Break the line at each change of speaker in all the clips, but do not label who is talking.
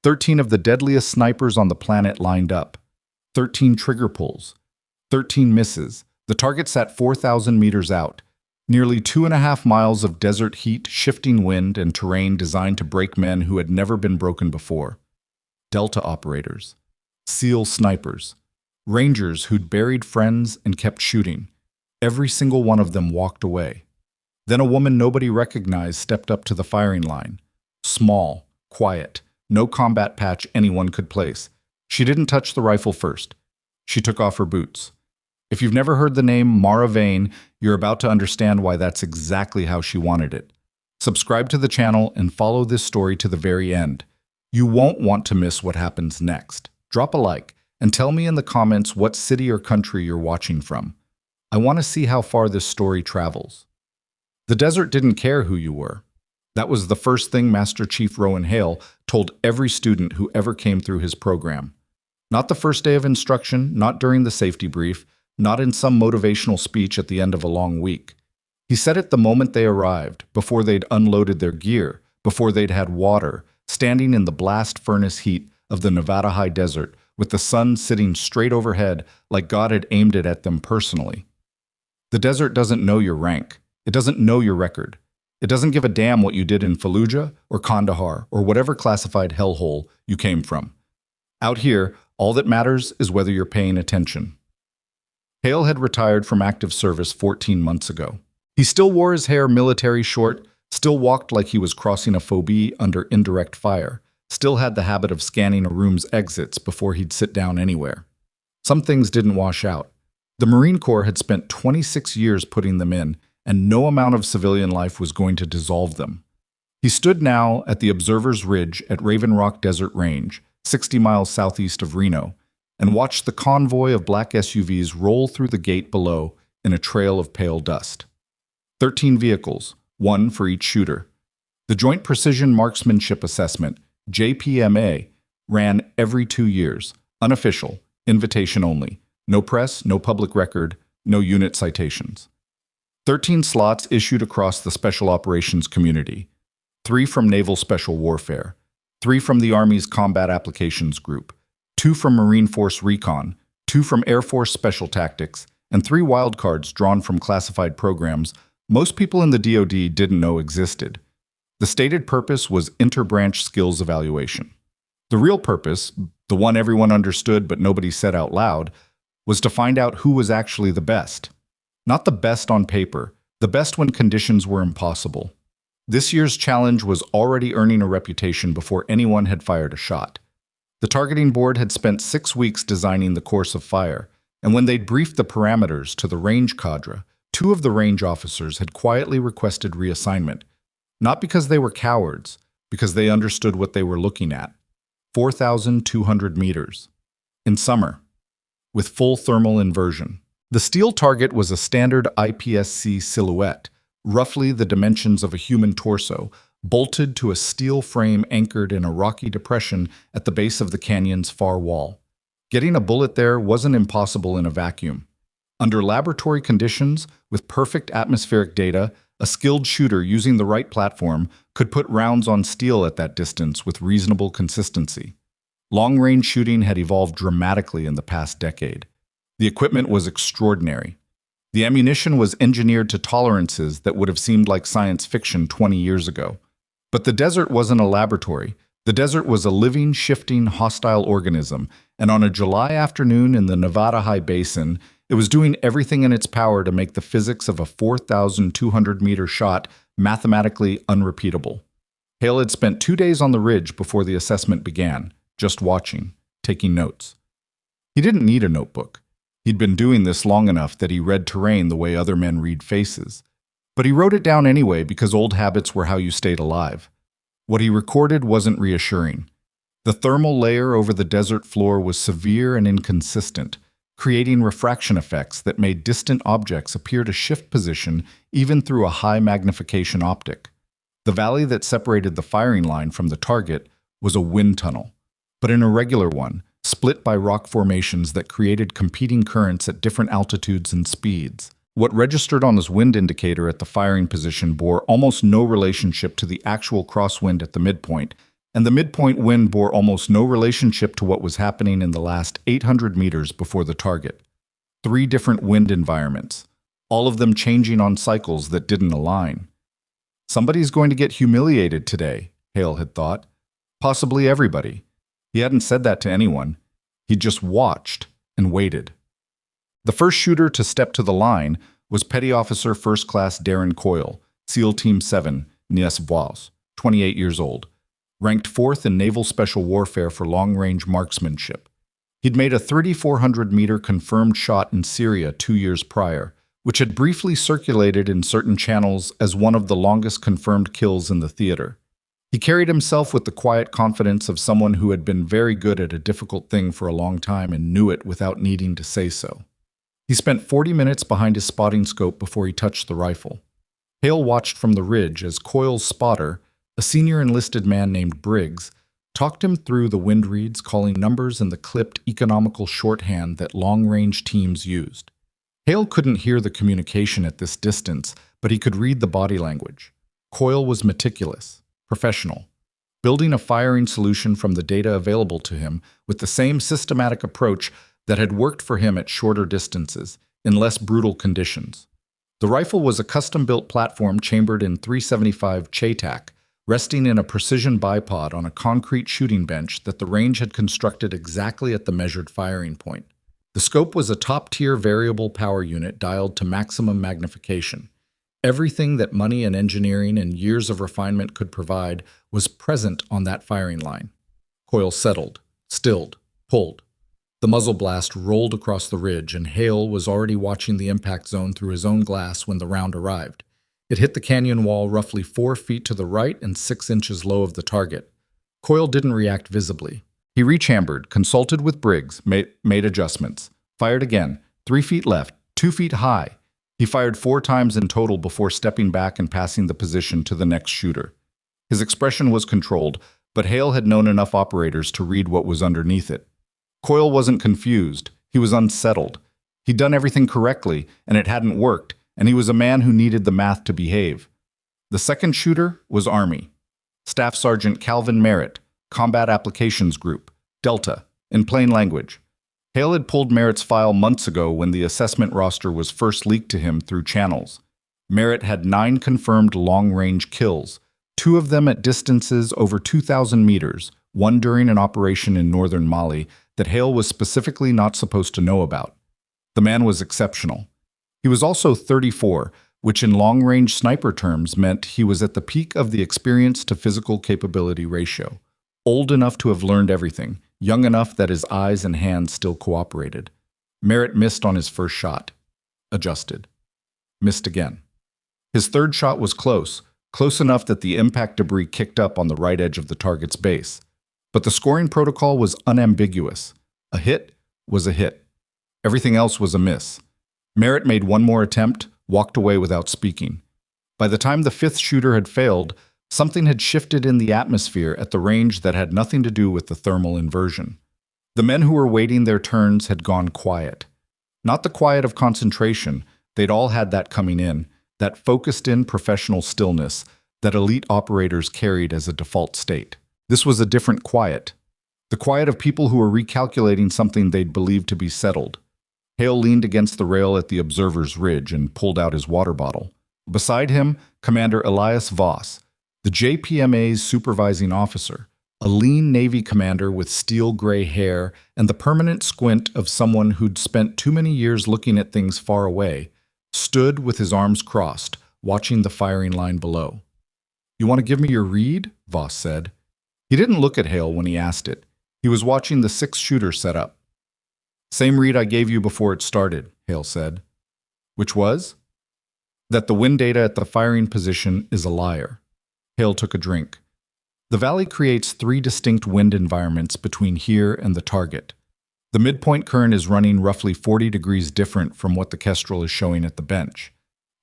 13 of the deadliest snipers on the planet lined up. 13 trigger pulls. 13 misses. The target sat 4,000 meters out. Nearly 2.5 miles of desert heat, shifting wind, and terrain designed to break men who had never been broken before. Delta operators. SEAL snipers. Rangers who'd buried friends and kept shooting. Every single one of them walked away. Then a woman nobody recognized stepped up to the firing line. Small, quiet, no combat patch anyone could place. She didn't touch the rifle first. She took off her boots. If you've never heard the name Mara Veyne, you're about to understand why that's exactly how she wanted it. Subscribe to the channel and follow this story to the very end. You won't want to miss what happens next. Drop a like and tell me in the comments what city or country you're watching from. I want to see how far this story travels. The desert didn't care who you were. That was the first thing Master Chief Rowan Hale told every student who ever came through his program. Not the first day of instruction, not during the safety brief, not in some motivational speech at the end of a long week. He said it the moment they arrived, before they'd unloaded their gear, before they'd had water, standing in the blast furnace heat of the Nevada high desert, with the sun sitting straight overhead like God had aimed it at them personally. The desert doesn't know your rank. It doesn't know your record. It doesn't give a damn what you did in Fallujah or Kandahar or whatever classified hellhole you came from. Out here, all that matters is whether you're paying attention. Hale had retired from active service 14 months ago. He still wore his hair military short, still walked like he was crossing a phobie under indirect fire, still had the habit of scanning a room's exits before he'd sit down anywhere. Some things didn't wash out. The Marine Corps had spent 26 years putting them in, and no amount of civilian life was going to dissolve them. He stood now at the Observer's Ridge at Raven Rock Desert Range, 60 miles southeast of Reno, and watched the convoy of black SUVs roll through the gate below in a trail of pale dust. 13 vehicles, one for each shooter. The Joint Precision Marksmanship Assessment, JPMA, ran every 2 years, unofficial, invitation only. No press, no public record, no unit citations. 13 slots issued across the Special Operations community. 3 from Naval Special Warfare. 3 from the Army's Combat Applications Group. 2 from Marine Force Recon. 2 from Air Force Special Tactics. And 3 wildcards drawn from classified programs most people in the DoD didn't know existed. The stated purpose was interbranch skills evaluation. The real purpose, the one everyone understood but nobody said out loud, was to find out who was actually the best. Not the best on paper, the best when conditions were impossible. This year's challenge was already earning a reputation before anyone had fired a shot. The targeting board had spent 6 weeks designing the course of fire, and when they'd briefed the parameters to the range cadre, 2 of the range officers had quietly requested reassignment, not because they were cowards, because they understood what they were looking at. 4,200 meters. In summer. With full thermal inversion. The steel target was a standard IPSC silhouette, roughly the dimensions of a human torso, bolted to a steel frame anchored in a rocky depression at the base of the canyon's far wall. Getting a bullet there wasn't impossible in a vacuum. Under laboratory conditions, with perfect atmospheric data, a skilled shooter using the right platform could put rounds on steel at that distance with reasonable consistency. Long-range shooting had evolved dramatically in the past decade. The equipment was extraordinary. The ammunition was engineered to tolerances that would have seemed like science fiction 20 years ago. But the desert wasn't a laboratory. The desert was a living, shifting, hostile organism, and on a July afternoon in the Nevada High Basin, it was doing everything in its power to make the physics of a 4,200-meter shot mathematically unrepeatable. Hale had spent 2 days on the ridge before the assessment began, just watching, taking notes. He didn't need a notebook. He'd been doing this long enough that he read terrain the way other men read faces. But he wrote it down anyway because old habits were how you stayed alive. What he recorded wasn't reassuring. The thermal layer over the desert floor was severe and inconsistent, creating refraction effects that made distant objects appear to shift position even through a high magnification optic. The valley that separated the firing line from the target was a wind tunnel, but an irregular one, split by rock formations that created competing currents at different altitudes and speeds. What registered on his wind indicator at the firing position bore almost no relationship to the actual crosswind at the midpoint, and the midpoint wind bore almost no relationship to what was happening in the last 800 meters before the target. 3 different wind environments, all of them changing on cycles that didn't align. Somebody's going to get humiliated today, Hale had thought. Possibly everybody. He hadn't said that to anyone. He just watched and waited. The first shooter to step to the line was Petty Officer First Class Darren Coyle, SEAL Team 7, Nies-Bois, 28 years old, ranked 4th in Naval Special Warfare for long-range marksmanship. He'd made a 3,400-meter confirmed shot in Syria 2 years prior, which had briefly circulated in certain channels as one of the longest confirmed kills in the theater. He carried himself with the quiet confidence of someone who had been very good at a difficult thing for a long time and knew it without needing to say so. He spent 40 minutes behind his spotting scope before he touched the rifle. Hale watched from the ridge as Coyle's spotter, a senior enlisted man named Briggs, talked him through the wind reads, calling numbers in the clipped, economical shorthand that long-range teams used. Hale couldn't hear the communication at this distance, but he could read the body language. Coyle was meticulous, professional, building a firing solution from the data available to him with the same systematic approach that had worked for him at shorter distances, in less brutal conditions. The rifle was a custom-built platform chambered in .375 Chaytak, resting in a precision bipod on a concrete shooting bench that the range had constructed exactly at the measured firing point. The scope was a top-tier variable power unit dialed to maximum magnification. Everything that money and engineering and years of refinement could provide was present on that firing line. Coyle settled, stilled, pulled. The muzzle blast rolled across the ridge, and Hale was already watching the impact zone through his own glass when the round arrived. It hit the canyon wall roughly 4 feet to the right and 6 inches low of the target. Coyle didn't react visibly. He rechambered, consulted with Briggs, made adjustments, fired again, 3 feet left, 2 feet high. He fired 4 times in total before stepping back and passing the position to the next shooter. His expression was controlled, but Hale had known enough operators to read what was underneath it. Coyle wasn't confused. He was unsettled. He'd done everything correctly, and it hadn't worked, and he was a man who needed the math to behave. The second shooter was Army. Staff Sergeant Calvin Merritt, Combat Applications Group, Delta, in plain language. Hale had pulled Merritt's file months ago when the assessment roster was first leaked to him through channels. Merritt had 9 confirmed long-range kills, 2 of them at distances over 2,000 meters, one during an operation in northern Mali that Hale was specifically not supposed to know about. The man was exceptional. He was also 34, which in long-range sniper terms meant he was at the peak of the experience to physical capability ratio. Old enough to have learned everything, young enough that his eyes and hands still cooperated. Merritt missed on his first shot. Adjusted. Missed again. His third shot was close enough that the impact debris kicked up on the right edge of the target's base. But the scoring protocol was unambiguous. A hit was a hit. Everything else was a miss. Merritt made one more attempt, walked away without speaking. By the time the 5th shooter had failed, something had shifted in the atmosphere at the range that had nothing to do with the thermal inversion. The men who were waiting their turns had gone quiet. Not the quiet of concentration, they'd all had that coming in, that focused-in professional stillness that elite operators carried as a default state. This was a different quiet. The quiet of people who were recalculating something they'd believed to be settled. Hale leaned against the rail at the observer's ridge and pulled out his water bottle. Beside him, Commander Elias Voss, the JPMA's supervising officer, a lean Navy commander with steel-gray hair and the permanent squint of someone who'd spent too many years looking at things far away, stood with his arms crossed, watching the firing line below. "You want to give me your read?" Voss said. He didn't look at Hale when he asked it. He was watching the 6th shooter set up. "Same read I gave you before it started," Hale said. "Which was?" "That the wind data at the firing position is a liar." Hale took a drink. "The valley creates 3 distinct wind environments between here and the target. The midpoint current is running roughly 40 degrees different from what the Kestrel is showing at the bench.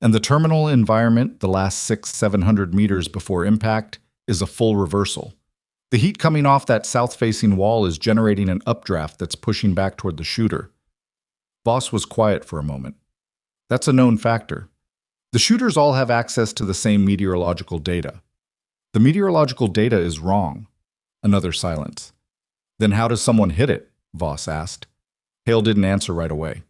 And the terminal environment, the last 600-700 meters before impact, is a full reversal. The heat coming off that south-facing wall is generating an updraft that's pushing back toward the shooter." Voss was quiet for a moment. "That's a known factor. The shooters all have access to the same meteorological data. The meteorological data is wrong. Another silence. Then how does someone hit it? Voss asked. Hale didn't answer right away.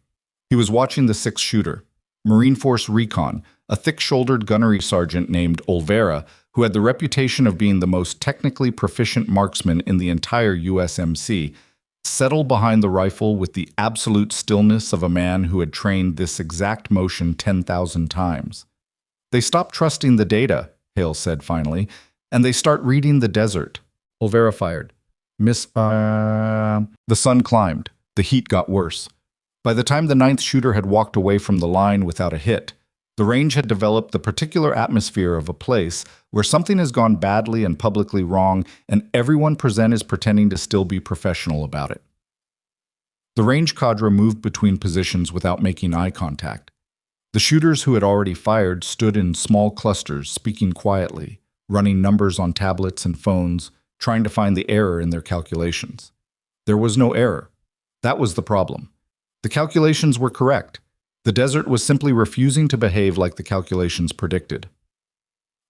He was watching the six-shooter, Marine Force Recon, a thick-shouldered gunnery sergeant named Olvera, who had the reputation of being the most technically proficient marksman in the entire USMC, settle behind the rifle with the absolute stillness of a man who had trained this exact motion 10,000 times. They stopped trusting the data, Hale said finally, and they start reading the desert. Olvera fired. The sun climbed. The heat got worse. By the time the ninth shooter had walked away from the line without a hit, the range had developed the particular atmosphere of a place where something has gone badly and publicly wrong, and everyone present is pretending to still be professional about it. The range cadre moved between positions without making eye contact. The shooters who had already fired stood in small clusters, speaking quietly, running numbers on tablets and phones, trying to find the error in their calculations. There was no error. That was the problem. The calculations were correct. The desert was simply refusing to behave like the calculations predicted.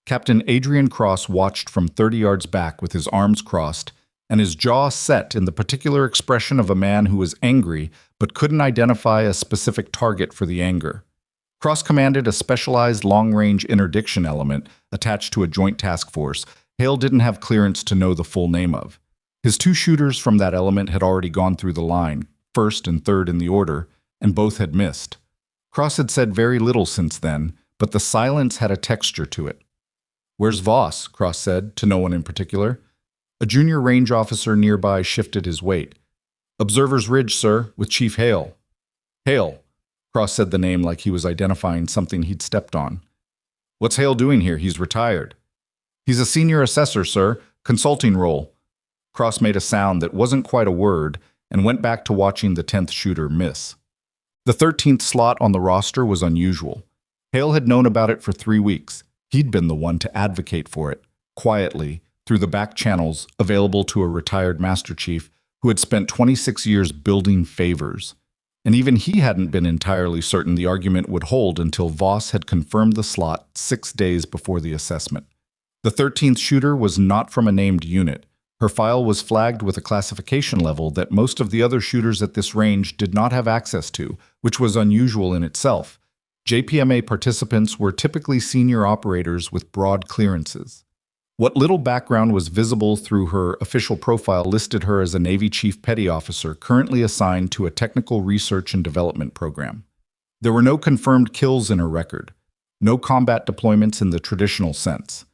Captain Adrian Cross watched from 30 yards back with his arms crossed and his jaw set in the particular expression of a man who was angry but couldn't identify a specific target for the anger. Cross commanded a specialized long-range interdiction element attached to a joint task force Hale didn't have clearance to know the full name of. His two shooters from that element had already gone through the line, first and third in the order, and both had missed. Cross had said very little since then, but the silence had a texture to it. "Where's Voss?" Cross said, to no one in particular. A junior range officer nearby shifted his weight. "Observer's Ridge, sir, with Chief Hale." "Hale." Cross said the name like he was identifying something he'd stepped on. "What's Hale doing here? He's retired." "He's a senior assessor, sir. Consulting role." Cross made a sound that wasn't quite a word and went back to watching the 10th shooter miss. The 13th slot on the roster was unusual. Hale had known about it for 3 weeks. He'd been the one to advocate for it, quietly, through the back channels available to a retired Master Chief who had spent 26 years building favors. And even he hadn't been entirely certain the argument would hold until Voss had confirmed the slot 6 days before the assessment. The 13th shooter was not from a named unit. Her file was flagged with a classification level that most of the other shooters at this range did not have access to, which was unusual in itself. JPMA participants were typically senior operators with broad clearances. What little background was visible through her official profile listed her as a Navy Chief Petty Officer currently assigned to a technical research and development program. There were no confirmed kills in her record, no combat deployments in the traditional sense.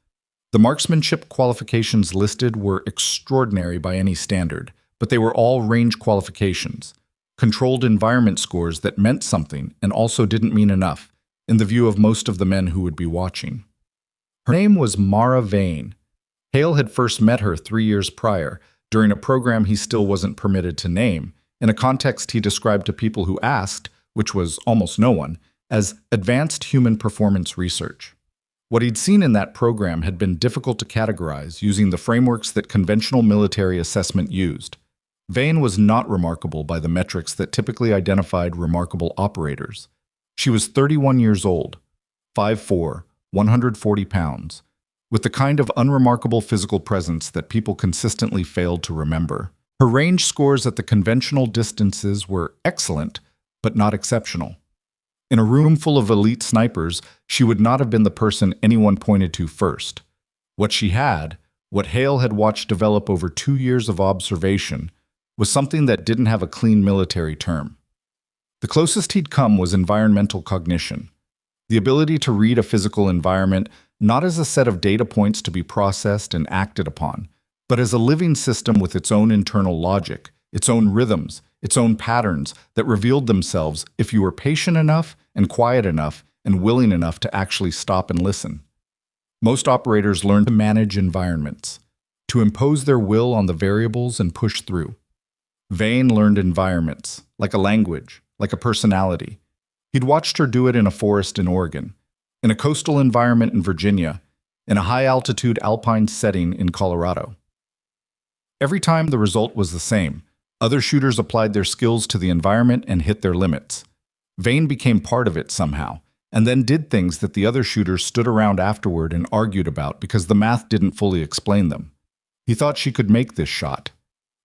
The marksmanship qualifications listed were extraordinary by any standard, but they were all range qualifications, controlled environment scores that meant something and also didn't mean enough, in the view of most of the men who would be watching. Her name was Mara Veyne. Hale had first met her 3 years prior, during a program he still wasn't permitted to name, in a context he described to people who asked, which was almost no one, as advanced human performance research. What he'd seen in that program had been difficult to categorize using the frameworks that conventional military assessment used. Veyne was not remarkable by the metrics that typically identified remarkable operators. She was 31 years old, 5'4", 140 pounds, with the kind of unremarkable physical presence that people consistently failed to remember. Her range scores at the conventional distances were excellent, but not exceptional. In a room full of elite snipers, she would not have been the person anyone pointed to first. What she had, what Hale had watched develop over 2 years of observation, was something that didn't have a clean military term. The closest he'd come was environmental cognition, the ability to read a physical environment not as a set of data points to be processed and acted upon, but as a living system with its own internal logic, its own rhythms, its own patterns that revealed themselves if you were patient enough and quiet enough and willing enough to actually stop and listen. Most operators learn to manage environments, to impose their will on the variables and push through. Veyne learned environments, like a language, like a personality. He'd watched her do it in a forest in Oregon, in a coastal environment in Virginia, in a high-altitude alpine setting in Colorado. Every time the result was the same. Other shooters applied their skills to the environment and hit their limits. Veyne became part of it somehow, and then did things that the other shooters stood around afterward and argued about because the math didn't fully explain them. He thought she could make this shot.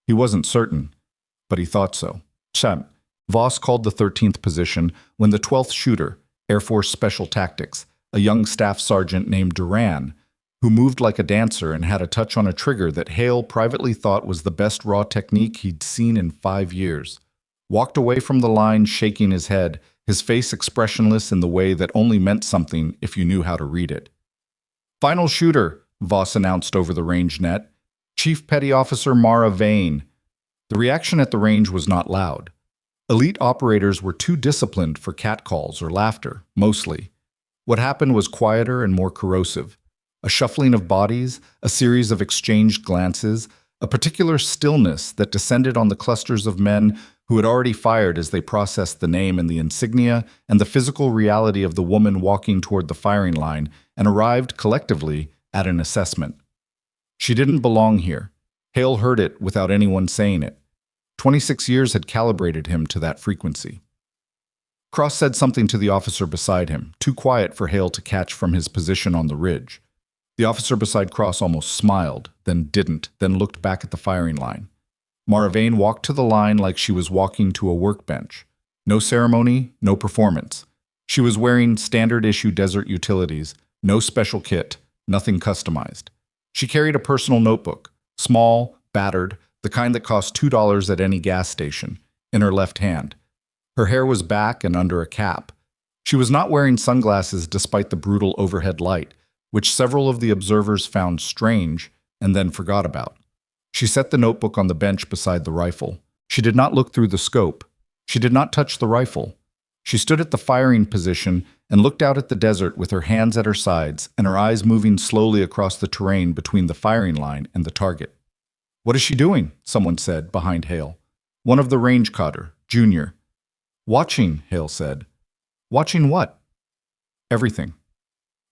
He wasn't certain, but he thought so. Champ. Voss called the 13th position when the 12th shooter, Air Force Special Tactics, a young staff sergeant named Duran, who moved like a dancer and had a touch on a trigger that Hale privately thought was the best raw technique he'd seen in 5 years, walked away from the line shaking his head, his face expressionless in the way that only meant something if you knew how to read it. Final shooter, Voss announced over the range net. Chief Petty Officer Mara Veyne. The reaction at the range was not loud. Elite operators were too disciplined for catcalls or laughter, mostly. What happened was quieter and more corrosive. A shuffling of bodies, a series of exchanged glances, a particular stillness that descended on the clusters of men who had already fired as they processed the name and the insignia and the physical reality of the woman walking toward the firing line and arrived collectively at an assessment. She didn't belong here. Hale heard it without anyone saying it. 26 years had calibrated him to that frequency. Cross said something to the officer beside him, too quiet for Hale to catch from his position on the ridge. The officer beside Cross almost smiled, then didn't, then looked back at the firing line. Mara Veyne walked to the line like she was walking to a workbench. No ceremony, no performance. She was wearing standard-issue desert utilities, no special kit, nothing customized. She carried a personal notebook, small, battered, the kind that cost $2 at any gas station, in her left hand. Her hair was back and under a cap. She was not wearing sunglasses despite the brutal overhead light, which several of the observers found strange and then forgot about. She set the notebook on the bench beside the rifle. She did not look through the scope. She did not touch the rifle. She stood at the firing position and looked out at the desert with her hands at her sides and her eyes moving slowly across the terrain between the firing line and the target. "What is she doing?" someone said behind Hale. One of the range cadre, Junior. "Watching," Hale said. "Watching what?" "Everything."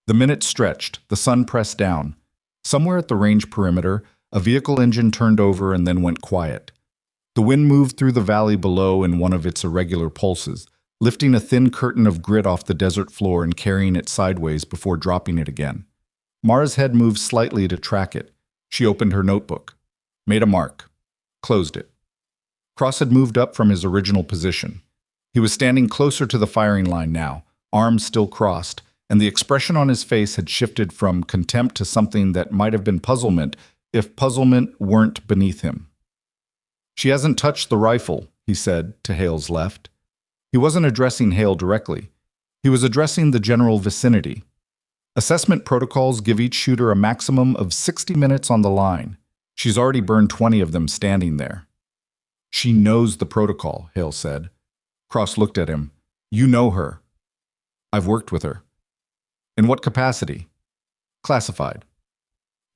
The minutes stretched, the sun pressed down. Somewhere at the range perimeter, a vehicle engine turned over and then went quiet. The wind moved through the valley below in one of its irregular pulses, lifting a thin curtain of grit off the desert floor and carrying it sideways before dropping it again. Mara's head moved slightly to track it. She opened her notebook, made a mark, closed it. Cross had moved up from his original position. He was standing closer to the firing line now, arms still crossed, and the expression on his face had shifted from contempt to something that might have been puzzlement if puzzlement weren't beneath him. "She hasn't touched the rifle," he said to Hale's left. He wasn't addressing Hale directly. He was addressing the general vicinity. Assessment protocols give each shooter a maximum of 60 minutes on the line. She's already burned 20 of them standing there. "She knows the protocol," Hale said. Cross looked at him. "You know her." "I've worked with her." "In what capacity?" "Classified."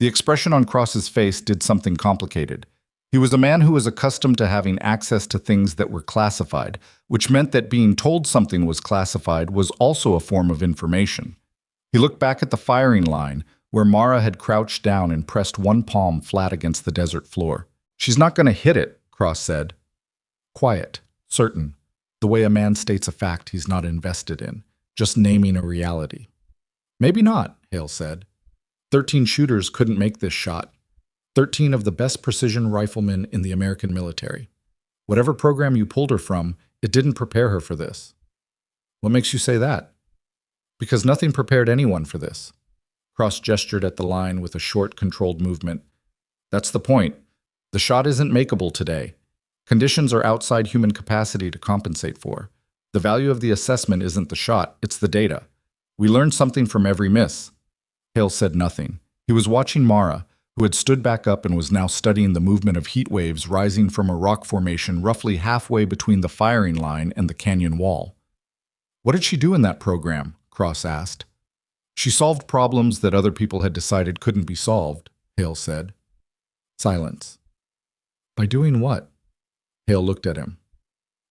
The expression on Cross's face did something complicated. He was a man who was accustomed to having access to things that were classified, which meant that being told something was classified was also a form of information. He looked back at the firing line, where Mara had crouched down and pressed one palm flat against the desert floor. "She's not going to hit it," Cross said. Quiet, certain, the way a man states a fact he's not invested in, just naming a reality. "Maybe not," Hale said. 13 shooters couldn't make this shot. 13 of the best precision riflemen in the American military. Whatever program you pulled her from, it didn't prepare her for this. "What makes you say that?" "Because nothing prepared anyone for this." Cross gestured at the line with a short, controlled movement. "That's the point. The shot isn't makeable today. Conditions are outside human capacity to compensate for. The value of the assessment isn't the shot, it's the data. We learned something from every miss." Hale said nothing. He was watching Mara, who had stood back up and was now studying the movement of heat waves rising from a rock formation roughly halfway between the firing line and the canyon wall. "What did she do in that program?" Cross asked. "She solved problems that other people had decided couldn't be solved," Hale said. Silence. "By doing what?" Hale looked at him.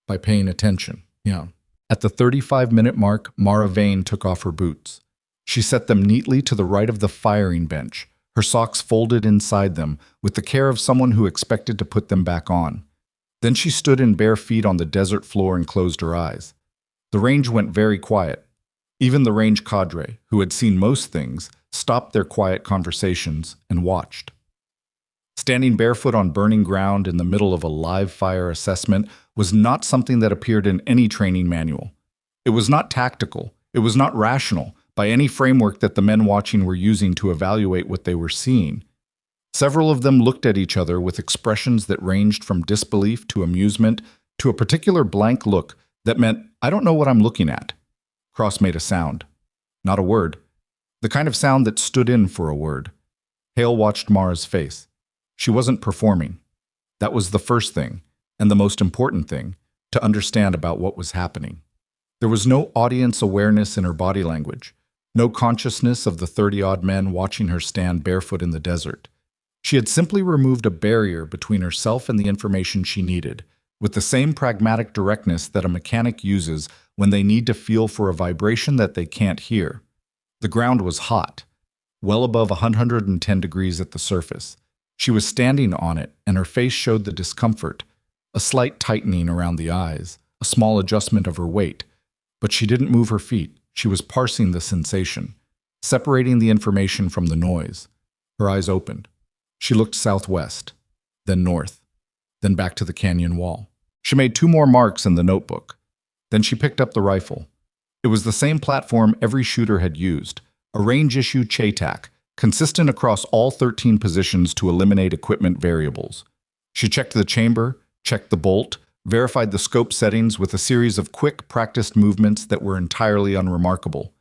"By paying attention, yeah." At the 35-minute mark, Mara Veyne took off her boots. She set them neatly to the right of the firing bench, her socks folded inside them, with the care of someone who expected to put them back on. Then she stood in bare feet on the desert floor and closed her eyes. The range went very quiet. Even the range cadre, who had seen most things, stopped their quiet conversations and watched. Standing barefoot on burning ground in the middle of a live fire assessment was not something that appeared in any training manual. It was not tactical. It was not rational by any framework that the men watching were using to evaluate what they were seeing. Several of them looked at each other with expressions that ranged from disbelief to amusement to a particular blank look that meant, "I don't know what I'm looking at." Cross made a sound. Not a word. The kind of sound that stood in for a word. Hale watched Mara's face. She wasn't performing. That was the first thing, and the most important thing, to understand about what was happening. There was no audience awareness in her body language, no consciousness of the 30-odd men watching her stand barefoot in the desert. She had simply removed a barrier between herself and the information she needed, with the same pragmatic directness that a mechanic uses when they need to feel for a vibration that they can't hear. The ground was hot, well above 110 degrees at the surface. She was standing on it, and her face showed the discomfort, a slight tightening around the eyes, a small adjustment of her weight. But she didn't move her feet. She was parsing the sensation, separating the information from the noise. Her eyes opened. She looked southwest, then north, then back to the canyon wall. She made 2 more marks in the notebook. Then she picked up the rifle. It was the same platform every shooter had used, a range-issue CHATAC, consistent across all 13 positions to eliminate equipment variables. She checked the chamber, checked the bolt, verified the scope settings with a series of quick, practiced movements that were entirely unremarkable.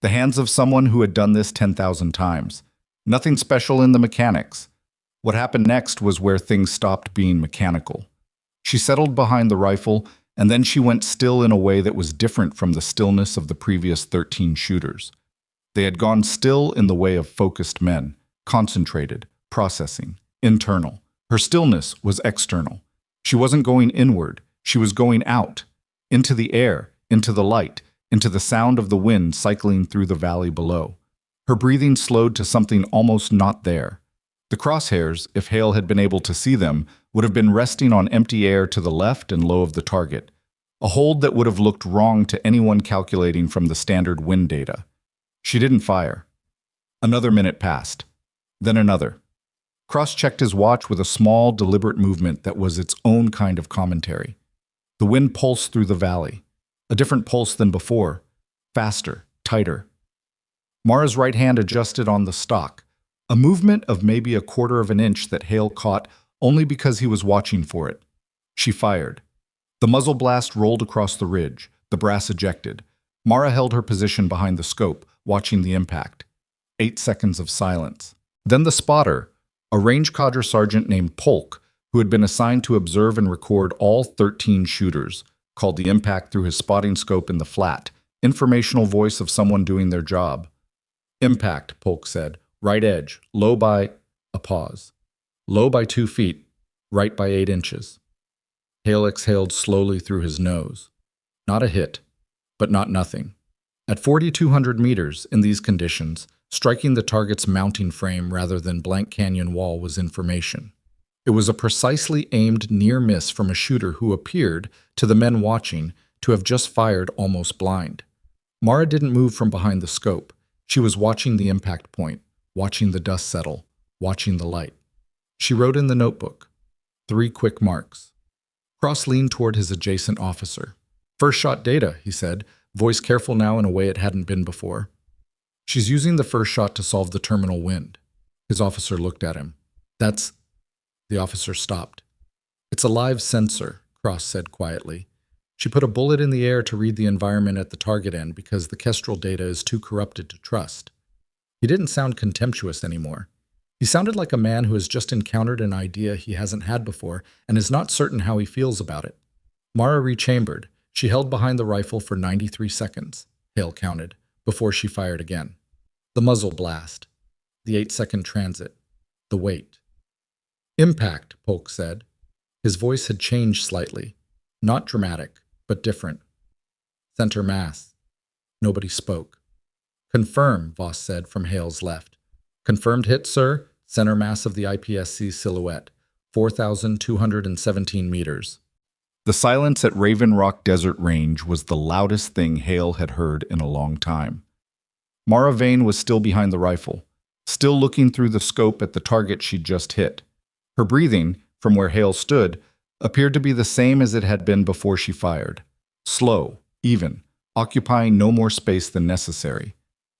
The hands of someone who had done this 10,000 times. Nothing special in the mechanics. What happened next was where things stopped being mechanical. She settled behind the rifle, and then she went still in a way that was different from the stillness of the previous 13 shooters. They had gone still in the way of focused men, concentrated, processing, internal. Her stillness was external. She wasn't going inward, she was going out, into the air, into the light, into the sound of the wind cycling through the valley below. Her breathing slowed to something almost not there. The crosshairs, if Hale had been able to see them, would have been resting on empty air to the left and low of the target, a hold that would have looked wrong to anyone calculating from the standard wind data. She didn't fire. Another minute passed. Then another. Cross checked his watch with a small, deliberate movement that was its own kind of commentary. The wind pulsed through the valley. A different pulse than before. Faster, tighter. Mara's right hand adjusted on the stock, a movement of maybe a quarter of an inch that Hale caught only because he was watching for it. She fired. The muzzle blast rolled across the ridge, the brass ejected. Mara held her position behind the scope, watching the impact. 8 seconds of silence. Then the spotter, a range cadre sergeant named Polk, who had been assigned to observe and record all 13 shooters, called the impact through his spotting scope in the flat, informational voice of someone doing their job. "Impact," Polk said. "Right edge, low by..." A pause. "Low by 2 feet, right by 8 inches." Hale exhaled slowly through his nose. Not a hit, but not nothing. At 4,200 meters, in these conditions, striking the target's mounting frame rather than blank canyon wall was information. It was a precisely aimed near miss from a shooter who appeared, to the men watching, to have just fired almost blind. Mara didn't move from behind the scope. She was watching the impact point, watching the dust settle, watching the light. She wrote in the notebook, 3 quick marks. Cross leaned toward his adjacent officer. "First shot data," he said, voice careful now in a way it hadn't been before. "She's using the first shot to solve the terminal wind." His officer looked at him. "That's..." The officer stopped. "It's a live sensor," Cross said quietly. "She put a bullet in the air to read the environment at the target end because the Kestrel data is too corrupted to trust." He didn't sound contemptuous anymore. He sounded like a man who has just encountered an idea he hasn't had before and is not certain how he feels about it. Mara rechambered. She held behind the rifle for 93 seconds, Hale counted, before she fired again. The muzzle blast. The 8-second transit. The wait. "Impact," Polk said. His voice had changed slightly. Not dramatic, but different. "Center mass." Nobody spoke. "Confirm," Voss said from Hale's left. "Confirmed hit, sir. Center mass of the IPSC silhouette. 4,217 meters. The silence at Raven Rock Desert Range was the loudest thing Hale had heard in a long time. Mara Veyne was still behind the rifle, still looking through the scope at the target she'd just hit. Her breathing, from where Hale stood, appeared to be the same as it had been before she fired. Slow, even, occupying no more space than necessary.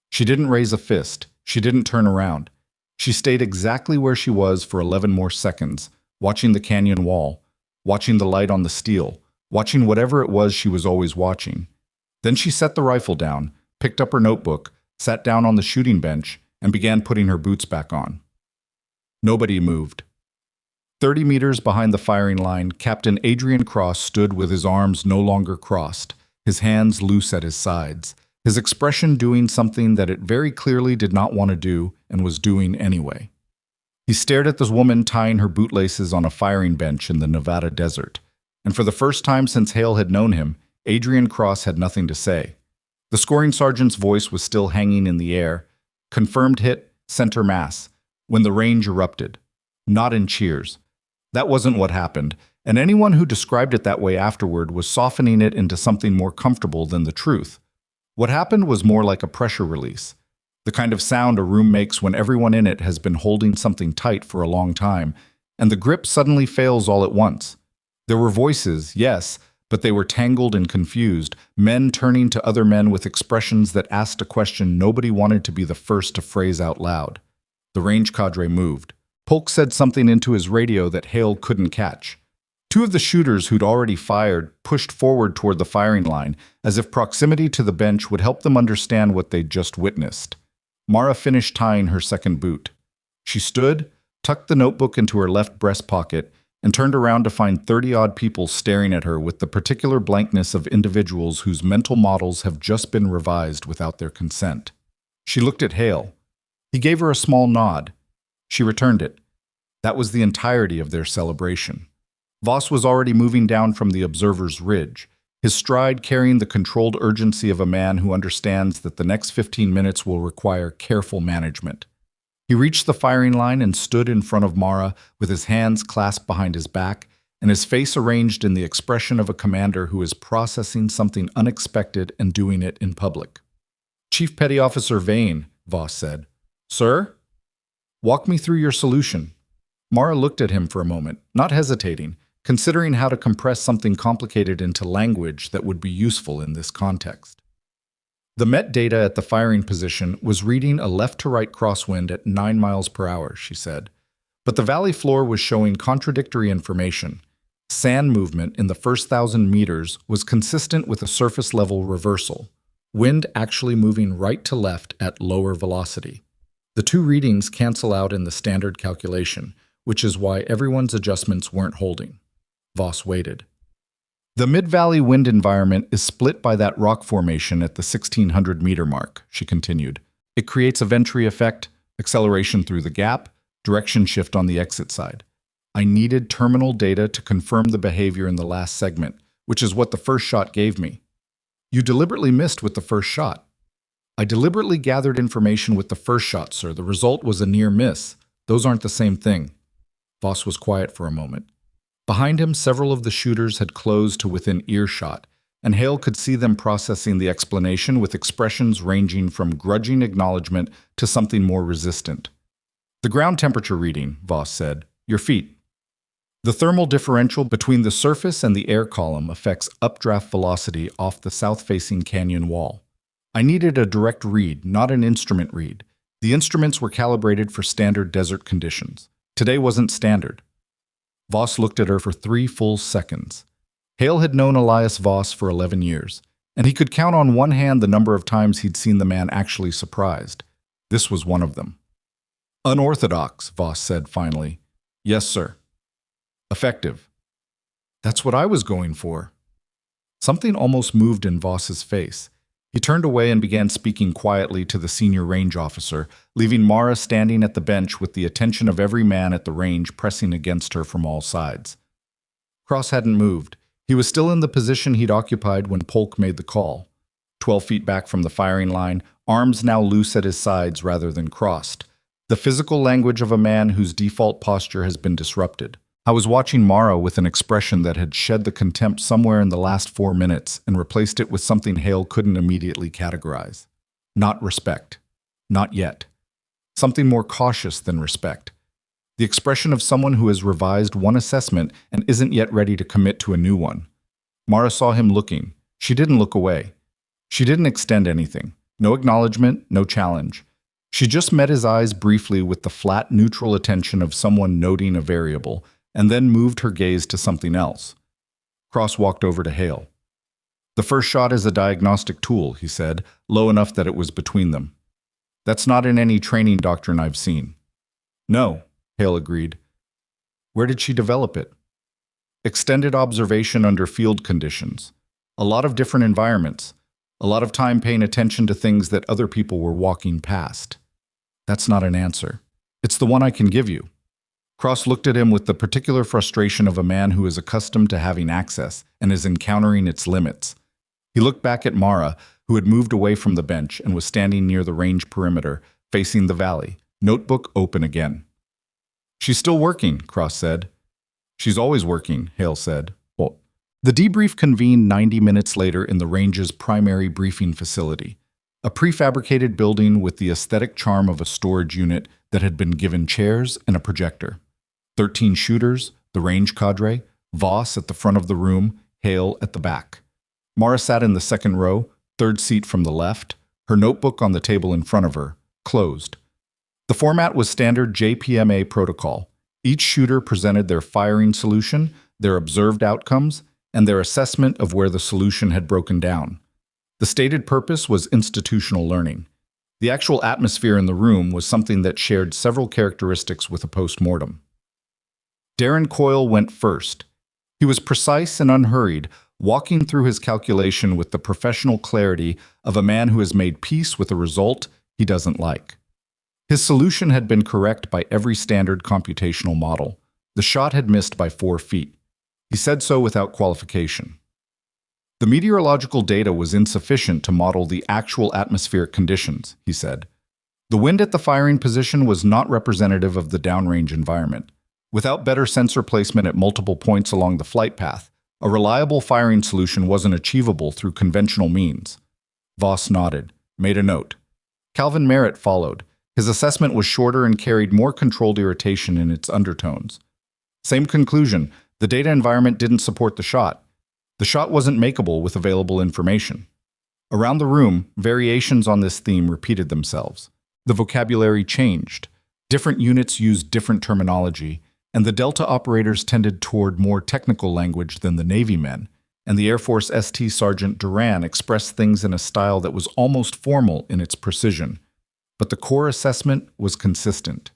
She didn't raise a fist. She didn't turn around. She stayed exactly where she was for 11 more seconds, watching the canyon wall, watching the light on the steel, watching whatever it was she was always watching. Then she set the rifle down, picked up her notebook, sat down on the shooting bench, and began putting her boots back on. Nobody moved. 30 meters behind the firing line, Captain Adrian Cross stood with his arms no longer crossed, his hands loose at his sides, his expression doing something that it very clearly did not want to do and was doing anyway. He stared at this woman tying her bootlaces on a firing bench in the Nevada desert, and for the first time since Hale had known him, Adrian Cross had nothing to say. The scoring sergeant's voice was still hanging in the air. Confirmed hit, center mass, when the range erupted. Not in cheers. That wasn't what happened, and anyone who described it that way afterward was softening it into something more comfortable than the truth. What happened was more like a pressure release, the kind of sound a room makes when everyone in it has been holding something tight for a long time, and the grip suddenly fails all at once. There were voices, yes, but they were tangled and confused, men turning to other men with expressions that asked a question nobody wanted to be the first to phrase out loud. The range cadre moved. Polk said something into his radio that Hale couldn't catch. Two of the shooters who'd already fired pushed forward toward the firing line, as if proximity to the bench would help them understand what they'd just witnessed. Mara finished tying her second boot. She stood, tucked the notebook into her left breast pocket, and turned around to find 30-odd people staring at her with the particular blankness of individuals whose mental models have just been revised without their consent. She looked at Hale. He gave her a small nod. She returned it. That was the entirety of their celebration. Voss was already moving down from the observer's ridge, his stride carrying the controlled urgency of a man who understands that the next 15 minutes will require careful management. He reached the firing line and stood in front of Mara with his hands clasped behind his back and his face arranged in the expression of a commander who is processing something unexpected and doing it in public. "Chief Petty Officer Veyne," Voss said. "Sir? Walk me through your solution." Mara looked at him for a moment, not hesitating, considering how to compress something complicated into language that would be useful in this context. The MET data at the firing position was reading a left-to-right crosswind at 9 miles per hour, she said. But the valley floor was showing contradictory information. Sand movement in the first 1,000 meters was consistent with a surface-level reversal, wind actually moving right to left at lower velocity. The two readings cancel out in the standard calculation, which is why everyone's adjustments weren't holding. Voss waited. "The mid-valley wind environment is split by that rock formation at the 1,600-meter mark," she continued. "It creates a venturi effect, acceleration through the gap, direction shift on the exit side. I needed terminal data to confirm the behavior in the last segment, which is what the first shot gave me." "You deliberately missed with the first shot." "I deliberately gathered information with the first shot, sir. The result was a near miss. Those aren't the same thing." Voss was quiet for a moment. Behind him, several of the shooters had closed to within earshot, and Hale could see them processing the explanation with expressions ranging from grudging acknowledgement to something more resistant. "The ground temperature reading," Voss said. "Your feet. The thermal differential between the surface and the air column affects updraft velocity off the south-facing canyon wall. I needed a direct read, not an instrument read. The instruments were calibrated for standard desert conditions. Today wasn't standard." Voss looked at her for 3 full seconds. Hale had known Elias Voss for 11 years, and he could count on one hand the number of times he'd seen the man actually surprised. This was one of them. "Unorthodox," Voss said finally. "Yes, sir." "Effective." "That's what I was going for." Something almost moved in Voss's face. He turned away and began speaking quietly to the senior range officer, leaving Mara standing at the bench with the attention of every man at the range pressing against her from all sides. Cross hadn't moved. He was still in the position he'd occupied when Polk made the call. 12 feet back from the firing line, arms now loose at his sides rather than crossed. The physical language of a man whose default posture has been disrupted. I was watching Mara with an expression that had shed the contempt somewhere in the last 4 minutes and replaced it with something Hale couldn't immediately categorize. Not respect. Not yet. Something more cautious than respect. the expression of someone who has revised one assessment and isn't yet ready to commit to a new one. Mara saw him looking. She didn't look away. She didn't extend anything. No acknowledgement, no challenge. She just met his eyes briefly with the flat, neutral attention of someone noting a variable, and then moved her gaze to something else. Cross walked over to Hale. "The first shot is a diagnostic tool," he said, low enough that it was between them. "That's not in any training doctrine I've seen." "No," Hale agreed. "Where did she develop it?" "Extended observation under field conditions. A lot of different environments. A lot of time paying attention to things that other people were walking past." "That's not an answer. It's the one I can give you." Cross looked at him with the particular frustration of a man who is accustomed to having access and is encountering its limits. He looked back at Mara, who had moved away from the bench and was standing near the range perimeter, facing the valley, notebook open again. "She's still working," Cross said. "She's always working," Hale said. "Well." The debrief convened 90 minutes later in the range's primary briefing facility, a prefabricated building with the aesthetic charm of a storage unit that had been given chairs and a projector. 13 shooters, the range cadre, Voss at the front of the room, Hale at the back. Mara sat in the second row, third seat from the left, her notebook on the table in front of her, closed. The format was standard JPMA protocol. Each shooter presented their firing solution, their observed outcomes, and their assessment of where the solution had broken down. The stated purpose was institutional learning. The actual atmosphere in the room was something that shared several characteristics with a post-mortem. Darren Coyle went first. He was precise and unhurried, walking through his calculation with the professional clarity of a man who has made peace with a result he doesn't like. His solution had been correct by every standard computational model. The shot had missed by 4 feet. He said so without qualification. The meteorological data was insufficient to model the actual atmospheric conditions, he said. The wind at the firing position was not representative of the downrange environment. Without better sensor placement at multiple points along the flight path, a reliable firing solution wasn't achievable through conventional means. Voss nodded, made a note. Calvin Merritt followed. His assessment was shorter and carried more controlled irritation in its undertones. Same conclusion, the data environment didn't support the shot. The shot wasn't makeable with available information. Around the room, variations on this theme repeated themselves. The vocabulary changed. Different units used different terminology, and the Delta operators tended toward more technical language than the Navy men, and the Air Force ST Sergeant Duran expressed things in a style that was almost formal in its precision. But the core assessment was consistent.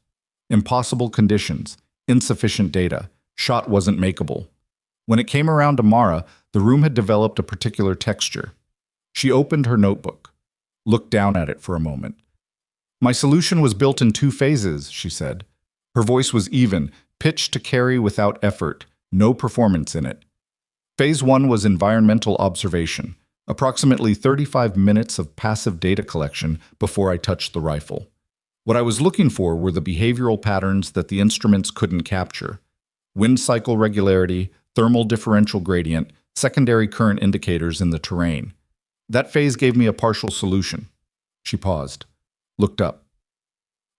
Impossible conditions, insufficient data, shot wasn't makeable. When it came around to Mara, the room had developed a particular texture. She opened her notebook, looked down at it for a moment. "My solution was built in 2 phases, she said. Her voice was even, pitched to carry without effort, no performance in it. Phase 1 was environmental observation, approximately 35 minutes of passive data collection before I touched the rifle. What I was looking for were the behavioral patterns that the instruments couldn't capture. Wind cycle regularity, thermal differential gradient, secondary current indicators in the terrain. That phase gave me a partial solution." She paused, looked up.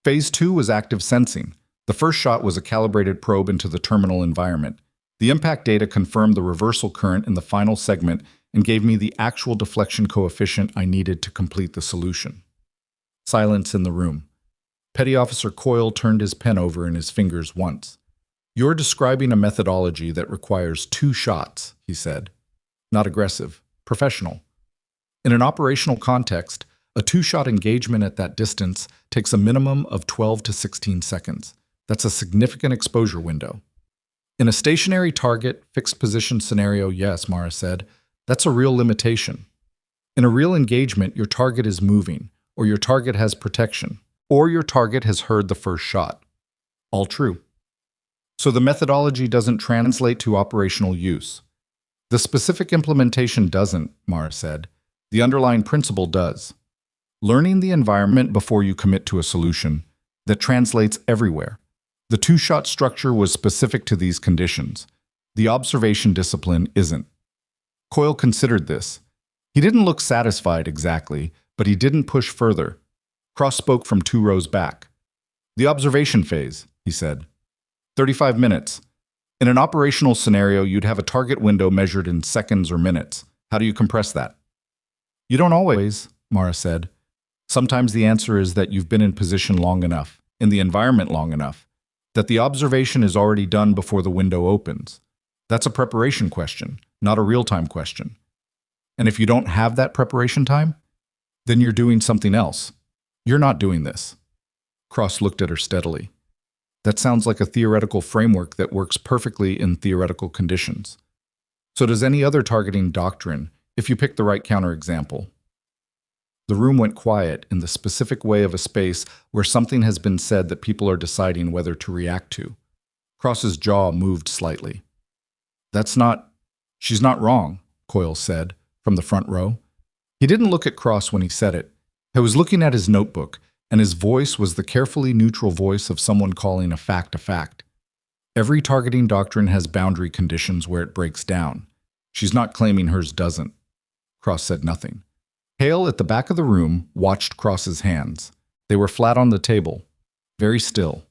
Phase 2 was active sensing. The first shot was a calibrated probe into the terminal environment. The impact data confirmed the reversal current in the final segment and gave me the actual deflection coefficient I needed to complete the solution. Silence in the room. Petty Officer Coyle turned his pen over in his fingers once. "You're describing a methodology that requires 2 shots, he said. Not aggressive, professional. In an operational context, a 2-shot engagement at that distance takes a minimum of 12 to 16 seconds. That's a significant exposure window." "In a stationary target, fixed position scenario, yes," Mara said. "That's a real limitation. In a real engagement, your target is moving, or your target has protection, or your target has heard the first shot. All true. So the methodology doesn't translate to operational use." "The specific implementation doesn't," Mara said. "The underlying principle does. Learning the environment before you commit to a solution that translates everywhere. The 2-shot structure was specific to these conditions. The observation discipline isn't." Coyle considered this. He didn't look satisfied exactly, but he didn't push further. Cross spoke from 2 rows back. "The observation phase," he said. 35 minutes. In an operational scenario, you'd have a target window measured in seconds or minutes. How do you compress that? You don't always, Mara said. Sometimes the answer is that you've been in position long enough, in the environment long enough, that the observation is already done before the window opens. That's a preparation question, not a real-time question. And if you don't have that preparation time, then you're doing something else. You're not doing this. Cross looked at her steadily. That sounds like a theoretical framework that works perfectly in theoretical conditions. So does any other targeting doctrine, if you pick the right counterexample. The room went quiet in the specific way of a space where something has been said that people are deciding whether to react to. Cross's jaw moved slightly. She's not wrong, Coyle said, from the front row. He didn't look at Cross when he said it. He was looking at his notebook, and his voice was the carefully neutral voice of someone calling a fact a fact. Every targeting doctrine has boundary conditions where it breaks down. She's not claiming hers doesn't. Cross said nothing. Hale, at the back of the room, watched Cross's hands. They were flat on the table, very still.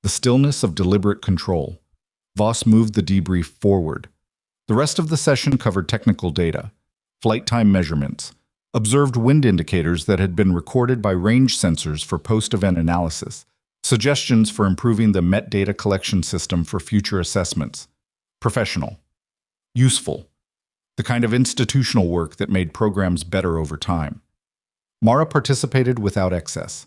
The stillness of deliberate control. Voss moved the debrief forward. The rest of the session covered technical data, flight time measurements, observed wind indicators that had been recorded by range sensors for post-event analysis, suggestions for improving the MET data collection system for future assessments. Professional. Useful. The kind of institutional work that made programs better over time. Mara participated without excess.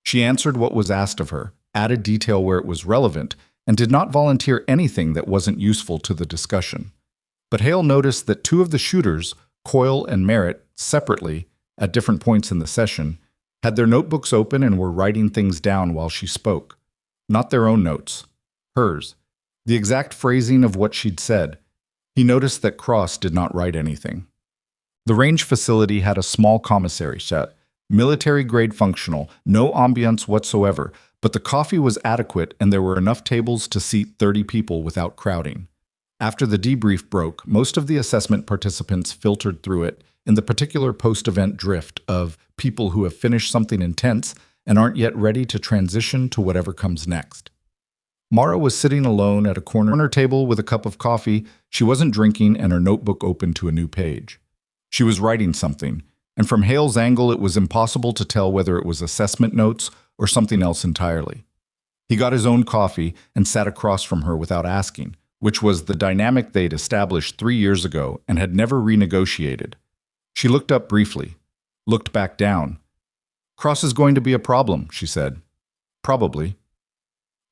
She answered what was asked of her, added detail where it was relevant, and did not volunteer anything that wasn't useful to the discussion. But Hale noticed that two of the shooters, Coyle and Merritt, separately, at different points in the session, had their notebooks open and were writing things down while she spoke. Not their own notes. Hers. The exact phrasing of what she'd said. He noticed that Cross did not write anything. The range facility had a small commissary set, military-grade functional, no ambiance whatsoever, but the coffee was adequate and there were enough tables to seat 30 people without crowding. After the debrief broke, most of the assessment participants filtered through it in the particular post-event drift of people who have finished something intense and aren't yet ready to transition to whatever comes next. Mara was sitting alone at a corner table with a cup of coffee. She wasn't drinking and her notebook open to a new page. She was writing something, and from Hale's angle it was impossible to tell whether it was assessment notes or something else entirely. He got his own coffee and sat across from her without asking, which was the dynamic they'd established 3 years ago and had never renegotiated. She looked up briefly, looked back down. "Cross is going to be a problem," she said. "Probably.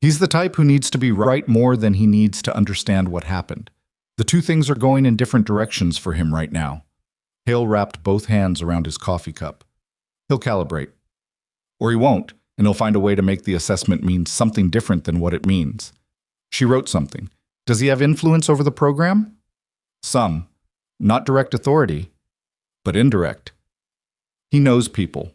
He's the type who needs to be right more than he needs to understand what happened. The two things are going in different directions for him right now." Hale wrapped both hands around his coffee cup. "He'll calibrate. Or he won't, and he'll find a way to make the assessment mean something different than what it means." She wrote something. "Does he have influence over the program?" "Some. Not direct authority, but indirect. He knows people."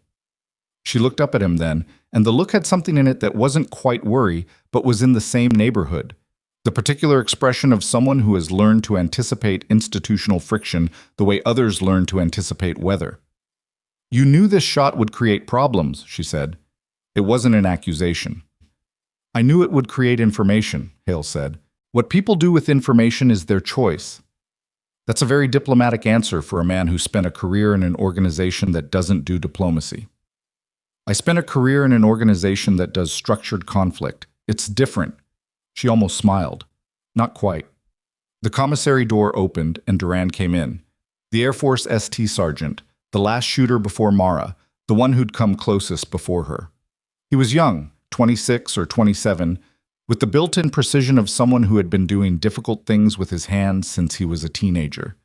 She looked up at him then, and the look had something in it that wasn't quite worry, but was in the same neighborhood. The particular expression of someone who has learned to anticipate institutional friction the way others learn to anticipate weather. "You knew this shot would create problems," she said. It wasn't an accusation. "I knew it would create information," Hale said. "What people do with information is their choice." That's a very diplomatic answer for a man who spent a career in an organization that doesn't do diplomacy. "I spent a career in an organization that does structured conflict. It's different." She almost smiled. Not quite. The commissary door opened and Duran came in. The Air Force ST sergeant, the last shooter before Mara, the one who'd come closest before her. He was young, 26 or 27, with the built-in precision of someone who had been doing difficult things with his hands since he was a teenager.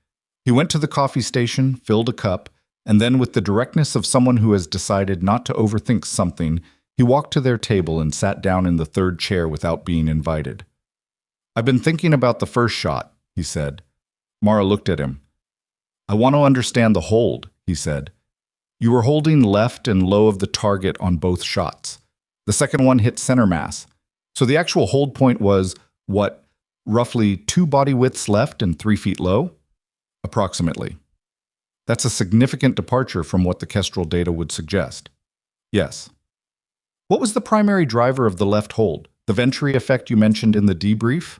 He went to the coffee station, filled a cup, and then with the directness of someone who has decided not to overthink something, he walked to their table and sat down in the third chair without being invited. "I've been thinking about the first shot," he said. Mara looked at him. "I want to understand the hold," he said. "You were holding left and low of the target on both shots. The second one hit center mass. So the actual hold point was, what, roughly 2 body widths left and 3 feet low?" "Approximately." "That's a significant departure from what the Kestrel data would suggest." "Yes." "What was the primary driver of the left hold? The Venturi effect you mentioned in the debrief?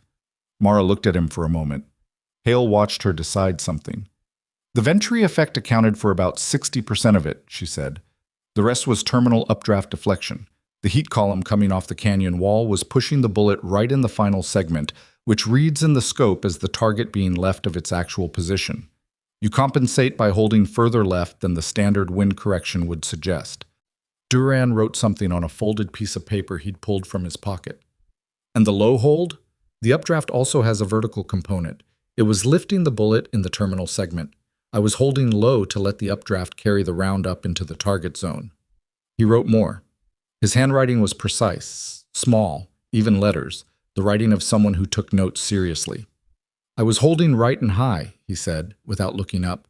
Mara looked at him for a moment. Hale watched her decide something. The Venturi effect accounted for about 60% of it, she said. The rest was terminal updraft deflection. The heat column coming off the canyon wall was pushing the bullet right in the final segment, which reads in the scope as the target being left of its actual position. You compensate by holding further left than the standard wind correction would suggest. Duran wrote something on a folded piece of paper he'd pulled from his pocket. And the low hold? The updraft also has a vertical component. It was lifting the bullet in the terminal segment. I was holding low to let the updraft carry the round up into the target zone. He wrote more. His handwriting was precise, small, even letters, the writing of someone who took notes seriously. I was holding right and high, he said, without looking up,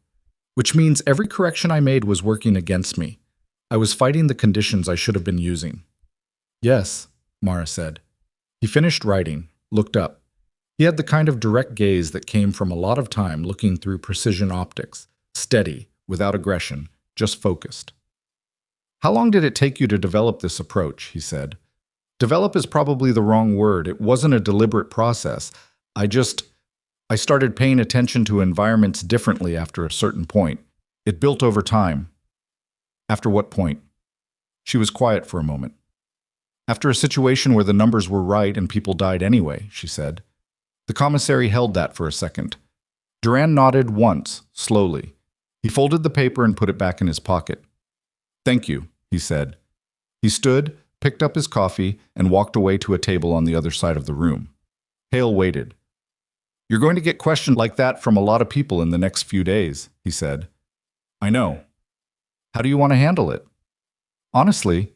which means every correction I made was working against me. I was fighting the conditions I should have been using. Yes, Mara said. He finished writing, looked up. He had the kind of direct gaze that came from a lot of time looking through precision optics, steady, without aggression, just focused. How long did it take you to develop this approach? He said. Develop is probably the wrong word. It wasn't a deliberate process. I started paying attention to environments differently after a certain point. It built over time. After what point? She was quiet for a moment. After a situation where the numbers were right and people died anyway, she said. The commissary held that for a second. Duran nodded once, slowly. He folded the paper and put it back in his pocket. Thank you, he said. He stood, picked up his coffee, and walked away to a table on the other side of the room. Hale waited. You're going to get questions like that from a lot of people in the next few days, he said. I know. How do you want to handle it? Honestly,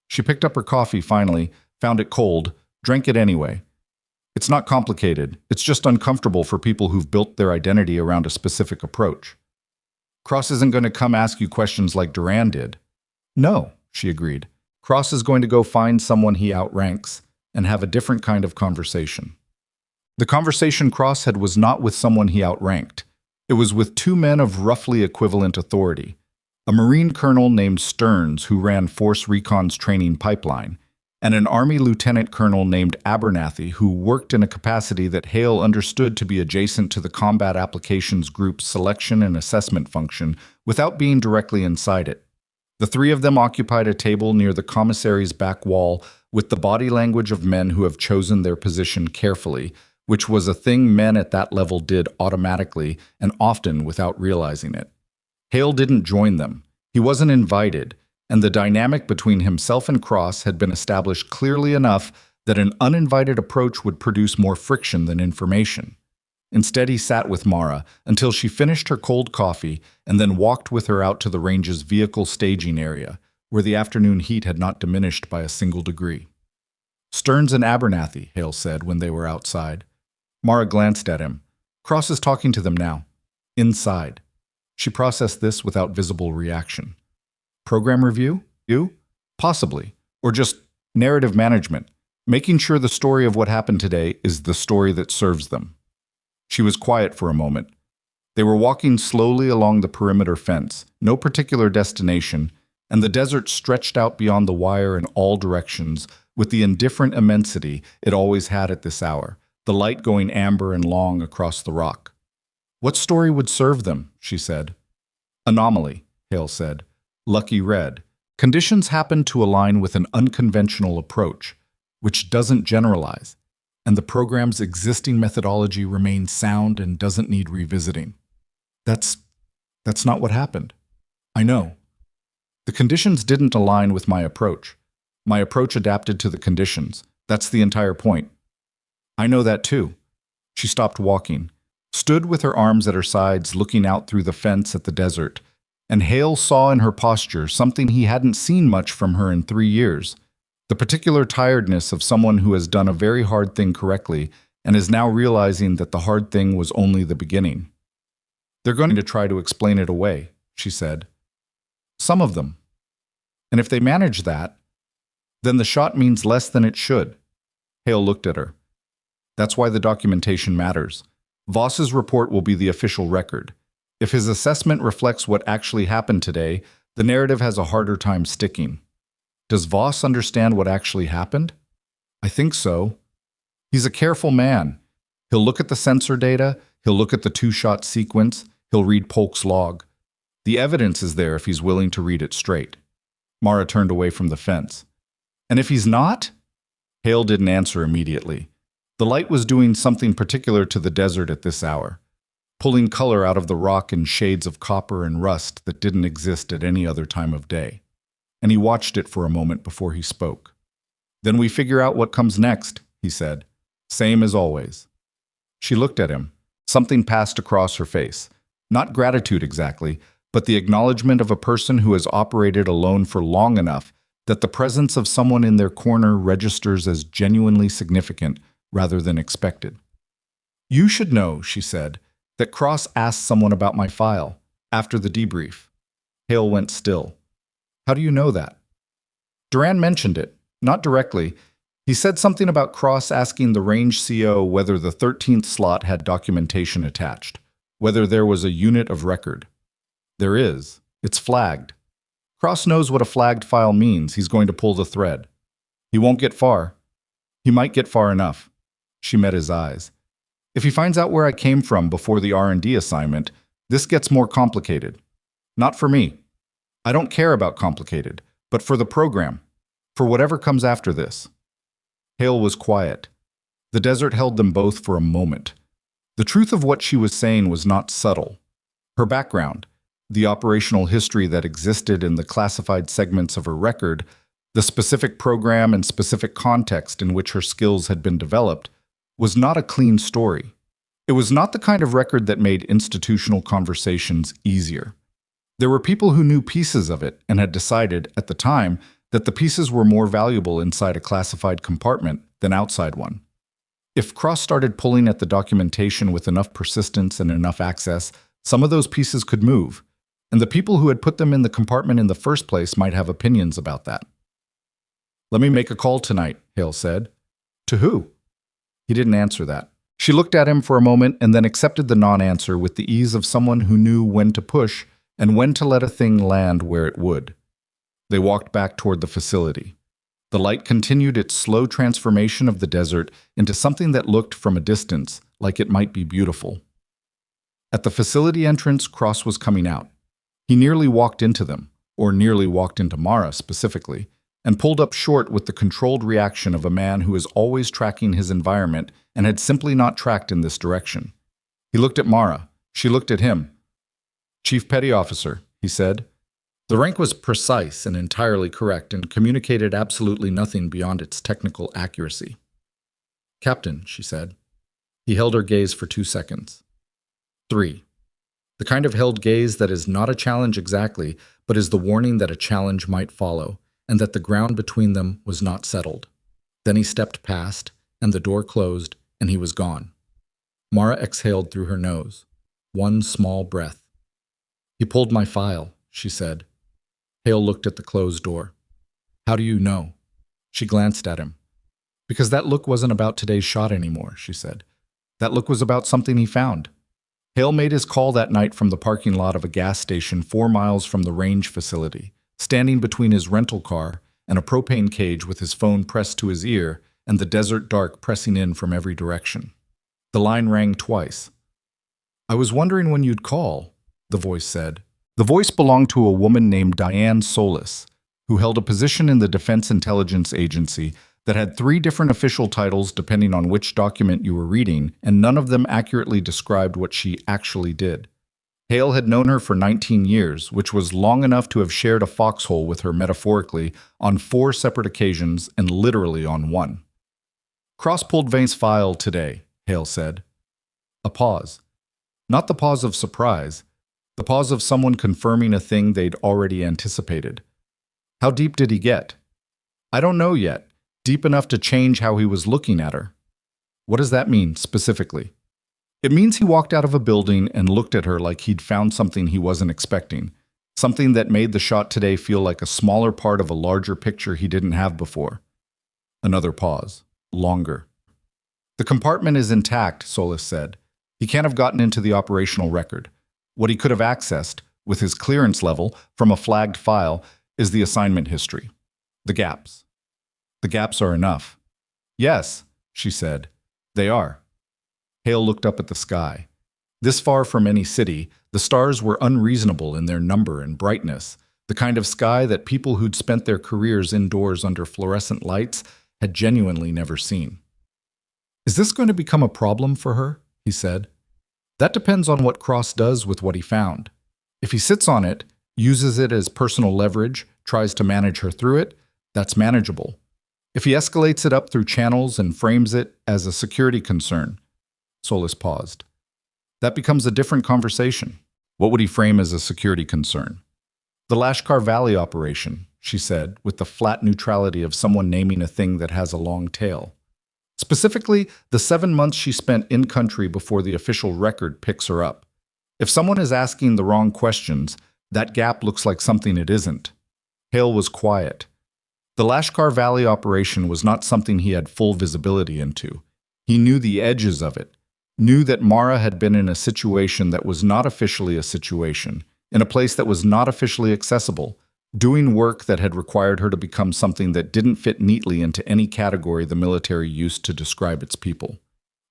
she picked up her coffee finally, found it cold, drank it anyway. It's not complicated. It's just uncomfortable for people who've built their identity around a specific approach. Cross isn't going to come ask you questions like Duran did. No, she agreed. Cross is going to go find someone he outranks and have a different kind of conversation. The conversation Cross had was not with someone he outranked. It was with two men of roughly equivalent authority. A Marine colonel named Stearns, who ran Force Recon's training pipeline, and an Army lieutenant colonel named Abernathy, who worked in a capacity that Hale understood to be adjacent to the Combat Applications Group's selection and assessment function without being directly inside it. The three of them occupied a table near the commissary's back wall with the body language of men who have chosen their position carefully, which was a thing men at that level did automatically and often without realizing it. Hale didn't join them. He wasn't invited, and the dynamic between himself and Cross had been established clearly enough that an uninvited approach would produce more friction than information. Instead, he sat with Mara until she finished her cold coffee and then walked with her out to the range's vehicle staging area, where the afternoon heat had not diminished by a single degree. Stearns and Abernathy, Hale said when they were outside. Mara glanced at him. Cross is talking to them now. Inside. She processed this without visible reaction. Program review? You? Possibly. Or just narrative management, making sure the story of what happened today is the story that serves them. She was quiet for a moment. They were walking slowly along the perimeter fence, no particular destination, and the desert stretched out beyond the wire in all directions with the indifferent immensity it always had at this hour, the light going amber and long across the rock. What story would serve them? She said. Anomaly, Hale said. Lucky red. Conditions happen to align with an unconventional approach, which doesn't generalize, and the program's existing methodology remains sound and doesn't need revisiting. That's not what happened. I know. The conditions didn't align with my approach. My approach adapted to the conditions. That's the entire point. I know that too. She stopped walking, stood with her arms at her sides looking out through the fence at the desert, and Hale saw in her posture something he hadn't seen much from her in 3 years, the particular tiredness of someone who has done a very hard thing correctly and is now realizing that the hard thing was only the beginning. They're going to try to explain it away, she said. Some of them. And if they manage that, then the shot means less than it should. Hale looked at her. That's why the documentation matters. Voss's report will be the official record. If his assessment reflects what actually happened today, the narrative has a harder time sticking. Does Voss understand what actually happened? I think so. He's a careful man. He'll look at the sensor data, he'll look at the two-shot sequence, he'll read Polk's log. The evidence is there if he's willing to read it straight. Mara turned away from the fence. And if he's not? Hale didn't answer immediately. The light was doing something particular to the desert at this hour, pulling color out of the rock in shades of copper and rust that didn't exist at any other time of day. And he watched it for a moment before he spoke. Then we figure out what comes next, he said. Same as always. She looked at him. Something passed across her face. Not gratitude exactly, but the acknowledgement of a person who has operated alone for long enough that the presence of someone in their corner registers as genuinely significant rather than expected. You should know, she said, that Cross asked someone about my file after the debrief. Hale went still. How do you know that? Duran mentioned it, not directly. He said something about Cross asking the range CO whether the 13th slot had documentation attached, whether there was a unit of record. There is. It's flagged. Cross knows what a flagged file means. He's going to pull the thread. He won't get far. He might get far enough. She met his eyes. If he finds out where I came from before the R&D assignment, this gets more complicated. Not for me. I don't care about complicated, but for the program, for whatever comes after this. Hale was quiet. The desert held them both for a moment. The truth of what she was saying was not subtle. Her background, the operational history that existed in the classified segments of her record, the specific program and specific context in which her skills had been developed, was not a clean story. It was not the kind of record that made institutional conversations easier. There were people who knew pieces of it and had decided, at the time, that the pieces were more valuable inside a classified compartment than outside one. If Cross started pulling at the documentation with enough persistence and enough access, some of those pieces could move, and the people who had put them in the compartment in the first place might have opinions about that. Let me make a call tonight, Hale said. To who? He didn't answer that. She looked at him for a moment and then accepted the non-answer with the ease of someone who knew when to push and when to let a thing land where it would. They walked back toward the facility. The light continued its slow transformation of the desert into something that looked from a distance like it might be beautiful. At the facility entrance, Cross was coming out. He nearly walked into them, or nearly walked into Mara specifically, and pulled up short with the controlled reaction of a man who is always tracking his environment and had simply not tracked in this direction. He looked at Mara. She looked at him. Chief Petty Officer, he said. The rank was precise and entirely correct and communicated absolutely nothing beyond its technical accuracy. Captain, she said. He held her gaze for 2 seconds. 3. The kind of held gaze that is not a challenge exactly, but is the warning that a challenge might follow, and that the ground between them was not settled. Then he stepped past, and the door closed, and he was gone. Mara exhaled through her nose. One small breath. He pulled my file, she said. Hale looked at the closed door. How do you know? She glanced at him. Because that look wasn't about today's shot anymore, she said. That look was about something he found. Hale made his call that night from the parking lot of a gas station 4 miles from the range facility, standing between his rental car and a propane cage with his phone pressed to his ear and the desert dark pressing in from every direction. The line rang twice. I was wondering when you'd call, the voice said. The voice belonged to a woman named Diane Solis, who held a position in the Defense Intelligence Agency that had 3 different official titles depending on which document you were reading, and none of them accurately described what she actually did. Hale had known her for 19 years, which was long enough to have shared a foxhole with her metaphorically on 4 separate occasions and literally on 1. Cross pulled Veyne's file today, Hale said. A pause. Not the pause of surprise, the pause of someone confirming a thing they'd already anticipated. How deep did he get? I don't know yet. Deep enough to change how he was looking at her. What does that mean, specifically? It means he walked out of a building and looked at her like he'd found something he wasn't expecting, something that made the shot today feel like a smaller part of a larger picture he didn't have before. Another pause. Longer. The compartment is intact, Solis said. He can't have gotten into the operational record. What he could have accessed, with his clearance level, from a flagged file, is the assignment history. The gaps. The gaps are enough. Yes, she said. They are. Hale looked up at the sky. This far from any city, the stars were unreasonable in their number and brightness, the kind of sky that people who'd spent their careers indoors under fluorescent lights had genuinely never seen. Is this going to become a problem for her? He said. That depends on what Cross does with what he found. If he sits on it, uses it as personal leverage, tries to manage her through it, that's manageable. If he escalates it up through channels and frames it as a security concern, Solis paused. That becomes a different conversation. What would he frame as a security concern? The Lashkar Valley operation, she said, with the flat neutrality of someone naming a thing that has a long tail. Specifically, the 7 months she spent in-country before the official record picks her up. If someone is asking the wrong questions, that gap looks like something it isn't. Hale was quiet. The Lashkar Valley operation was not something he had full visibility into. He knew the edges of it, knew that Mara had been in a situation that was not officially a situation, in a place that was not officially accessible, doing work that had required her to become something that didn't fit neatly into any category the military used to describe its people.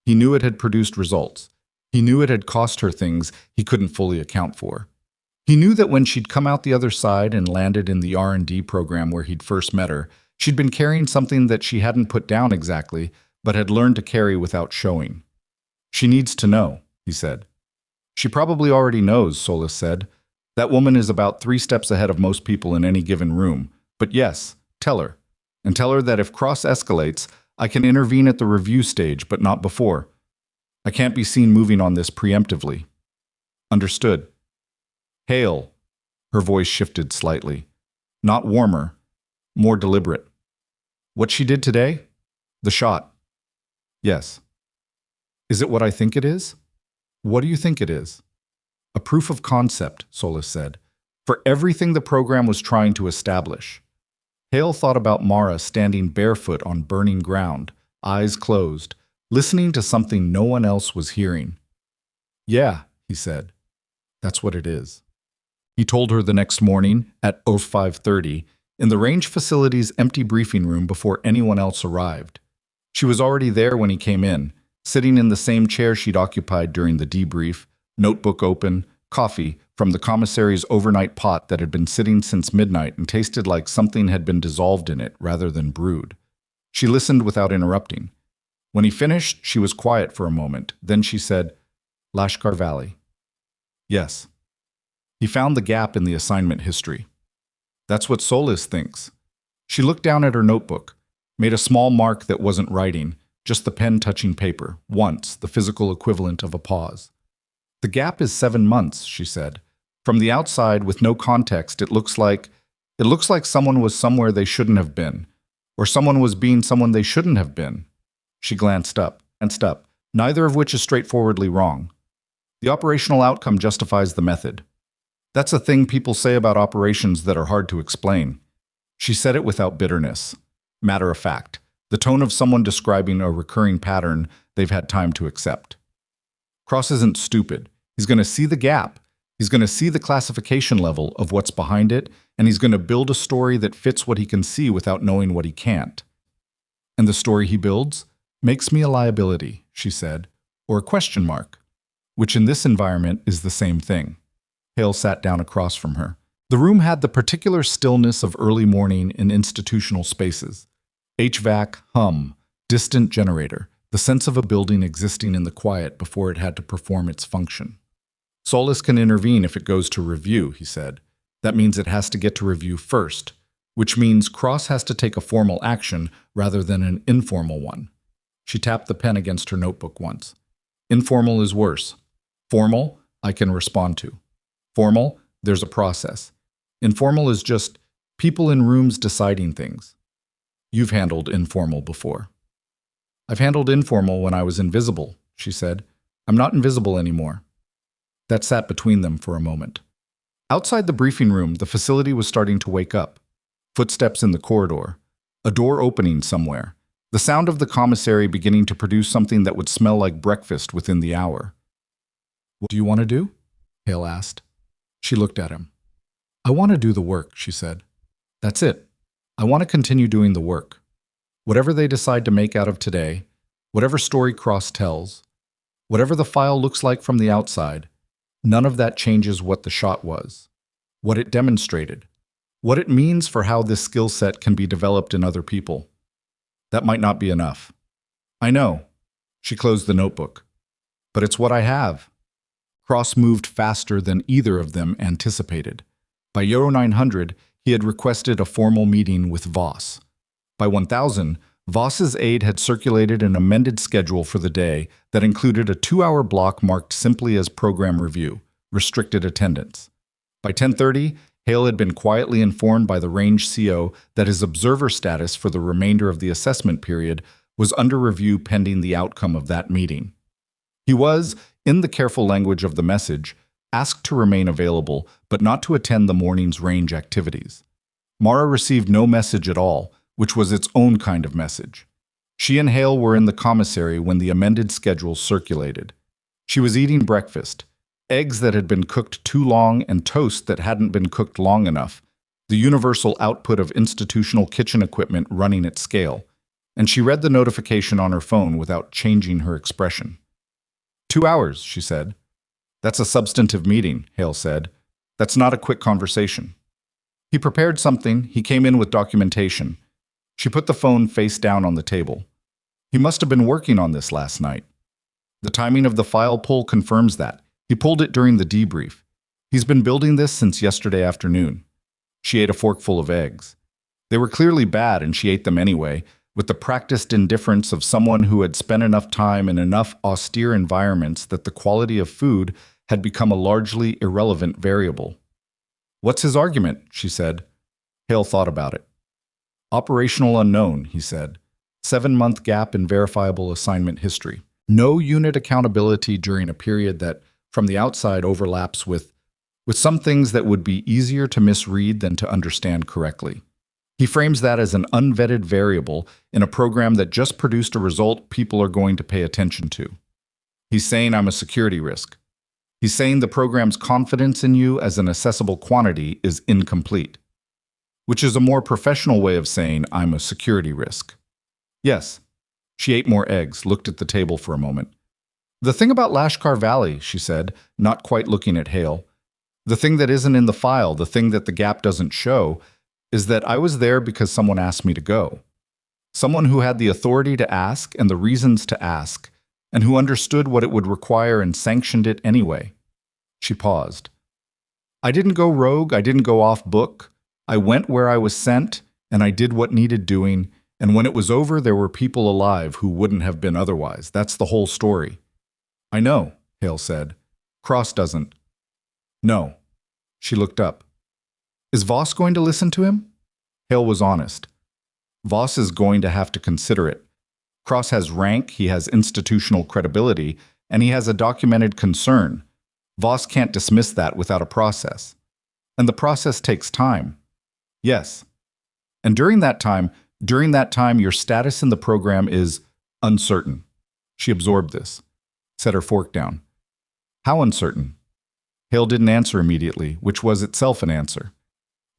He knew it had produced results. He knew it had cost her things he couldn't fully account for. He knew that when she'd come out the other side and landed in the R&D program where he'd first met her, she'd been carrying something that she hadn't put down exactly, but had learned to carry without showing. She needs to know, he said. She probably already knows, Solis said. That woman is about 3 steps ahead of most people in any given room. But yes, tell her. And tell her that if Cross escalates, I can intervene at the review stage, but not before. I can't be seen moving on this preemptively. Understood. Hale. Her voice shifted slightly. Not warmer, more deliberate. What she did today? The shot. Yes. Is it what I think it is? What do you think it is? A proof of concept, Solis said, for everything the program was trying to establish. Hale thought about Mara standing barefoot on burning ground, eyes closed, listening to something no one else was hearing. Yeah, he said. That's what it is. He told her the next morning at 05:30 in the range facility's empty briefing room before anyone else arrived. She was already there when he came in, sitting in the same chair she'd occupied during the debrief, notebook open, coffee from the commissary's overnight pot that had been sitting since midnight and tasted like something had been dissolved in it rather than brewed. She listened without interrupting. When he finished, she was quiet for a moment. Then she said, Lashkar Valley. Yes. He found the gap in the assignment history. That's what Solis thinks. She looked down at her notebook, made a small mark that wasn't writing, just the pen touching paper, once, the physical equivalent of a pause. The gap is 7 months, she said. From the outside, with no context, it looks like someone was somewhere they shouldn't have been, or someone was being someone they shouldn't have been. She glanced up, neither of which is straightforwardly wrong. The operational outcome justifies the method. That's a thing people say about operations that are hard to explain. She said it without bitterness. Matter of fact, the tone of someone describing a recurring pattern they've had time to accept. Cross isn't stupid. He's going to see the gap. He's going to see the classification level of what's behind it, and he's going to build a story that fits what he can see without knowing what he can't. And the story he builds makes me a liability, she said, or a question mark, which in this environment is the same thing. Hale sat down across from her. The room had the particular stillness of early morning in institutional spaces. HVAC, hum, distant generator, the sense of a building existing in the quiet before it had to perform its function. Solis can intervene if it goes to review, he said. That means it has to get to review first, which means Cross has to take a formal action rather than an informal one. She tapped the pen against her notebook once. Informal is worse. Formal, I can respond to. Formal, there's a process. Informal is just people in rooms deciding things. You've handled informal before. I've handled informal when I was invisible, she said. I'm not invisible anymore. That sat between them for a moment. Outside the briefing room, the facility was starting to wake up. Footsteps in the corridor. A door opening somewhere. The sound of the commissary beginning to produce something that would smell like breakfast within the hour. What do you want to do? Hale asked. She looked at him. I want to do the work, she said. That's it. I want to continue doing the work. Whatever they decide to make out of today, whatever story Cross tells, whatever the file looks like from the outside, none of that changes what the shot was, what it demonstrated, what it means for how this skill set can be developed in other people. That might not be enough. I know. She closed the notebook. But it's what I have. Cross moved faster than either of them anticipated. By Euro 900, he had requested a formal meeting with Voss. By 1000, Voss's aide had circulated an amended schedule for the day that included a 2-hour block marked simply as program review, restricted attendance. By 10:30, Hale had been quietly informed by the range CO that his observer status for the remainder of the assessment period was under review pending the outcome of that meeting. He was, in the careful language of the message, asked to remain available, but not to attend the morning's range activities. Mara received no message at all, which was its own kind of message. She and Hale were in the commissary when the amended schedule circulated. She was eating breakfast, eggs that had been cooked too long and toast that hadn't been cooked long enough, the universal output of institutional kitchen equipment running at scale, and she read the notification on her phone without changing her expression. 2 hours, she said. That's a substantive meeting, Hale said. That's not a quick conversation. He prepared something, he came in with documentation. She put the phone face down on the table. He must have been working on this last night. The timing of the file pull confirms that. He pulled it during the debrief. He's been building this since yesterday afternoon. She ate a forkful of eggs. They were clearly bad, and she ate them anyway, with the practiced indifference of someone who had spent enough time in enough austere environments that the quality of food had become a largely irrelevant variable. What's his argument? She said. Hale thought about it. Operational unknown, he said. 7-month gap in verifiable assignment history. No unit accountability during a period that, from the outside, overlaps with some things that would be easier to misread than to understand correctly. He frames that as an unvetted variable in a program that just produced a result people are going to pay attention to. He's saying I'm a security risk. He's saying the program's confidence in you as an accessible quantity is incomplete, which is a more professional way of saying I'm a security risk. Yes. She ate more eggs, looked at the table for a moment. The thing about Lashkar Valley, she said, not quite looking at Hale, the thing that isn't in the file, the thing that the gap doesn't show, is that I was there because someone asked me to go. Someone who had the authority to ask and the reasons to ask, and who understood what it would require and sanctioned it anyway. She paused. I didn't go rogue, I didn't go off book. I went where I was sent, and I did what needed doing, and when it was over, there were people alive who wouldn't have been otherwise. That's the whole story. I know, Hale said. Cross doesn't. No. She looked up. Is Voss going to listen to him? Hale was honest. Voss is going to have to consider it. Cross has rank, he has institutional credibility, and he has a documented concern. Voss can't dismiss that without a process. And the process takes time. Yes. And during that time, your status in the program is uncertain. She absorbed this, set her fork down. How uncertain? Hale didn't answer immediately, which was itself an answer.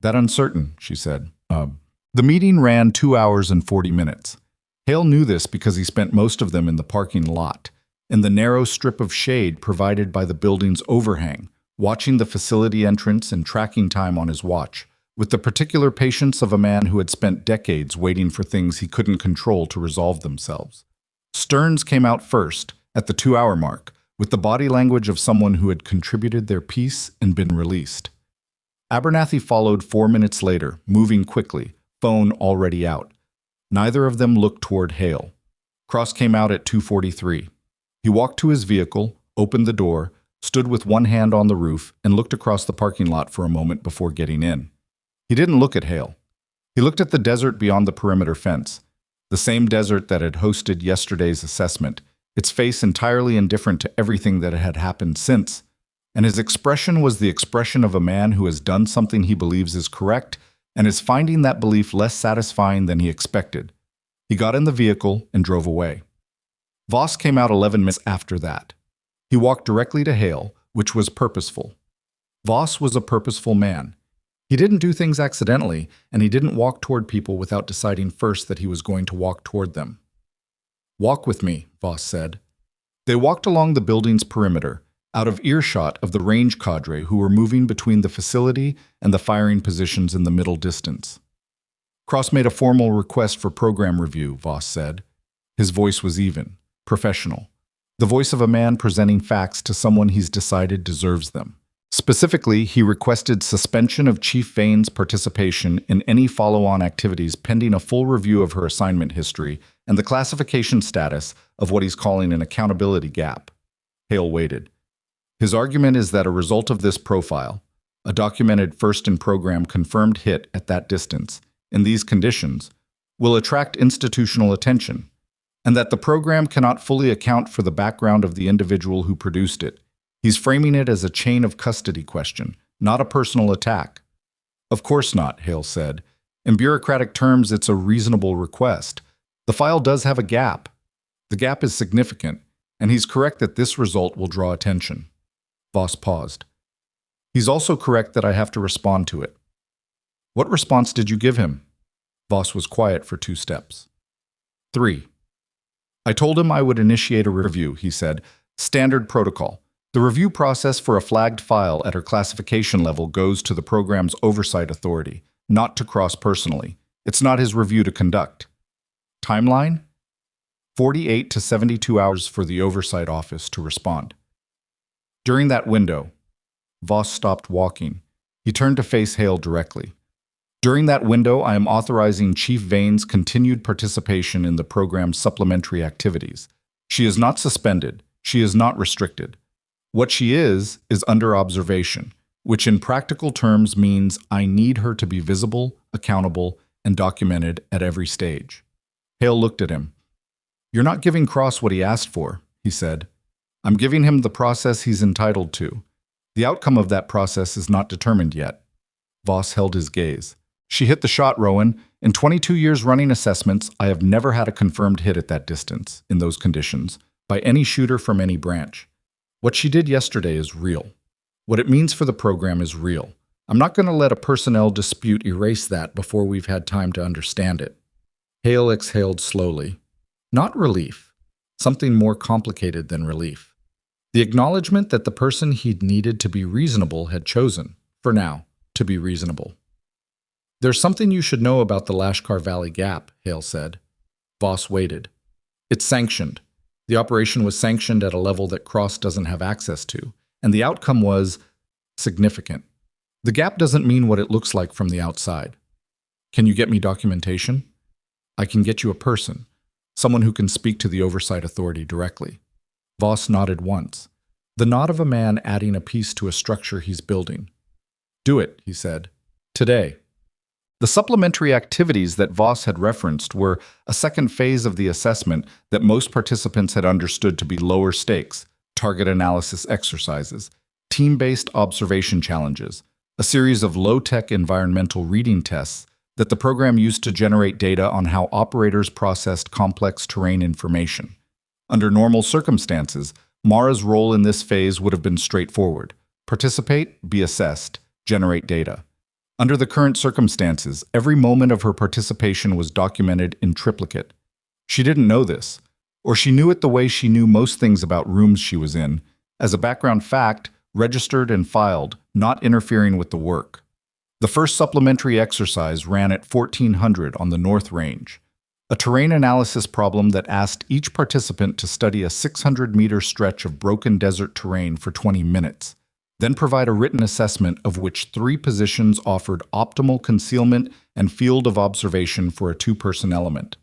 That uncertain, she said. The meeting ran 2 hours and 40 minutes. Hale knew this because he spent most of them in the parking lot, in the narrow strip of shade provided by the building's overhang, watching the facility entrance and tracking time on his watch, with the particular patience of a man who had spent decades waiting for things he couldn't control to resolve themselves. Stearns came out first, at the 2-hour mark, with the body language of someone who had contributed their piece and been released. Abernathy followed 4 minutes later, moving quickly, phone already out. Neither of them looked toward Hale. Cross came out at 2:43. He walked to his vehicle, opened the door, stood with one hand on the roof, and looked across the parking lot for a moment before getting in. He didn't look at Hale. He looked at the desert beyond the perimeter fence, the same desert that had hosted yesterday's assessment, its face entirely indifferent to everything that had happened since, and his expression was the expression of a man who has done something he believes is correct and is finding that belief less satisfying than he expected. He got in the vehicle and drove away. Voss came out 11 minutes after that. He walked directly to Hale, which was purposeful. Voss was a purposeful man. He didn't do things accidentally, and he didn't walk toward people without deciding first that he was going to walk toward them. "Walk with me," Voss said. They walked along the building's perimeter, out of earshot of the range cadre who were moving between the facility and the firing positions in the middle distance. "Cross made a formal request for program review," Voss said. His voice was even, professional. The voice of a man presenting facts to someone he's decided deserves them. Specifically, he requested suspension of Chief Veyne's participation in any follow-on activities pending a full review of her assignment history and the classification status of what he's calling an accountability gap. Hale waited. His argument is that a result of this profile, a documented first-in-program confirmed hit at that distance, in these conditions, will attract institutional attention, and that the program cannot fully account for the background of the individual who produced it. He's framing it as a chain of custody question, not a personal attack. "Of course not," Hale said. "In bureaucratic terms, it's a reasonable request. The file does have a gap. The gap is significant, and he's correct that this result will draw attention." Voss paused. "He's also correct that I have to respond to it." "What response did you give him?" Voss was quiet for 2 steps. 3. "I told him I would initiate a review," he said. "Standard protocol. The review process for a flagged file at her classification level goes to the program's oversight authority, not to Cross personally. It's not his review to conduct." Timeline? 48 to 72 hours for the oversight office to respond. During that window, Voss stopped walking. He turned to face Hale directly. "During that window, I am authorizing Chief Veyne's continued participation in the program's supplementary activities. She is not suspended. She is not restricted. What she is under observation, which in practical terms means I need her to be visible, accountable, and documented at every stage." Hale looked at him. "You're not giving Cross what he asked for," he said. "I'm giving him the process he's entitled to. The outcome of that process is not determined yet." Voss held his gaze. "She hit the shot, Rowan. In 22 years running assessments, I have never had a confirmed hit at that distance, in those conditions, by any shooter from any branch. What she did yesterday is real. What it means for the program is real. I'm not going to let a personnel dispute erase that before we've had time to understand it." Hale exhaled slowly. Not relief. Something more complicated than relief. The acknowledgement that the person he'd needed to be reasonable had chosen, for now, to be reasonable. "There's something you should know about the Lashkar Valley Gap," Hale said. Voss waited. "It's sanctioned. The operation was sanctioned at a level that Cross doesn't have access to, and the outcome was significant. The gap doesn't mean what it looks like from the outside. Can you get me documentation? I can get you a person, someone who can speak to the oversight authority directly." Voss nodded once, the nod of a man adding a piece to a structure he's building. "Do it," he said. "Today." The supplementary activities that Voss had referenced were a second phase of the assessment that most participants had understood to be lower stakes, target analysis exercises, team-based observation challenges, a series of low-tech environmental reading tests that the program used to generate data on how operators processed complex terrain information. Under normal circumstances, Mara's role in this phase would have been straightforward: participate, be assessed, generate data. Under the current circumstances, every moment of her participation was documented in triplicate. She didn't know this, or she knew it the way she knew most things about rooms she was in, as a background fact, registered and filed, not interfering with the work. The first supplementary exercise ran at 1400 on the North Range, a terrain analysis problem that asked each participant to study a 600-meter stretch of broken desert terrain for 20 minutes, then provide a written assessment of which 3 positions offered optimal concealment and field of observation for a 2-person element.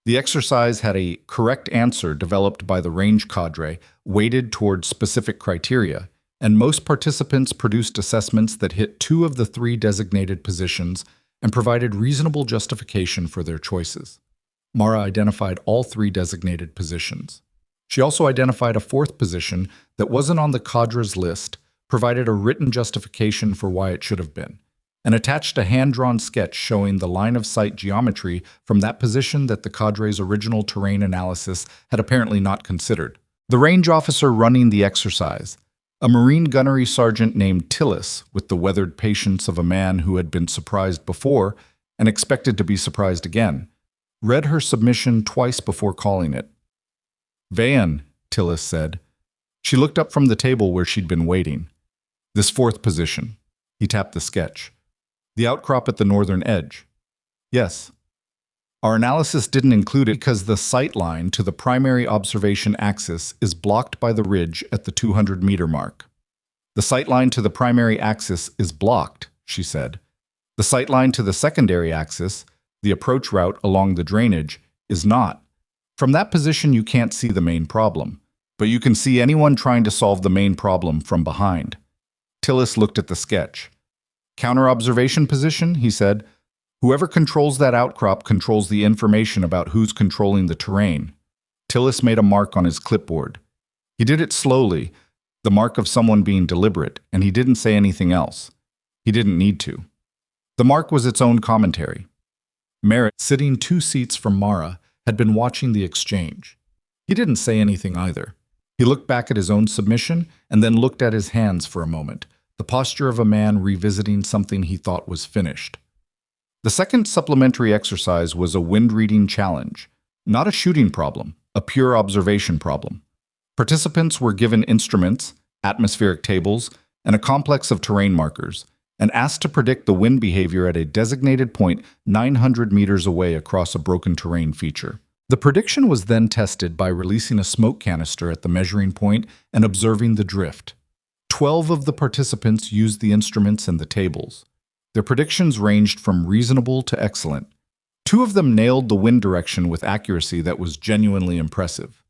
The exercise had a correct answer developed by the range cadre, weighted towards specific criteria, and most participants produced assessments that hit 2 of the 3 designated positions and provided reasonable justification for their choices. Mara identified all 3 designated positions. She also identified a 4th position that wasn't on the cadre's list, provided a written justification for why it should have been, and attached a hand-drawn sketch showing the line-of-sight geometry from that position that the cadre's original terrain analysis had apparently not considered. The range officer running the exercise, A Marine gunnery sergeant named Tillis, with the weathered patience of a man who had been surprised before and expected to be surprised again, read her submission twice before calling it. Veyne, Tillis said. She looked up from the table where she'd been waiting. This fourth position. He tapped the sketch. The outcrop at the northern edge. Yes. Our analysis didn't include it because the sight line to the primary observation axis is blocked by the ridge at the 200-meter mark. The sight line to the primary axis is blocked, she said. The sight line to the secondary axis, the approach route along the drainage, is not. From that position you can't see the main problem, but you can see anyone trying to solve the main problem from behind. Tillis looked at the sketch. Counter-observation position, he said. Whoever controls that outcrop controls the information about who's controlling the terrain. Tillis made a mark on his clipboard. He did it slowly, the mark of someone being deliberate, and he didn't say anything else. He didn't need to. The mark was its own commentary. Merritt, sitting 2 seats from Mara, had been watching the exchange. He didn't say anything either. He looked back at his own submission and then looked at his hands for a moment, the posture of a man revisiting something he thought was finished. The second supplementary exercise was a wind-reading challenge, not a shooting problem, a pure observation problem. Participants were given instruments, atmospheric tables, and a complex of terrain markers, and asked to predict the wind behavior at a designated point 900 meters away across a broken terrain feature. The prediction was then tested by releasing a smoke canister at the measuring point and observing the drift. 12 of the participants used the instruments and the tables. Their predictions ranged from reasonable to excellent. 2 of them nailed the wind direction with accuracy that was genuinely impressive.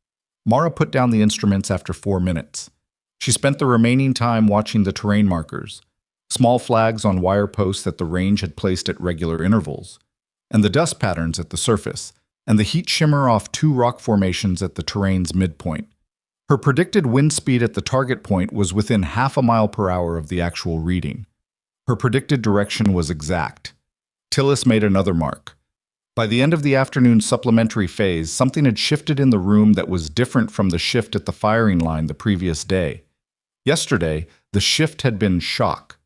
Mara put down the instruments after 4 minutes. She spent the remaining time watching the terrain markers, small flags on wire posts that the range had placed at regular intervals, and the dust patterns at the surface, and the heat shimmer off 2 rock formations at the terrain's midpoint. Her predicted wind speed at the target point was within half a mile per hour of the actual reading. Her predicted direction was exact. Tillis made another mark. By the end of the afternoon supplementary phase, something had shifted in the room that was different from the shift at the firing line the previous day. Yesterday, the shift had been shock,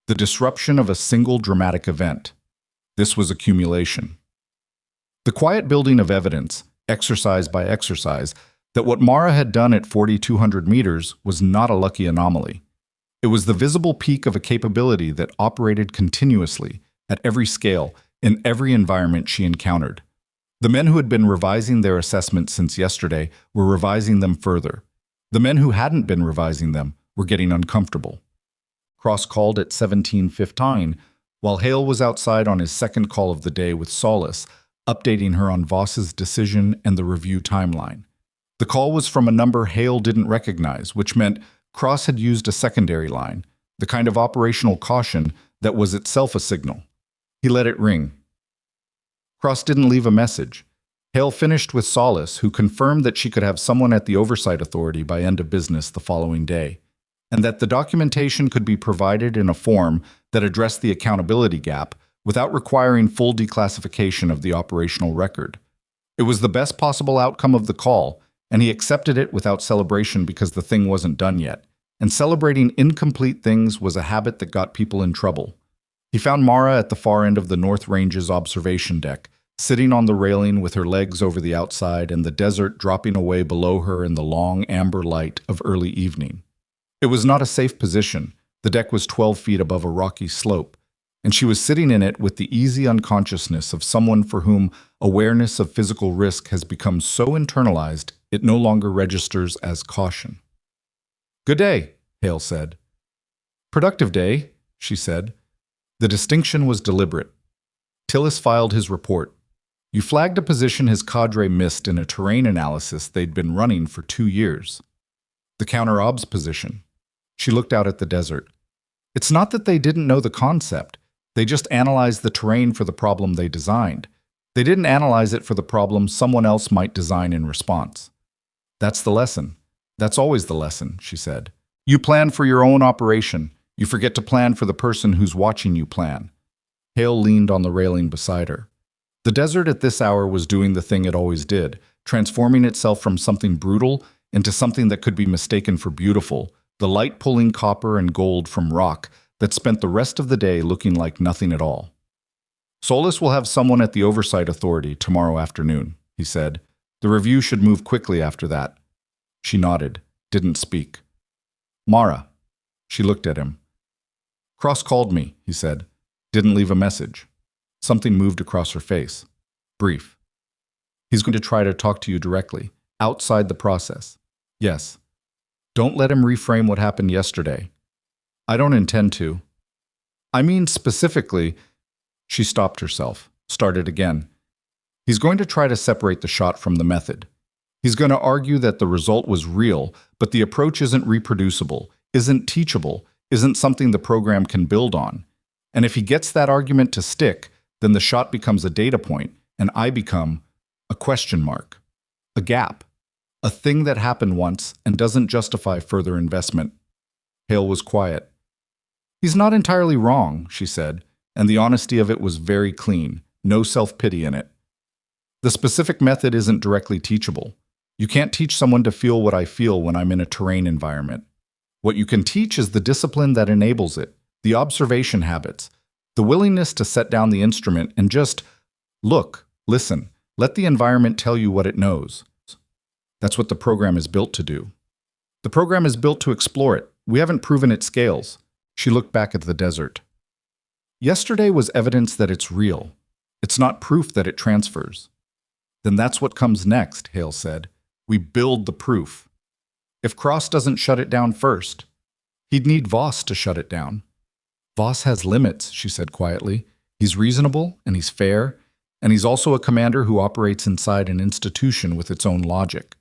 the disruption of a single dramatic event. This was accumulation. The quiet building of evidence, exercise by exercise, that what Mara had done at 4,200 meters was not a lucky anomaly. It was the visible peak of a capability that operated continuously, at every scale, in every environment she encountered. The men who had been revising their assessments since yesterday were revising them further. The men who hadn't been revising them were getting uncomfortable. Cross called at 17:15, while Hale was outside on his second call of the day with Solace, updating her on Voss's decision and the review timeline. The call was from a number Hale didn't recognize, which meant Cross had used a secondary line, the kind of operational caution that was itself a signal. He let it ring. Cross didn't leave a message. Hale finished with Solace, who confirmed that she could have someone at the Oversight Authority by end of business the following day, and that the documentation could be provided in a form that addressed the accountability gap without requiring full declassification of the operational record. It was the best possible outcome of the call, and he accepted it without celebration because the thing wasn't done yet, and celebrating incomplete things was a habit that got people in trouble. He found Mara at the far end of the North Range's observation deck, sitting on the railing with her legs over the outside and the desert dropping away below her in the long amber light of early evening. It was not a safe position. The deck was 12 feet above a rocky slope, and she was sitting in it with the easy unconsciousness of someone for whom awareness of physical risk has become so internalized it no longer registers as caution. "Good day," Hale said. "Productive day," she said. The distinction was deliberate. Tillis filed his report. You flagged a position his cadre missed in a terrain analysis they'd been running for 2 years. The counter-obs position. She looked out at the desert. It's not that they didn't know the concept. They just analyzed the terrain for the problem they designed. They didn't analyze it for the problem someone else might design in response. That's the lesson. That's always the lesson, she said. You plan for your own operation. You forget to plan for the person who's watching you plan. Hale leaned on the railing beside her. The desert at this hour was doing the thing it always did, transforming itself from something brutal into something that could be mistaken for beautiful, the light pulling copper and gold from rock that spent the rest of the day looking like nothing at all. Solus will have someone at the Oversight Authority tomorrow afternoon, he said. The review should move quickly after that. She nodded, didn't speak. Mara. She looked at him. Cross called me, he said. Didn't leave a message. Something moved across her face. Brief. He's going to try to talk to you directly, outside the process. Yes. Don't let him reframe what happened yesterday. I don't intend to. I mean specifically. She stopped herself, started again. He's going to try to separate the shot from the method. He's going to argue that the result was real, but the approach isn't reproducible, isn't teachable, isn't something the program can build on. And if he gets that argument to stick, then the shot becomes a data point, and I become a question mark, a gap, a thing that happened once and doesn't justify further investment. Hale was quiet. He's not entirely wrong, she said, and the honesty of it was very clean, no self-pity in it. The specific method isn't directly teachable. You can't teach someone to feel what I feel when I'm in a terrain environment. What you can teach is the discipline that enables it, the observation habits, the willingness to set down the instrument and just look, listen, let the environment tell you what it knows. That's what the program is built to do. The program is built to explore it. We haven't proven it scales. She looked back at the desert. Yesterday was evidence that it's real. It's not proof that it transfers. Then that's what comes next, Hale said. We build the proof. If Cross doesn't shut it down first, he'd need Voss to shut it down. Voss has limits, she said quietly. He's reasonable and he's fair, and he's also a commander who operates inside an institution with its own logic.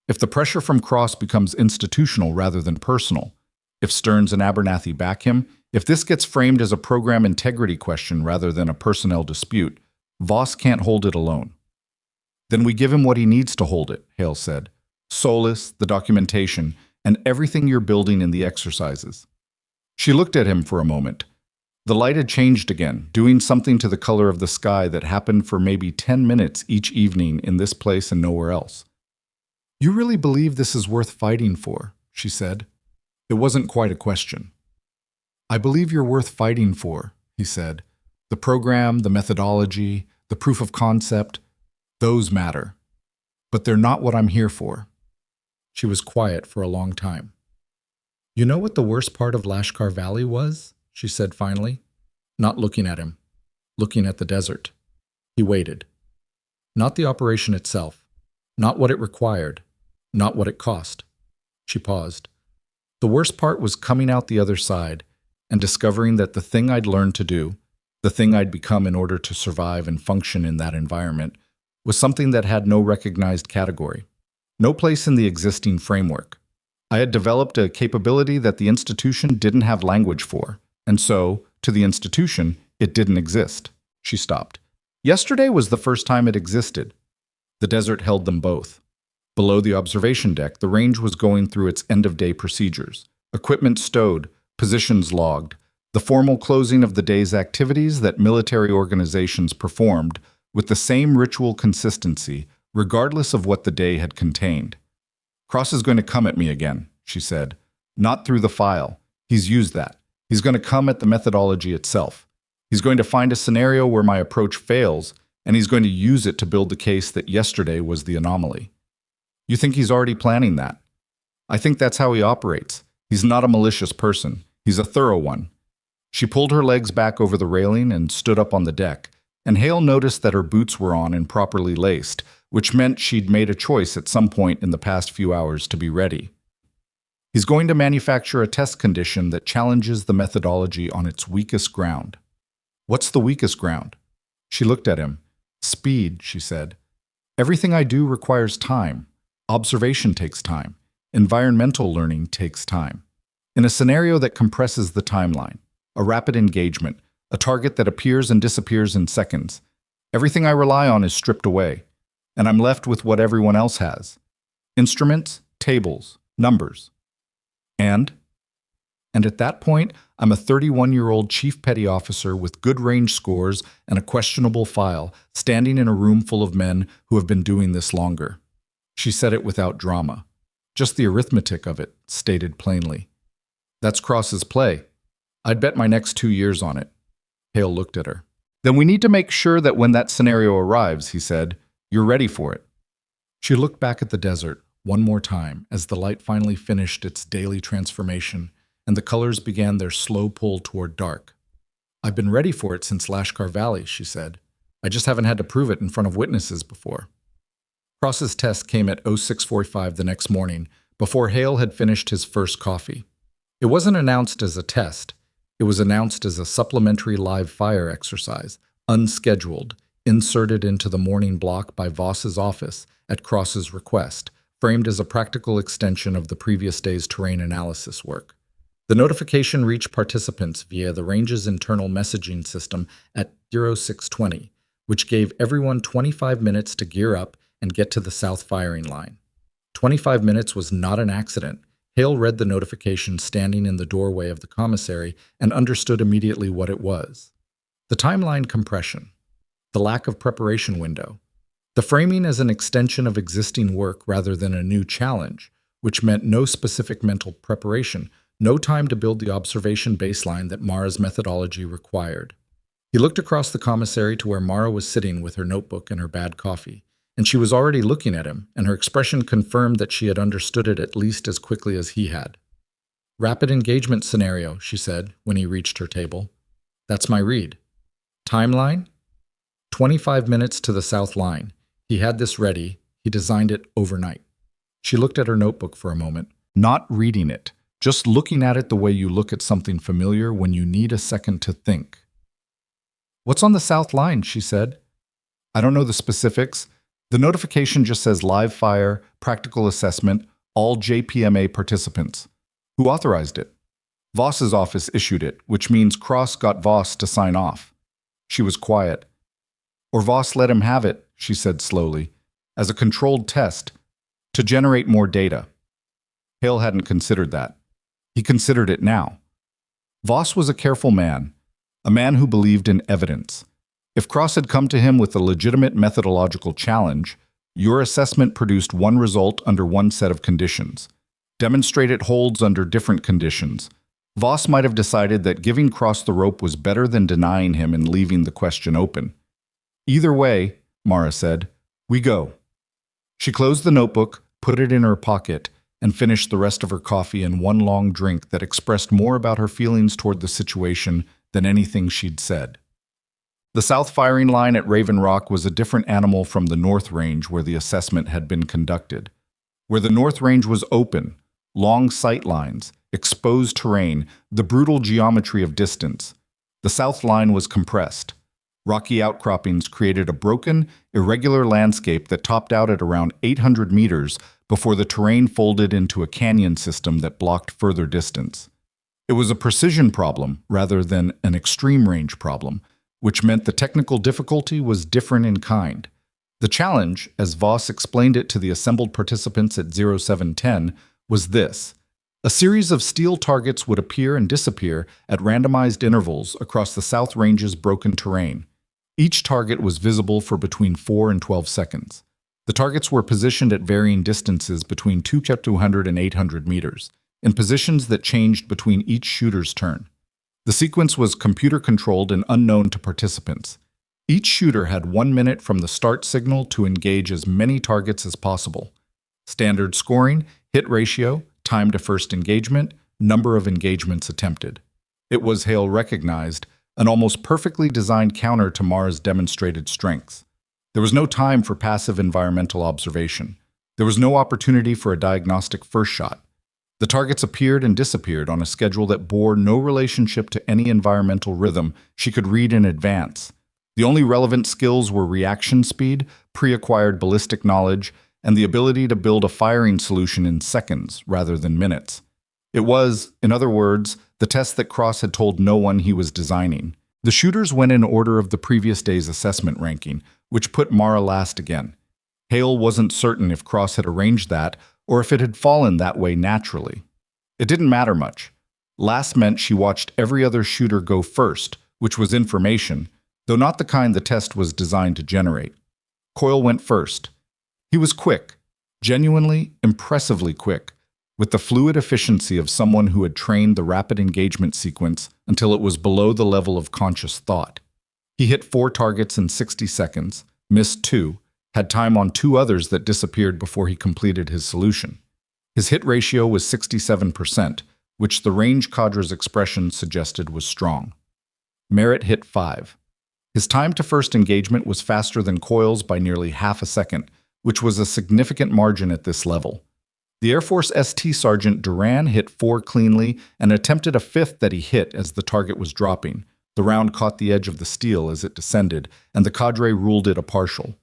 If the pressure from Cross becomes institutional rather than personal, if Stearns and Abernathy back him, if this gets framed as a program integrity question rather than a personnel dispute, Voss can't hold it alone. Then we give him what he needs to hold it, Hale said. Solus, the documentation, and everything you're building in the exercises. She looked at him for a moment. The light had changed again, doing something to the color of the sky that happened for maybe 10 minutes each evening in this place and nowhere else. You really believe this is worth fighting for, she said. It wasn't quite a question. I believe you're worth fighting for, he said. The program, the methodology, the proof of concept, those matter. But they're not what I'm here for. She was quiet for a long time. You know what the worst part of Lashkar Valley was? She said finally, not looking at him, looking at the desert. He waited. Not the operation itself, not what it required, not what it cost. She paused. The worst part was coming out the other side and discovering that the thing I'd learned to do, the thing I'd become in order to survive and function in that environment, was something that had no recognized category, no place in the existing framework. I had developed a capability that the institution didn't have language for, and so, to the institution, it didn't exist. She stopped. Yesterday was the first time it existed. The desert held them both. Below the observation deck, the range was going through its end-of-day procedures. Equipment stowed, positions logged, the formal closing of the day's activities that military organizations performed with the same ritual consistency, regardless of what the day had contained. Cross is going to come at me again, she said. Not through the file. He's used that. He's going to come at the methodology itself. He's going to find a scenario where my approach fails, and he's going to use it to build the case that yesterday was the anomaly. You think he's already planning that? I think that's how he operates. He's not a malicious person. He's a thorough one. She pulled her legs back over the railing and stood up on the deck, and Hale noticed that her boots were on and properly laced, which meant she'd made a choice at some point in the past few hours to be ready. He's going to manufacture a test condition that challenges the methodology on its weakest ground. What's the weakest ground? She looked at him. Speed, she said. Everything I do requires time. Observation takes time. Environmental learning takes time. In a scenario that compresses the timeline, a rapid engagement, a target that appears and disappears in seconds, everything I rely on is stripped away, and I'm left with what everyone else has. Instruments, tables, numbers. And at that point, I'm a 31-year-old chief petty officer with good range scores and a questionable file, standing in a room full of men who have been doing this longer. She said it without drama. Just the arithmetic of it, stated plainly. That's Cross's play. I'd bet my next 2 years on it. Hale looked at her. Then we need to make sure that when that scenario arrives, he said, you're ready for it. She looked back at the desert one more time as the light finally finished its daily transformation and the colors began their slow pull toward dark. I've been ready for it since Lashkar Valley, she said. I just haven't had to prove it in front of witnesses before. Cross's test came at 06:45 the next morning, before Hale had finished his first coffee. It wasn't announced as a test. It was announced as a supplementary live fire exercise, unscheduled, inserted into the morning block by Voss's office at Cross's request, framed as a practical extension of the previous day's terrain analysis work. The notification reached participants via the range's internal messaging system at 0620, which gave everyone 25 minutes to gear up and get to the south firing line. 25 minutes was not an accident. Hale read the notification standing in the doorway of the commissary and understood immediately what it was. The timeline compression, the lack of preparation window, the framing as an extension of existing work rather than a new challenge, which meant no specific mental preparation, no time to build the observation baseline that Mara's methodology required. He looked across the commissary to where Mara was sitting with her notebook and her bad coffee, and she was already looking at him, and her expression confirmed that she had understood it at least as quickly as he had. Rapid engagement scenario, she said when he reached her table. That's my read. Timeline? 25 minutes to the south line. He had this ready. He designed it overnight. She looked at her notebook for a moment, not reading it, just looking at it the way you look at something familiar when you need a second to think. What's on the south line, she said. I don't know the specifics. The notification just says live fire, practical assessment, all JPMA participants. Who authorized it? Voss's office issued it, which means Cross got Voss to sign off. She was quiet. Or Voss let him have it, she said slowly, as a controlled test, to generate more data. Hale hadn't considered that. He considered it now. Voss was a careful man, a man who believed in evidence. If Cross had come to him with a legitimate methodological challenge, your assessment produced one result under one set of conditions. Demonstrate it holds under different conditions. Voss might have decided that giving Cross the rope was better than denying him and leaving the question open. Either way, Mara said, we go. She closed the notebook, put it in her pocket, and finished the rest of her coffee in one long drink that expressed more about her feelings toward the situation than anything she'd said. The south firing line at Raven Rock was a different animal from the North Range where the assessment had been conducted. Where the North Range was open, long sight lines, exposed terrain, the brutal geometry of distance. The south line was compressed. Rocky outcroppings created a broken, irregular landscape that topped out at around 800 meters before the terrain folded into a canyon system that blocked further distance. It was a precision problem rather than an extreme range problem, which meant the technical difficulty was different in kind. The challenge, as Voss explained it to the assembled participants at 0710, was this. A series of steel targets would appear and disappear at randomized intervals across the South Range's broken terrain. Each target was visible for between 4 and 12 seconds. The targets were positioned at varying distances between 200 and 800 meters, in positions that changed between each shooter's turn. The sequence was computer-controlled and unknown to participants. Each shooter had 1 minute from the start signal to engage as many targets as possible. Standard scoring, hit ratio, time to first engagement, number of engagements attempted. It was, Hale recognized, an almost perfectly designed counter to Mara's demonstrated strengths. There was no time for passive environmental observation. There was no opportunity for a diagnostic first shot. The targets appeared and disappeared on a schedule that bore no relationship to any environmental rhythm she could read in advance. The only relevant skills were reaction speed, pre-acquired ballistic knowledge, and the ability to build a firing solution in seconds rather than minutes. It was, in other words, the test that Cross had told no one he was designing. The shooters went in order of the previous day's assessment ranking, which put Mara last again. Hale wasn't certain if Cross had arranged that or if it had fallen that way naturally. It didn't matter much. Last meant she watched every other shooter go first, which was information, though not the kind the test was designed to generate. Coyle went first. He was quick, genuinely, impressively quick, with the fluid efficiency of someone who had trained the rapid engagement sequence until it was below the level of conscious thought. He hit 4 targets in 60 seconds, missed 2, had time on 2 others that disappeared before he completed his solution. His hit ratio was 67%, which the range cadre's expression suggested was strong. Merritt hit 5. His time to first engagement was faster than Coyle's by nearly half a second, which was a significant margin at this level. The Air Force ST Sergeant Duran hit 4 cleanly and attempted a 5th that he hit as the target was dropping. The round caught the edge of the steel as it descended, and the cadre ruled it a partial.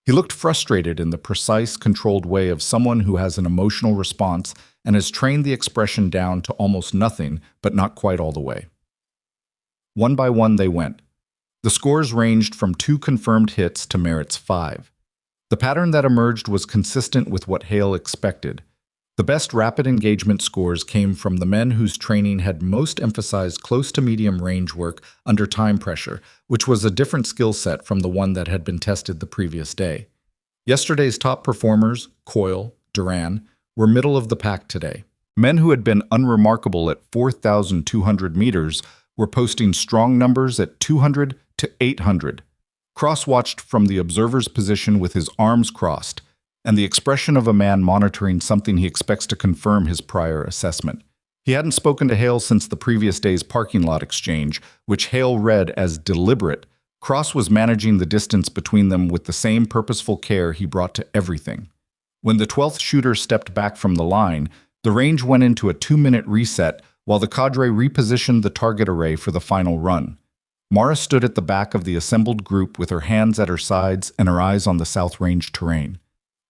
He looked frustrated in the precise, controlled way of someone who has an emotional response and has trained the expression down to almost nothing, but not quite all the way. One by one they went. The scores ranged from 2 confirmed hits to Merritt's 5. The pattern that emerged was consistent with what Hale expected. The best rapid engagement scores came from the men whose training had most emphasized close to medium range work under time pressure, which was a different skill set from the one that had been tested the previous day. Yesterday's top performers, Coyle, Duran, were middle of the pack today. Men who had been unremarkable at 4,200 meters were posting strong numbers at 200 to 800. Cross watched from the observer's position with his arms crossed, and the expression of a man monitoring something he expects to confirm his prior assessment. He hadn't spoken to Hale since the previous day's parking lot exchange, which Hale read as deliberate. Cross was managing the distance between them with the same purposeful care he brought to everything. When the 12th shooter stepped back from the line, the range went into a 2-minute reset while the cadre repositioned the target array for the final run. Mara stood at the back of the assembled group with her hands at her sides and her eyes on the South Range terrain.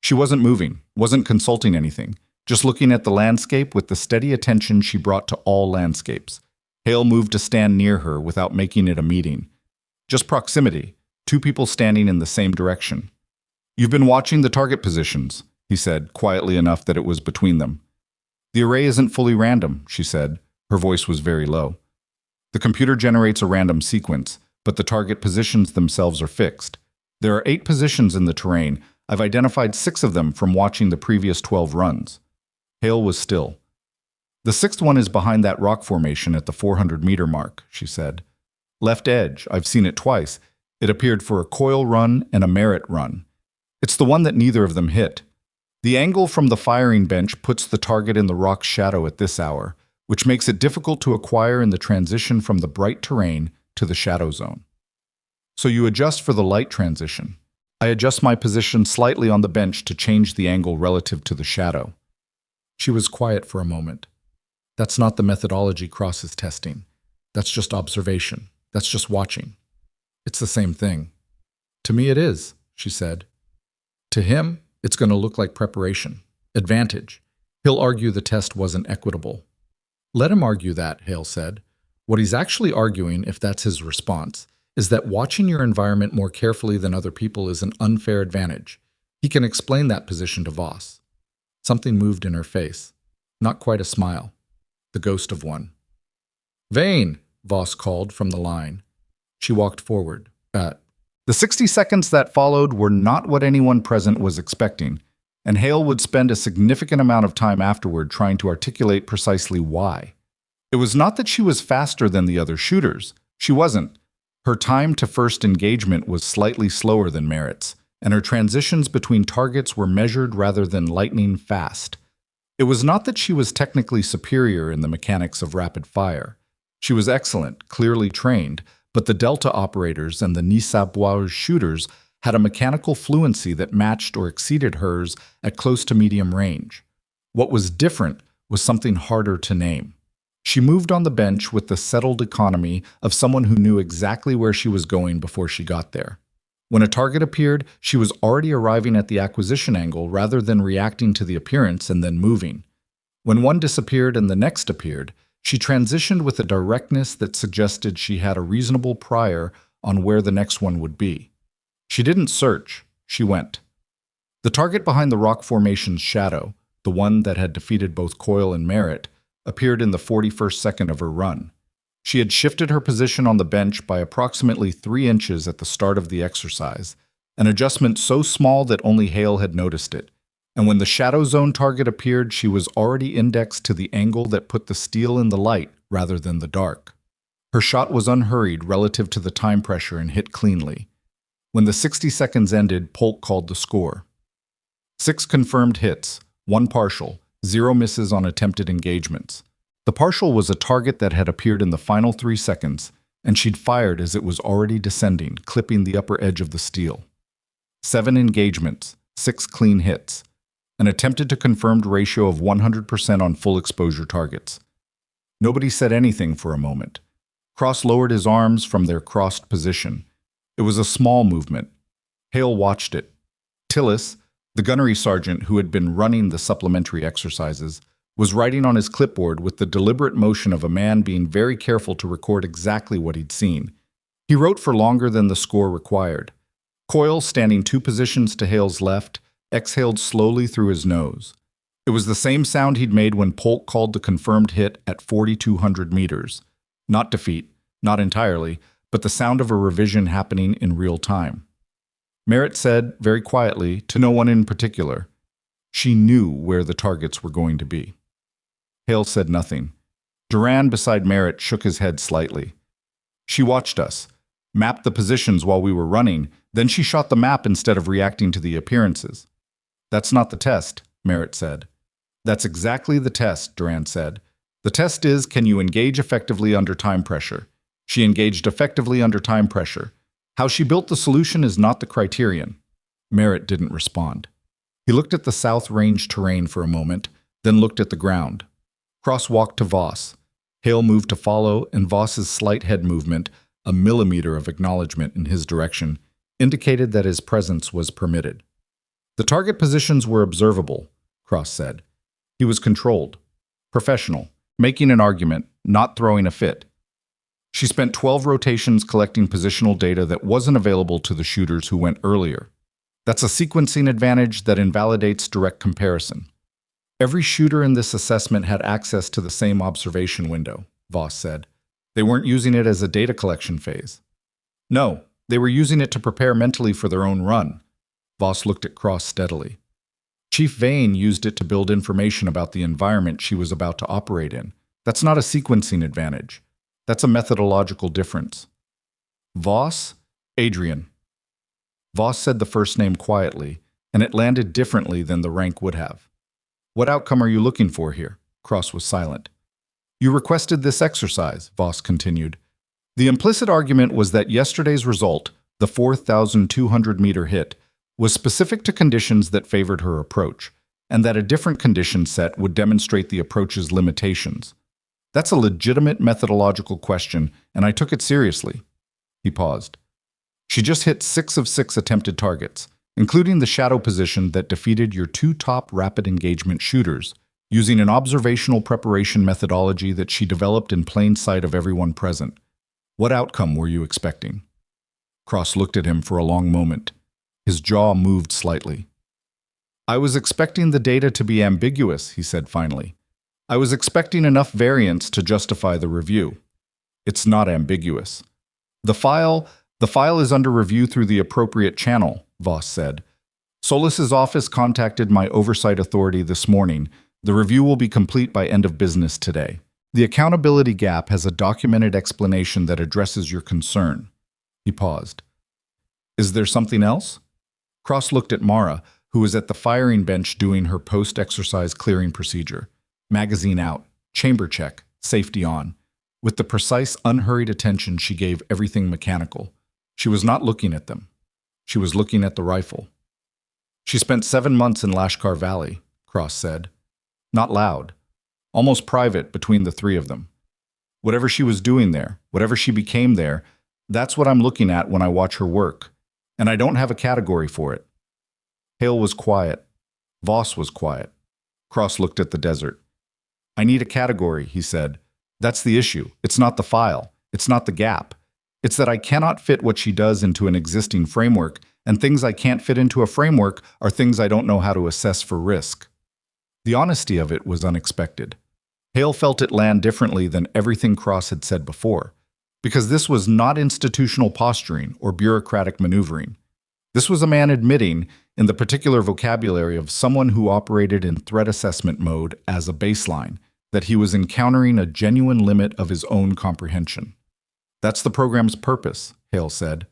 She wasn't moving, wasn't consulting anything, just looking at the landscape with the steady attention she brought to all landscapes. Hale moved to stand near her without making it a meeting. Just proximity, 2 people standing in the same direction. "You've been watching the target positions," he said, quietly enough that it was between them. "The array isn't fully random," she said. Her voice was very low. "The computer generates a random sequence, but the target positions themselves are fixed. There are 8 positions in the terrain. I've identified 6 of them from watching the previous 12 runs." Hale was still. "The 6th one is behind that rock formation at the 400-meter mark," she said. "Left edge, I've seen it twice. It appeared for a Coyle run and a Merritt run. It's the one that neither of them hit. The angle from the firing bench puts the target in the rock's shadow at this hour, which makes it difficult to acquire in the transition from the bright terrain to the shadow zone. So you adjust for the light transition. I adjust my position slightly on the bench to change the angle relative to the shadow." She was quiet for a moment. "That's not the methodology Cross is testing. That's just observation. That's just watching. It's the same thing." "To me it is," she said. "To him, it's going to look like preparation. Advantage. He'll argue the test wasn't equitable." "Let him argue that," Hale said. "What he's actually arguing, if that's his response, is that watching your environment more carefully than other people is an unfair advantage. He can explain that position to Voss." Something moved in her face. Not quite a smile. The ghost of one. "Veyne," Voss called from the line. She walked forward. The 60 seconds that followed were not what anyone present was expecting, and Hale would spend a significant amount of time afterward trying to articulate precisely why. It was not that she was faster than the other shooters. She wasn't. Her time to first engagement was slightly slower than Merritt's, and her transitions between targets were measured rather than lightning fast. It was not that she was technically superior in the mechanics of rapid fire. She was excellent, clearly trained, but the Delta operators and the Niçabois shooters had a mechanical fluency that matched or exceeded hers at close to medium range. What was different was something harder to name. She moved on the bench with the settled economy of someone who knew exactly where she was going before she got there. When a target appeared, she was already arriving at the acquisition angle rather than reacting to the appearance and then moving. When one disappeared and the next appeared, she transitioned with a directness that suggested she had a reasonable prior on where the next one would be. She didn't search, she went. The target behind the rock formation's shadow, the one that had defeated both Coyle and Merritt, appeared in the 41st second of her run. She had shifted her position on the bench by approximately 3 inches at the start of the exercise, an adjustment so small that only Hale had noticed it. And when the shadow zone target appeared, she was already indexed to the angle that put the steel in the light rather than the dark. Her shot was unhurried relative to the time pressure and hit cleanly. When the 60 seconds ended, Polk called the score. 6 confirmed hits, 1 partial, 0 misses on attempted engagements. The partial was a target that had appeared in the final 3 seconds, and she'd fired as it was already descending, clipping the upper edge of the steel. 7 engagements, 6 clean hits. An attempted to confirmed ratio of 100% on full exposure targets. Nobody said anything for a moment. Cross lowered his arms from their crossed position. It was a small movement. Hale watched it. Tillis, the gunnery sergeant who had been running the supplementary exercises, was writing on his clipboard with the deliberate motion of a man being very careful to record exactly what he'd seen. He wrote for longer than the score required. Coyle, standing 2 positions to Hale's left, exhaled slowly through his nose. It was the same sound he'd made when Polk called the confirmed hit at 4,200 meters. Not defeat, not entirely, but the sound of a revision happening in real time. Merritt said, very quietly, to no one in particular, she knew where the targets were going to be. Hale said nothing. Duran, beside Merritt, shook his head slightly. She watched us, mapped the positions while we were running, then she shot the map instead of reacting to the appearances. That's not the test, Merritt said. That's exactly the test, Duran said. The test is, can you engage effectively under time pressure? She engaged effectively under time pressure. How she built the solution is not the criterion. Merritt didn't respond. He looked at the South Range terrain for a moment, then looked at the ground. Cross walked to Voss. Hale moved to follow, and Voss's slight head movement, a millimeter of acknowledgement in his direction, indicated that his presence was permitted. The target positions were observable, Cross said. He was controlled, professional, making an argument, not throwing a fit. She spent 12 rotations collecting positional data that wasn't available to the shooters who went earlier. That's a sequencing advantage that invalidates direct comparison. Every shooter in this assessment had access to the same observation window, Voss said. They weren't using it as a data collection phase. No, they were using it to prepare mentally for their own run. Voss looked at Cross steadily. Chief Veyne used it to build information about the environment she was about to operate in. That's not a sequencing advantage. That's a methodological difference. Voss? Adrian. Voss said the first name quietly, and it landed differently than the rank would have. What outcome are you looking for here? Cross was silent. You requested this exercise, Voss continued. The implicit argument was that yesterday's result, the 4,200-meter hit, was specific to conditions that favored her approach, and that a different condition set would demonstrate the approach's limitations. That's a legitimate methodological question, and I took it seriously. He paused. She just hit 6 of 6 attempted targets, including the shadow position that defeated your 2 top rapid engagement shooters, using an observational preparation methodology that she developed in plain sight of everyone present. What outcome were you expecting? Cross looked at him for a long moment. His jaw moved slightly. I was expecting the data to be ambiguous, he said finally. I was expecting enough variance to justify the review. It's not ambiguous. The file is under review through the appropriate channel, Voss said. Solis's office contacted my oversight authority this morning. The review will be complete by end of business today. The accountability gap has a documented explanation that addresses your concern. He paused. Is there something else? Cross looked at Mara, who was at the firing bench doing her post-exercise clearing procedure. Magazine out, chamber check, safety on. With the precise, unhurried attention she gave everything mechanical. She was not looking at them. She was looking at the rifle. She spent 7 months in Lashkar Valley, Cross said. Not loud. Almost private between the 3 of them. Whatever she was doing there, whatever she became there, that's what I'm looking at when I watch her work. And I don't have a category for it. Hale was quiet. Voss was quiet. Cross looked at the desert. I need a category, he said. That's the issue. It's not the file. It's not the gap. It's that I cannot fit what she does into an existing framework, and things I can't fit into a framework are things I don't know how to assess for risk. The honesty of it was unexpected. Hale felt it land differently than everything Cross had said before, because this was not institutional posturing or bureaucratic maneuvering. This was a man admitting, in the particular vocabulary of someone who operated in threat assessment mode as a baseline, that he was encountering a genuine limit of his own comprehension. That's the program's purpose, Hale said.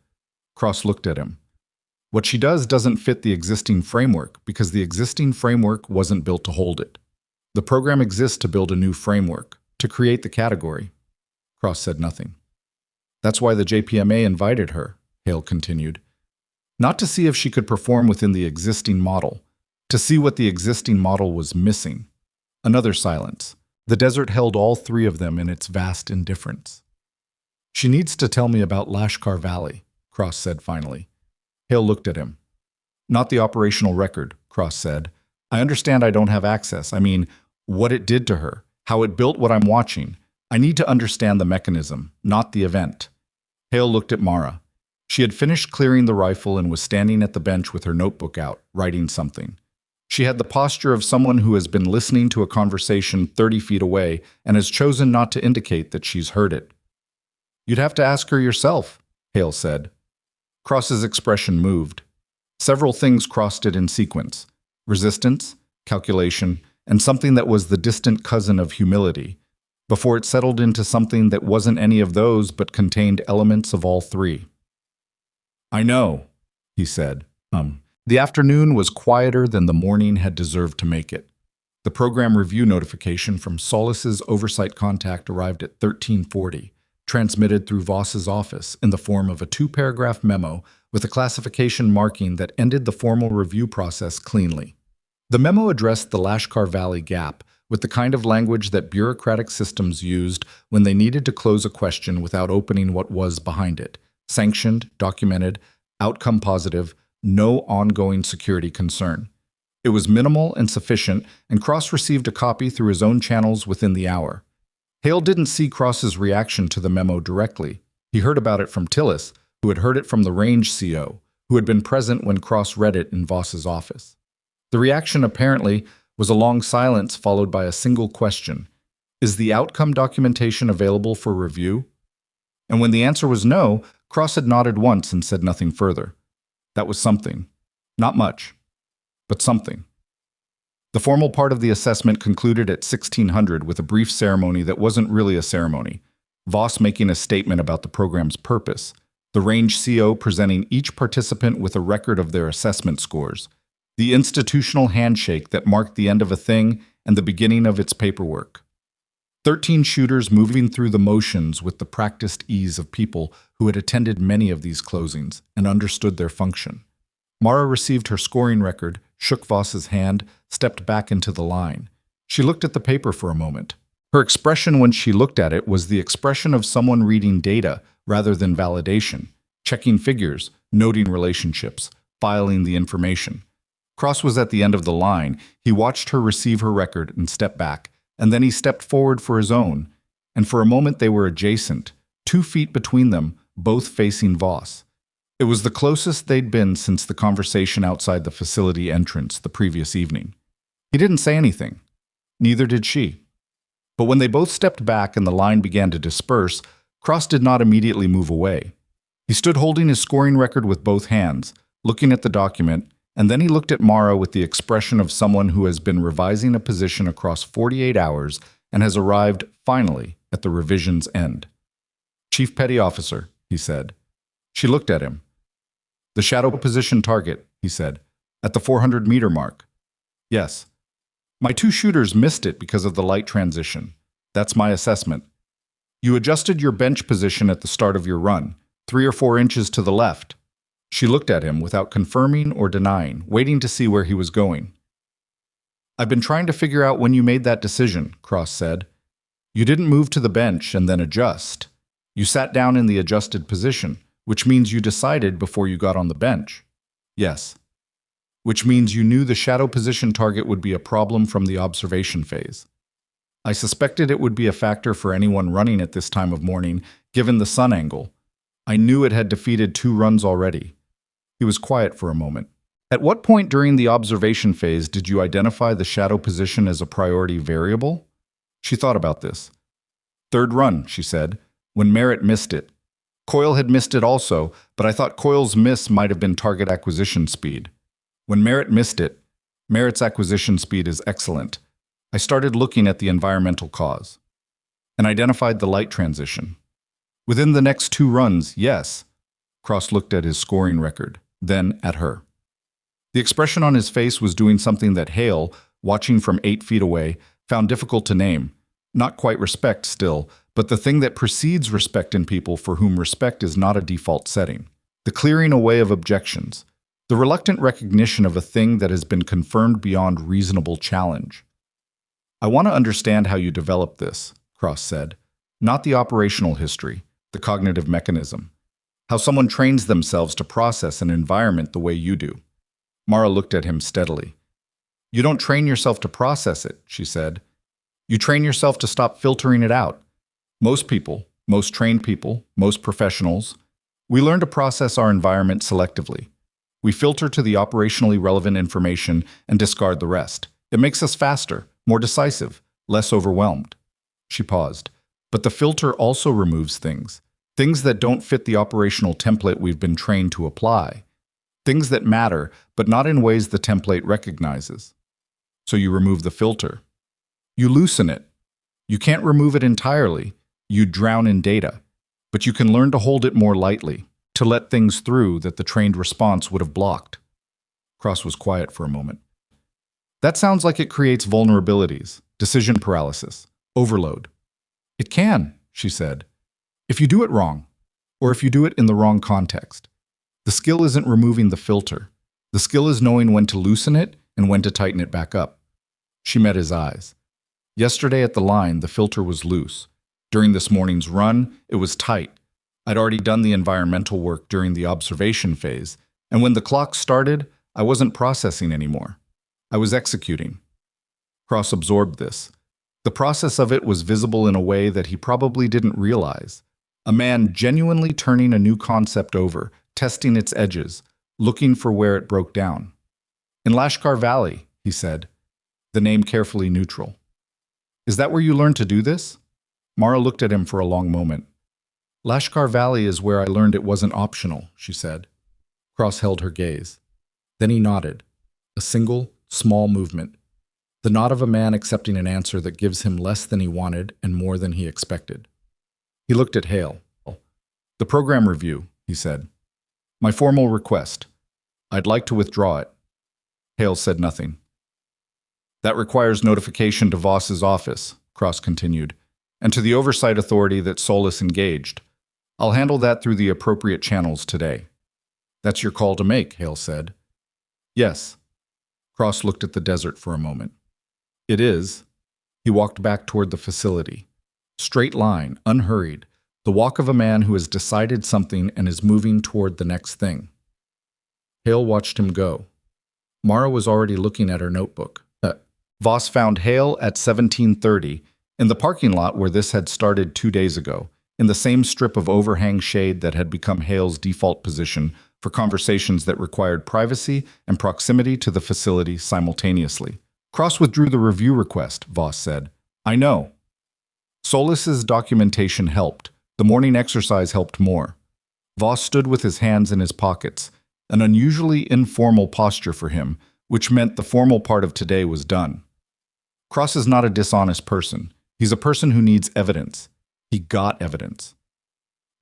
Cross looked at him. What she does doesn't fit the existing framework because the existing framework wasn't built to hold it. The program exists to build a new framework, to create the category. Cross said nothing. That's why the JPMA invited her, Hale continued. Not to see if she could perform within the existing model, to see what the existing model was missing. Another silence. The desert held all three of them in its vast indifference. She needs to tell me about Lashkar Valley, Cross said finally. Hale looked at him. Not the operational record, Cross said. I understand I don't have access. I mean, what it did to her, how it built what I'm watching. I need to understand the mechanism, not the event. Hale looked at Mara. She had finished clearing the rifle and was standing at the bench with her notebook out, writing something. She had the posture of someone who has been listening to a conversation 30 feet away and has chosen not to indicate that she's heard it. You'd have to ask her yourself, Hale said. Cross's expression moved. Several things crossed it in sequence: resistance, calculation, and something that was the distant cousin of humility, before it settled into something that wasn't any of those but contained elements of all three. I know, he said. The afternoon was quieter than the morning had deserved to make it. The program review notification from Solis's oversight contact arrived at 1340, transmitted through Voss's office in the form of a 2-paragraph memo with a classification marking that ended the formal review process cleanly. The memo addressed the Lashkar Valley gap with the kind of language that bureaucratic systems used when they needed to close a question without opening what was behind it: sanctioned, documented, outcome positive, no ongoing security concern. It was minimal and sufficient, and Cross received a copy through his own channels within the hour. Hale didn't see Cross's reaction to the memo directly. He heard about it from Tillis, who had heard it from the range CO, who had been present when Cross read it in Voss's office. The reaction, apparently, was a long silence followed by a single question. Is the outcome documentation available for review? And when the answer was no, Cross had nodded once and said nothing further. That was something. Not much, but something. The formal part of the assessment concluded at 1600 with a brief ceremony that wasn't really a ceremony, Voss making a statement about the program's purpose, the range CO presenting each participant with a record of their assessment scores, the institutional handshake that marked the end of a thing and the beginning of its paperwork. 13 shooters moving through the motions with the practiced ease of people who had attended many of these closings and understood their function. Mara received her scoring record, shook Voss's hand, stepped back into the line. She looked at the paper for a moment. Her expression when she looked at it was the expression of someone reading data rather than validation, checking figures, noting relationships, filing the information. Cross was at the end of the line. He watched her receive her record and step back, and then he stepped forward for his own, and for a moment they were adjacent, 2 feet between them, both facing Voss. It was the closest they'd been since the conversation outside the facility entrance the previous evening. He didn't say anything. Neither did she. But when they both stepped back and the line began to disperse, Cross did not immediately move away. He stood holding his scoring record with both hands, looking at the document, and then he looked at Mara with the expression of someone who has been revising a position across 48 hours and has arrived, finally, at the revision's end. Chief Petty Officer, he said. She looked at him. The shadow position target, he said, at the 400-meter mark. Yes. My 2 shooters missed it because of the light transition. That's my assessment. You adjusted your bench position at the start of your run, 3 or 4 inches to the left. She looked at him without confirming or denying, waiting to see where he was going. I've been trying to figure out when you made that decision, Cross said. You didn't move to the bench and then adjust. You sat down in the adjusted position, which means you decided before you got on the bench. Yes. Which means you knew the shadow position target would be a problem from the observation phase. I suspected it would be a factor for anyone running at this time of morning, given the sun angle. I knew it had defeated 2 runs already. He was quiet for a moment. At what point during the observation phase did you identify the shadow position as a priority variable? She thought about this. 3rd run, she said, when Merritt missed it. Coyle had missed it also, but I thought Coyle's miss might have been target acquisition speed. When Merritt missed it, Merritt's acquisition speed is excellent. I started looking at the environmental cause and identified the light transition. Within the next 2 runs, yes. Cross looked at his scoring record, then at her. The expression on his face was doing something that Hale, watching from 8 feet away, found difficult to name. Not quite respect still, but the thing that precedes respect in people for whom respect is not a default setting. The clearing away of objections. The reluctant recognition of a thing that has been confirmed beyond reasonable challenge. I want to understand how you developed this, Cross said. Not the operational history, the cognitive mechanism. How someone trains themselves to process an environment the way you do. Mara looked at him steadily. You don't train yourself to process it, she said. You train yourself to stop filtering it out. Most people, most trained people, most professionals, we learn to process our environment selectively. We filter to the operationally relevant information and discard the rest. It makes us faster, more decisive, less overwhelmed. She paused. But the filter also removes things that don't fit the operational template we've been trained to apply. Things that matter, but not in ways the template recognizes. So you remove the filter. You loosen it. You can't remove it entirely. You drown in data. But you can learn to hold it more lightly, to let things through that the trained response would have blocked. Cross was quiet for a moment. That sounds like it creates vulnerabilities, decision paralysis, overload. It can, she said, if you do it wrong, or if you do it in the wrong context. The skill isn't removing the filter. The skill is knowing when to loosen it and when to tighten it back up. She met his eyes. Yesterday at the line, the filter was loose. During this morning's run, it was tight. I'd already done the environmental work during the observation phase, and when the clock started, I wasn't processing anymore. I was executing. Cross absorbed this. The process of it was visible in a way that he probably didn't realize. A man genuinely turning a new concept over, testing its edges, looking for where it broke down. In Lashkar Valley, he said, the name carefully neutral. Is that where you learned to do this? Mara looked at him for a long moment. Lashkar Valley is where I learned it wasn't optional, she said. Cross held her gaze. Then he nodded. A single, small movement. The nod of a man accepting an answer that gives him less than he wanted and more than he expected. He looked at Hale. The program review, he said. My formal request. I'd like to withdraw it. Hale said nothing. That requires notification to Voss's office, Cross continued, and to the oversight authority that Solis engaged. I'll handle that through the appropriate channels today. That's your call to make, Hale said. Yes. Cross looked at the desert for a moment. It is. He walked back toward the facility. Straight line, unhurried, the walk of a man who has decided something and is moving toward the next thing. Hale watched him go. Mara was already looking at her notebook. Voss found Hale at 17:30 in the parking lot where this had started 2 days ago, in the same strip of overhang shade that had become Hale's default position for conversations that required privacy and proximity to the facility simultaneously. Cross withdrew the review request, Voss said. I know. Solis's documentation helped. The morning exercise helped more. Voss stood with his hands in his pockets, an unusually informal posture for him, which meant the formal part of today was done. Cross is not a dishonest person. He's a person who needs evidence. He got evidence.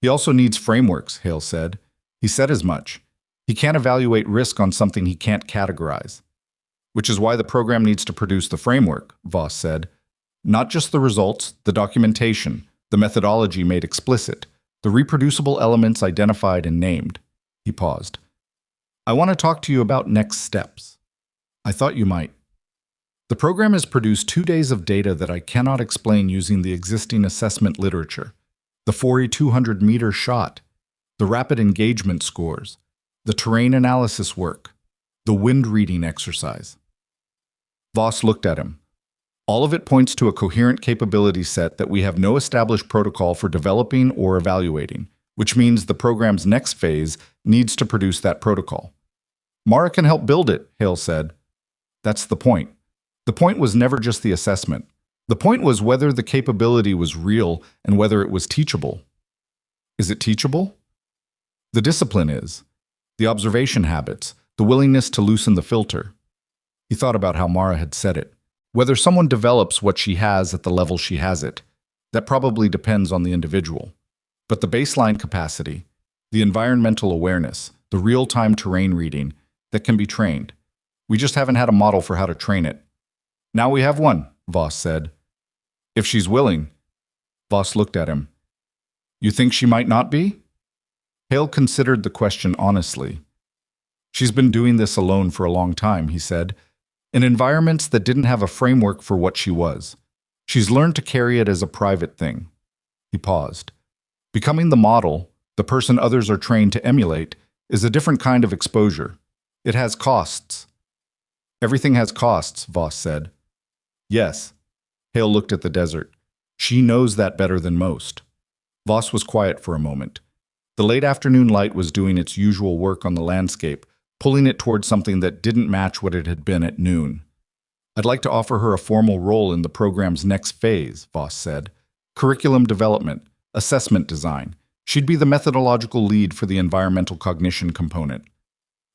He also needs frameworks, Hale said. He said as much. He can't evaluate risk on something he can't categorize. Which is why the program needs to produce the framework, Voss said. Not just the results, the documentation, the methodology made explicit, the reproducible elements identified and named. He paused. I want to talk to you about next steps. I thought you might. The program has produced 2 days of data that I cannot explain using the existing assessment literature. The 4,200-meter shot, the rapid engagement scores, the terrain analysis work, the wind reading exercise. Voss looked at him. All of it points to a coherent capability set that we have no established protocol for developing or evaluating, which means the program's next phase needs to produce that protocol. Mara can help build it, Hale said. That's the point. The point was never just the assessment. The point was whether the capability was real and whether it was teachable. Is it teachable? The discipline is. The observation habits, the willingness to loosen the filter. He thought about how Mara had said it. Whether someone develops what she has at the level she has it, that probably depends on the individual. But the baseline capacity, the environmental awareness, the real-time terrain reading, that can be trained. We just haven't had a model for how to train it. Now we have one, Voss said. If she's willing. Voss looked at him. You think she might not be? Hale considered the question honestly. She's been doing this alone for a long time, he said, in environments that didn't have a framework for what she was. She's learned to carry it as a private thing. He paused. Becoming the model, the person others are trained to emulate, is a different kind of exposure. It has costs. Everything has costs, Voss said. Yes. Hale looked at the desert. She knows that better than most. Voss was quiet for a moment. The late afternoon light was doing its usual work on the landscape, pulling it toward something that didn't match what it had been at noon. I'd like to offer her a formal role in the program's next phase, Voss said. Curriculum development, assessment design. She'd be the methodological lead for the environmental cognition component.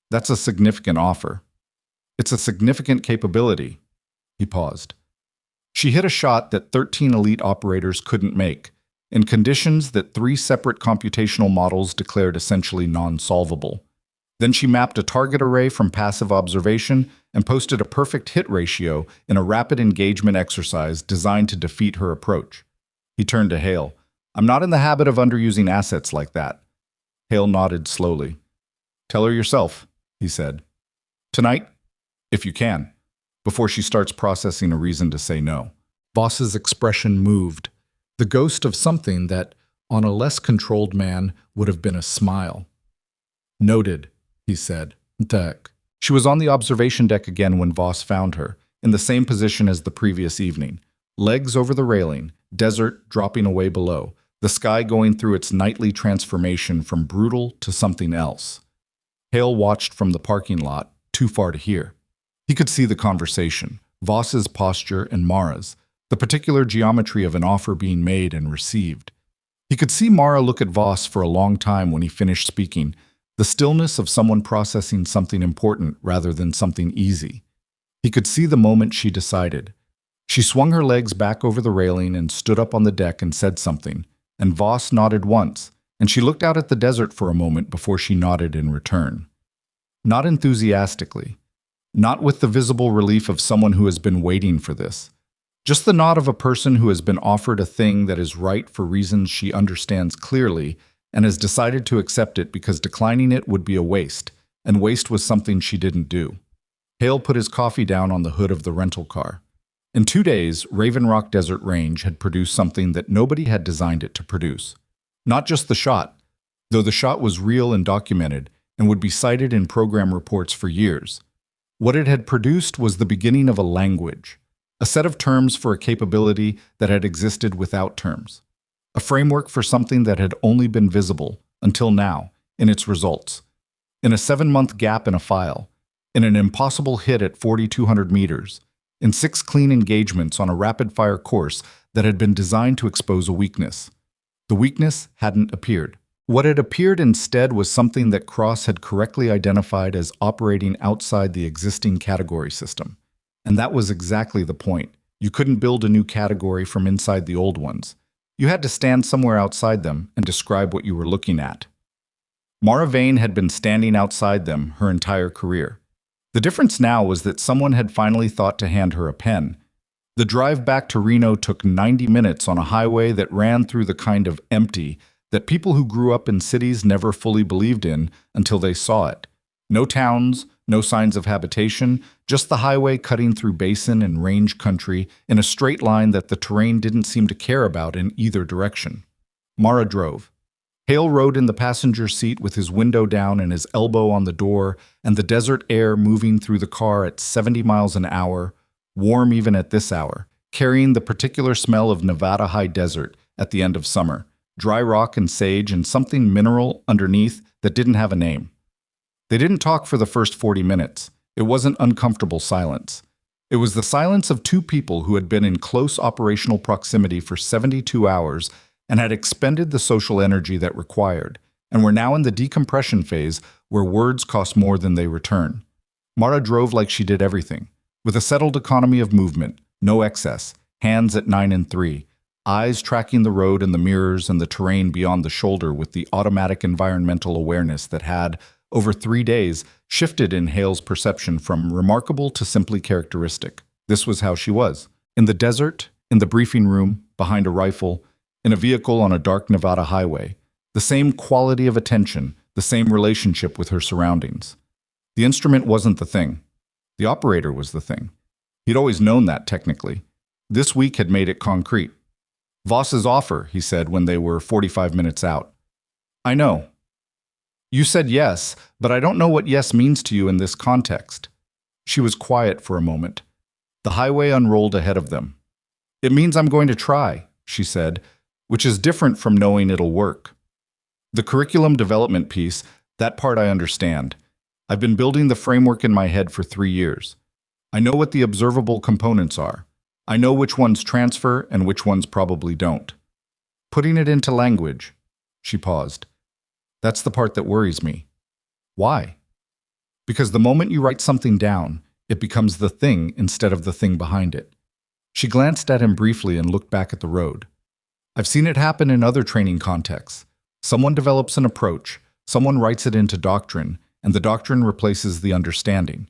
That's a significant offer. It's a significant capability. He paused. She hit a shot that 13 elite operators couldn't make, in conditions that 3 separate computational models declared essentially non-solvable. Then she mapped a target array from passive observation and posted a perfect hit ratio in a rapid engagement exercise designed to defeat her approach. He turned to Hale. I'm not in the habit of underusing assets like that. Hale nodded slowly. Tell her yourself, he said. Tonight, if you can, before she starts processing a reason to say no. Voss's expression moved, the ghost of something that, on a less controlled man, would have been a smile. Noted, he said. Deck. She was on the observation deck again when Voss found her, in the same position as the previous evening. Legs over the railing, desert dropping away below, the sky going through its nightly transformation from brutal to something else. Hale watched from the parking lot, too far to hear. He could see the conversation, Voss's posture and Mara's, the particular geometry of an offer being made and received. He could see Mara look at Voss for a long time when he finished speaking, the stillness of someone processing something important rather than something easy. He could see the moment she decided. She swung her legs back over the railing and stood up on the deck and said something, and Voss nodded once, and she looked out at the desert for a moment before she nodded in return. Not enthusiastically, not with the visible relief of someone who has been waiting for this. Just the nod of a person who has been offered a thing that is right for reasons she understands clearly and has decided to accept it because declining it would be a waste, and waste was something she didn't do. Hale put his coffee down on the hood of the rental car. In 2 days, Raven Rock Desert Range had produced something that nobody had designed it to produce. Not just the shot, though the shot was real and documented and would be cited in program reports for years. What it had produced was the beginning of a language, a set of terms for a capability that had existed without terms, a framework for something that had only been visible, until now, in its results. In a 7-month gap in a file, in an impossible hit at 4,200 meters, in 6 clean engagements on a rapid-fire course that had been designed to expose a weakness. The weakness hadn't appeared. What had appeared instead was something that Cross had correctly identified as operating outside the existing category system. And that was exactly the point. You couldn't build a new category from inside the old ones. You had to stand somewhere outside them and describe what you were looking at. Mara Veyne had been standing outside them her entire career. The difference now was that someone had finally thought to hand her a pen. The drive back to Reno took 90 minutes on a highway that ran through the kind of empty that people who grew up in cities never fully believed in until they saw it. No towns, no signs of habitation, just the highway cutting through basin and range country in a straight line that the terrain didn't seem to care about in either direction. Mara drove. Hale rode in the passenger seat with his window down and his elbow on the door, and the desert air moving through the car at 70 miles an hour, warm even at this hour, carrying the particular smell of Nevada high desert at the end of summer, dry rock and sage and something mineral underneath that didn't have a name. They didn't talk for the first 40 minutes. It wasn't uncomfortable silence. It was the silence of 2 people who had been in close operational proximity for 72 hours and had expended the social energy that required, and we're now in the decompression phase where words cost more than they return. Mara drove like she did everything, with a settled economy of movement, no excess, hands at 9 and 3, eyes tracking the road and the mirrors and the terrain beyond the shoulder with the automatic environmental awareness that had, over 3 days, shifted in Hale's perception from remarkable to simply characteristic. This was how she was. In the desert, in the briefing room, behind a rifle, in a vehicle on a dark Nevada highway, the same quality of attention, the same relationship with her surroundings. The instrument wasn't the thing. The operator was the thing. He'd always known that technically. This week had made it concrete. Voss's offer, he said when they were 45 minutes out. I know. You said yes, but I don't know what yes means to you in this context. She was quiet for a moment. The highway unrolled ahead of them. It means I'm going to try, she said, which is different from knowing it'll work. The curriculum development piece, that part I understand. I've been building the framework in my head for 3 years. I know what the observable components are. I know which ones transfer and which ones probably don't. Putting it into language. She paused. That's the part that worries me. Why? Because the moment you write something down, it becomes the thing instead of the thing behind it. She glanced at him briefly and looked back at the road. I've seen it happen in other training contexts. Someone develops an approach, someone writes it into doctrine, and the doctrine replaces the understanding.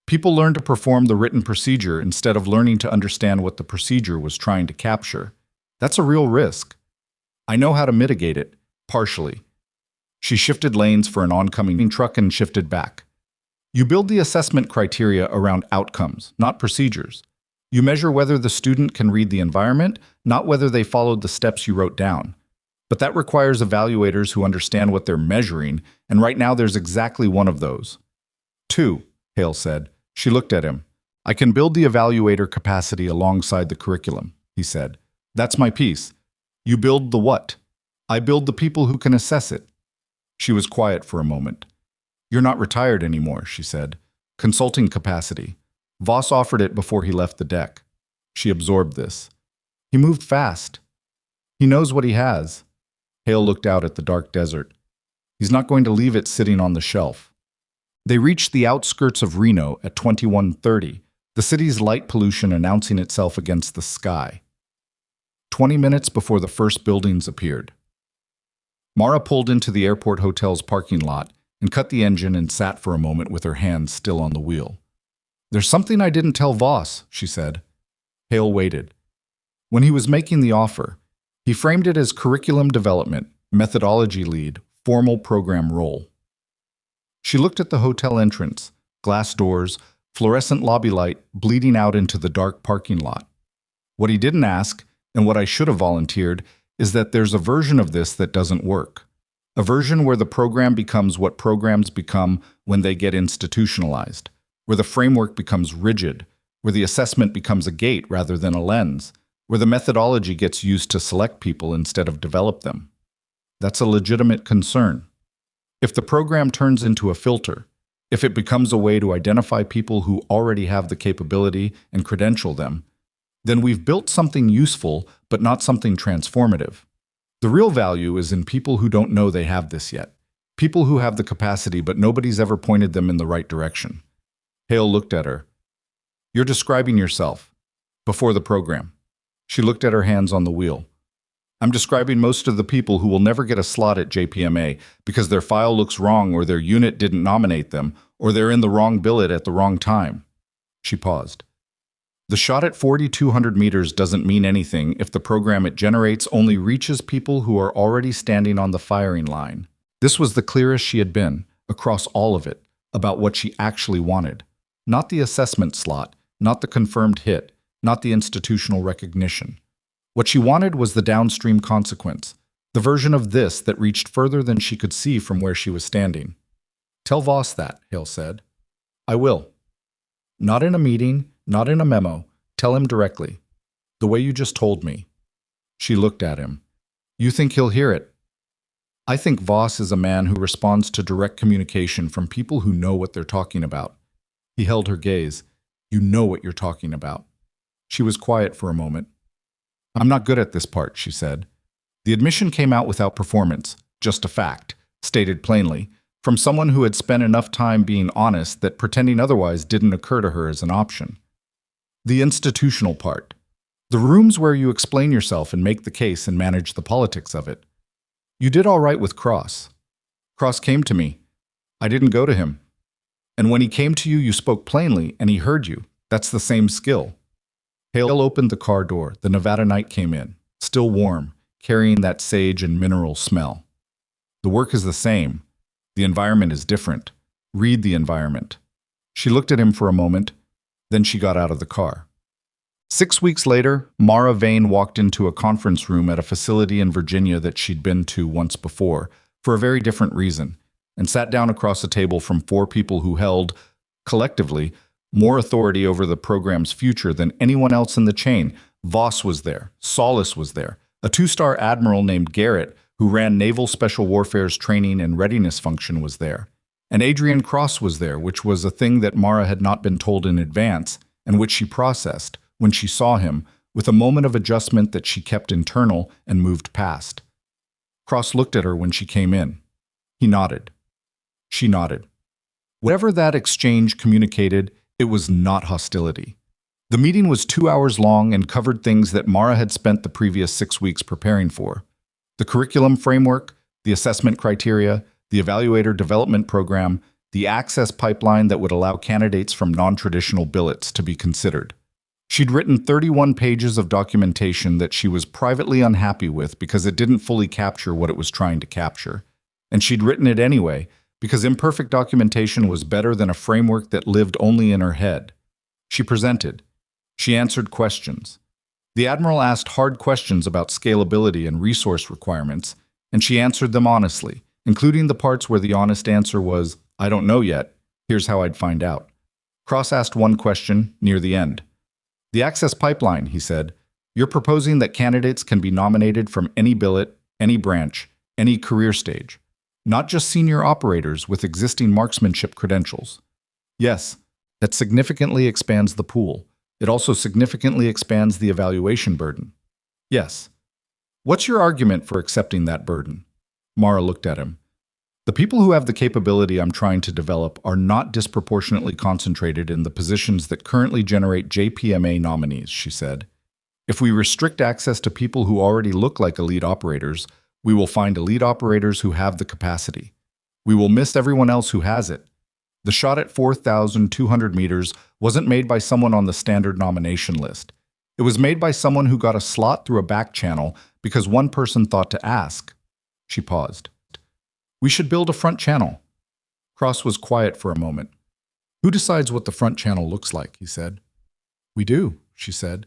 People learn to perform the written procedure instead of learning to understand what the procedure was trying to capture. That's a real risk. I know how to mitigate it, partially. She shifted lanes for an oncoming truck and shifted back. You build the assessment criteria around outcomes, not procedures. You measure whether the student can read the environment, not whether they followed the steps you wrote down. But that requires evaluators who understand what they're measuring, and right now there's exactly one of those. 2, Hale said. She looked at him. I can build the evaluator capacity alongside the curriculum, he said. That's my piece. You build the what? I build the people who can assess it. She was quiet for a moment. You're not retired anymore, she said. Consulting capacity. Voss offered it before he left the deck. She absorbed this. He moved fast. He knows what he has. Hale looked out at the dark desert. He's not going to leave it sitting on the shelf. They reached the outskirts of Reno at 21:30, the city's light pollution announcing itself against the sky. 20 minutes before the first buildings appeared. Mara pulled into the airport hotel's parking lot and cut the engine and sat for a moment with her hands still on the wheel. There's something I didn't tell Voss, she said. Hale waited. When he was making the offer, he framed it as curriculum development, methodology lead, formal program role. She looked at the hotel entrance, glass doors, fluorescent lobby light bleeding out into the dark parking lot. What he didn't ask, and what I should have volunteered, is that there's a version of this that doesn't work. A version where the program becomes what programs become when they get institutionalized, where the framework becomes rigid, where the assessment becomes a gate rather than a lens, where the methodology gets used to select people instead of develop them. That's a legitimate concern. If the program turns into a filter, if it becomes a way to identify people who already have the capability and credential them, then we've built something useful but not something transformative. The real value is in people who don't know they have this yet, people who have the capacity but nobody's ever pointed them in the right direction. Hale looked at her. You're describing yourself. Before the program. She looked at her hands on the wheel. I'm describing most of the people who will never get a slot at JPMA because their file looks wrong or their unit didn't nominate them or they're in the wrong billet at the wrong time. She paused. The shot at 4,200 meters doesn't mean anything if the program it generates only reaches people who are already standing on the firing line. This was the clearest she had been, across all of it, about what she actually wanted. Not the assessment slot, not the confirmed hit, not the institutional recognition. What she wanted was the downstream consequence, the version of this that reached further than she could see from where she was standing. Tell Voss that, Hale said. I will. Not in a meeting, not in a memo. Tell him directly. The way you just told me. She looked at him. You think he'll hear it? I think Voss is a man who responds to direct communication from people who know what they're talking about. He held her gaze. You know what you're talking about. She was quiet for a moment. I'm not good at this part, she said. The admission came out without performance, just a fact. stated plainly, from someone who had spent enough time being honest that pretending otherwise didn't occur to her as an option. The institutional part. The rooms where you explain yourself and make the case and manage the politics of it. You did all right with Cross. Cross came to me. I didn't go to him. And when he came to you, you spoke plainly, and he heard you. That's the same skill. Hale opened the car door. The Nevada night came in, still warm, carrying that sage and mineral smell. The work is the same. The environment is different. Read the environment. She looked at him for a moment, then she got out of the car. 6 weeks later, Mara Veyne walked into a conference room at a facility in Virginia that she'd been to once before, for a very different reason, and sat down across a table from 4 people who held, collectively, more authority over the program's future than anyone else in the chain. Voss was there. Solis was there. A 2-star admiral named Garrett, who ran Naval Special Warfare's training and readiness function, was there. And Adrian Cross was there, which was a thing that Mara had not been told in advance, and which she processed, when she saw him, with a moment of adjustment that she kept internal and moved past. Cross looked at her when she came in. He nodded. She nodded. Whatever that exchange communicated, it was not hostility. The meeting was 2 hours long and covered things that Mara had spent the previous 6 weeks preparing for. The curriculum framework, the assessment criteria, the evaluator development program, the access pipeline that would allow candidates from non-traditional billets to be considered. She'd written 31 pages of documentation that she was privately unhappy with because it didn't fully capture what it was trying to capture. And she'd written it anyway, because imperfect documentation was better than a framework that lived only in her head. She presented. She answered questions. The Admiral asked hard questions about scalability and resource requirements, and she answered them honestly, including the parts where the honest answer was, "I don't know yet. Here's how I'd find out." Cross asked one question near the end. "The access pipeline," he said. "You're proposing that candidates can be nominated from any billet, any branch, any career stage, not just senior operators with existing marksmanship credentials." Yes, that significantly expands the pool. It also significantly expands the evaluation burden. Yes. What's your argument for accepting that burden? Mara looked at him. The people who have the capability I'm trying to develop are not disproportionately concentrated in the positions that currently generate JPMA nominees, she said. If we restrict access to people who already look like elite operators, we will find elite operators who have the capacity. We will miss everyone else who has it. The shot at 4,200 meters wasn't made by someone on the standard nomination list. It was made by someone who got a slot through a back channel because one person thought to ask. She paused. We should build a front channel. Cross was quiet for a moment. Who decides what the front channel looks like, he said. We do, she said.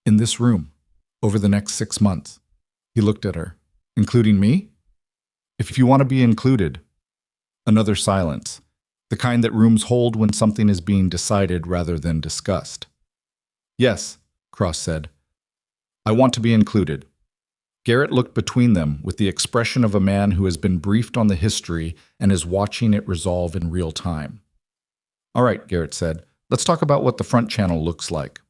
In this room, over the next 6 months. He looked at her. Including me? If you want to be included. Another silence. The kind that rooms hold when something is being decided rather than discussed. Yes, Cross said. I want to be included. Garrett looked between them with the expression of a man who has been briefed on the history and is watching it resolve in real time. All right, Garrett said, let's talk about what the front channel looks like.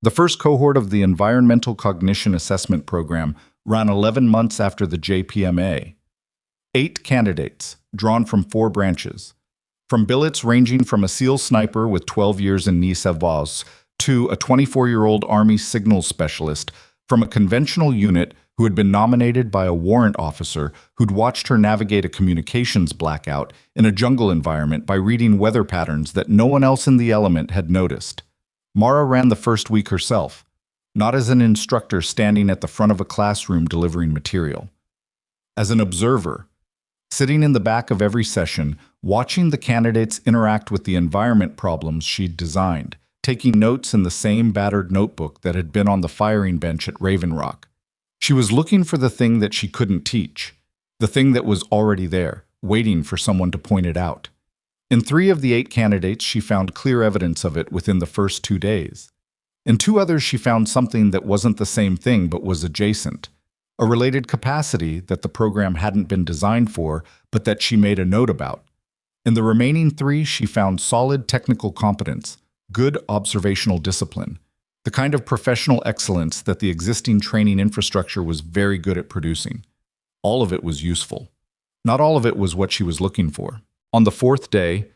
The first cohort of the Environmental Cognition Assessment Program ran 11 months after the JPMA. 8 candidates, drawn from 4 branches. From billets ranging from a SEAL sniper with 12 years in Nice-Savas to a 24-year-old Army signals specialist from a conventional unit who had been nominated by a warrant officer who'd watched her navigate a communications blackout in a jungle environment by reading weather patterns that no one else in the element had noticed. Mara ran the first week herself, not as an instructor standing at the front of a classroom delivering material. As an observer, sitting in the back of every session, watching the candidates interact with the environment problems she'd designed, taking notes in the same battered notebook that had been on the firing bench at Raven Rock. She was looking for the thing that she couldn't teach, the thing that was already there, waiting for someone to point it out. In 3 of the 8 candidates, she found clear evidence of it within the first 2 days. In 2 others, she found something that wasn't the same thing but was adjacent, a related capacity that the program hadn't been designed for, but that she made a note about. In the remaining 3, she found solid technical competence, good observational discipline, the kind of professional excellence that the existing training infrastructure was very good at producing. All of it was useful. Not all of it was what she was looking for. On the fourth day,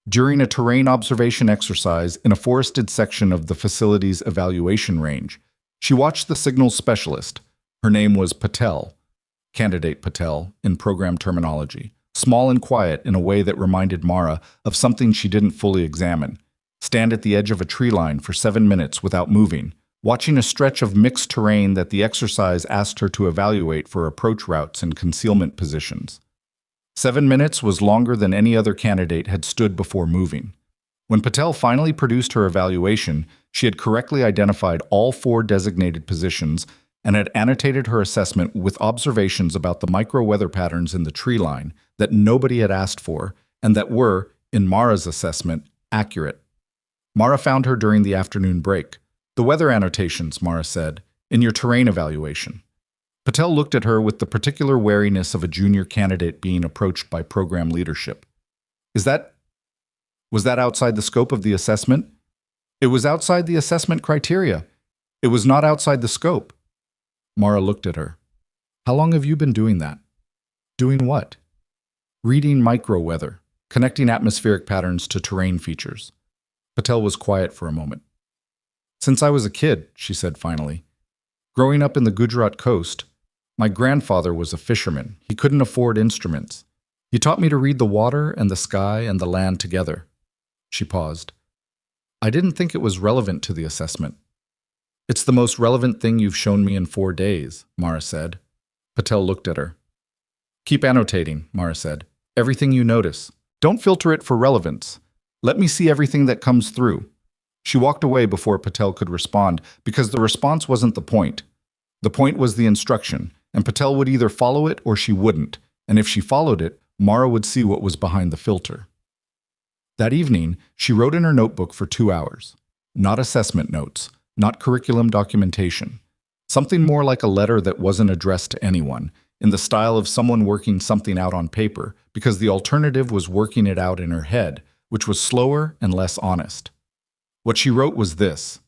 during a terrain observation exercise in a forested section of the facility's evaluation range, she watched the signals specialist. Her name was Patel, Candidate Patel in program terminology, small and quiet in a way that reminded Mara of something she didn't fully examine. Stand at the edge of a tree line for 7 minutes without moving, watching a stretch of mixed terrain that the exercise asked her to evaluate for approach routes and concealment positions. 7 minutes was longer than any other candidate had stood before moving. When Patel finally produced her evaluation, she had correctly identified all 4 designated positions and had annotated her assessment with observations about the micro-weather patterns in the tree line that nobody had asked for and that were, in Mara's assessment, accurate. Mara found her during the afternoon break. "The weather annotations," Mara said, "in your terrain evaluation." Patel looked at her with the particular wariness of a junior candidate being approached by program leadership. Was that outside the scope of the assessment? It was outside the assessment criteria. It was not outside the scope. Mara looked at her. "How long have you been doing that?" "Doing what?" "Reading micro-weather, connecting atmospheric patterns to terrain features." Patel was quiet for a moment. "Since I was a kid," she said finally. "Growing up in the Gujarat coast, my grandfather was a fisherman. He couldn't afford instruments. He taught me to read the water and the sky and the land together." She paused. "I didn't think it was relevant to the assessment." "It's the most relevant thing you've shown me in 4 days," Mara said. Patel looked at her. "Keep annotating," Mara said. "Everything you notice. Don't filter it for relevance. Let me see everything that comes through." She walked away before Patel could respond, because the response wasn't the point. The point was the instruction, and Patel would either follow it or she wouldn't, and if she followed it, Mara would see what was behind the filter. That evening, she wrote in her notebook for 2 hours. Not assessment notes, not curriculum documentation. Something more like a letter that wasn't addressed to anyone, in the style of someone working something out on paper, because the alternative was working it out in her head, which was slower and less honest. What she wrote was this: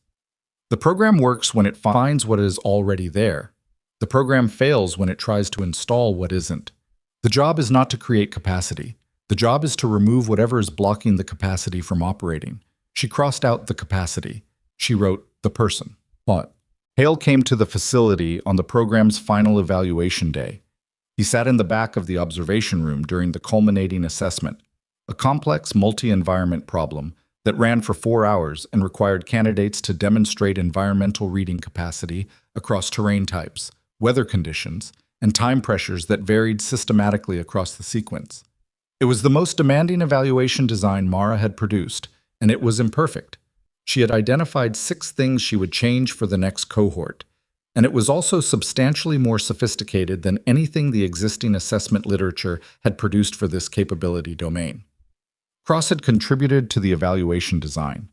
"The program works when it finds what is already there. The program fails when it tries to install what isn't. The job is not to create capacity. The job is to remove whatever is blocking the capacity from operating." She crossed out the capacity. She wrote the person. What? Hale came to the facility on the program's final evaluation day. He sat in the back of the observation room during the culminating assessment, a complex multi-environment problem that ran for 4 hours and required candidates to demonstrate environmental reading capacity across terrain types, weather conditions, and time pressures that varied systematically across the sequence. It was the most demanding evaluation design Mara had produced, and it was imperfect. She had identified 6 things she would change for the next cohort, and it was also substantially more sophisticated than anything the existing assessment literature had produced for this capability domain. Cross had contributed to the evaluation design.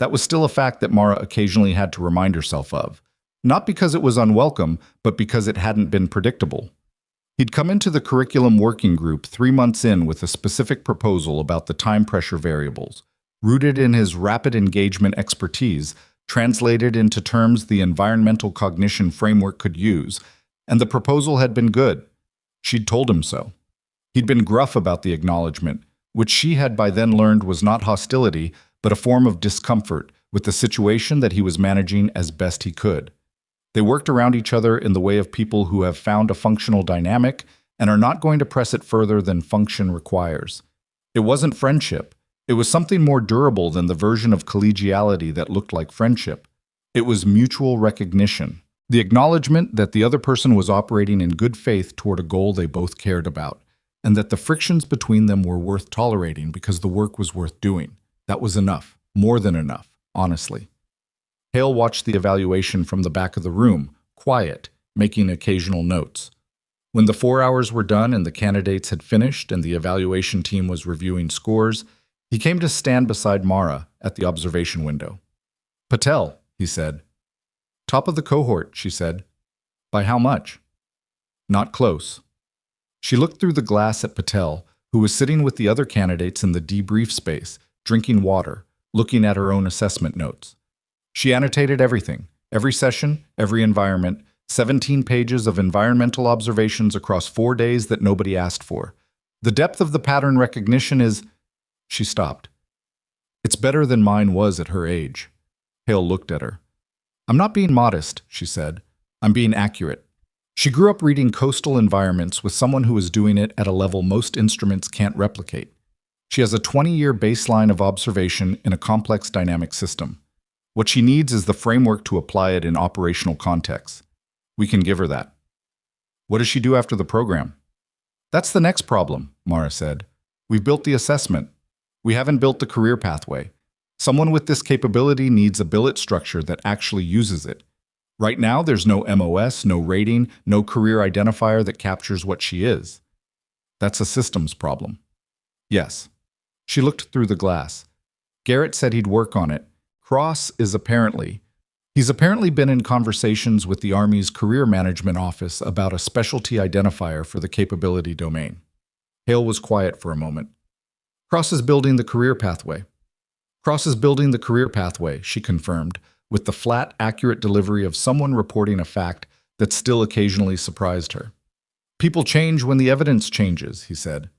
That was still a fact that Mara occasionally had to remind herself of, not because it was unwelcome, but because it hadn't been predictable. He'd come into the curriculum working group 3 months in with a specific proposal about the time pressure variables, rooted in his rapid engagement expertise, translated into terms the environmental cognition framework could use, and the proposal had been good. She'd told him so. He'd been gruff about the acknowledgement, which she had by then learned was not hostility, but a form of discomfort with the situation that he was managing as best he could. They worked around each other in the way of people who have found a functional dynamic and are not going to press it further than function requires. It wasn't friendship. It was something more durable than the version of collegiality that looked like friendship. It was mutual recognition, the acknowledgement that the other person was operating in good faith toward a goal they both cared about, and that the frictions between them were worth tolerating because the work was worth doing. That was enough, more than enough, honestly. Hale watched the evaluation from the back of the room, quiet, making occasional notes. When the 4 hours were done and the candidates had finished and the evaluation team was reviewing scores, he came to stand beside Mara at the observation window. "Patel," he said. "Top of the cohort," she said. "By how much?" "Not close." She looked through the glass at Patel, who was sitting with the other candidates in the debrief space, drinking water, looking at her own assessment notes. She annotated everything, every session, every environment, 17 pages of environmental observations across 4 days that nobody asked for, The depth of the pattern recognition is... She stopped. It's better than mine was at her age. Hale looked at her. I'm not being modest, she said. I'm being accurate. She grew up reading coastal environments with someone who was doing it at a level most instruments can't replicate. She has a 20-year baseline of observation in a complex dynamic system. What she needs is the framework to apply it in operational contexts. We can give her that. What does she do after the program? That's the next problem, Mara said. We've built the assessment. We haven't built the career pathway. Someone with this capability needs a billet structure that actually uses it. Right now, there's no MOS, no rating, no career identifier that captures what she is. That's a systems problem. Yes. She looked through the glass. Garrett said he'd work on it. Cross is He's apparently been in conversations with the Army's Career Management Office about a specialty identifier for the capability domain. Hale was quiet for a moment. Cross is building the career pathway. Cross is building the career pathway, she confirmed, with the flat, accurate delivery of someone reporting a fact that still occasionally surprised her. People change when the evidence changes, he said.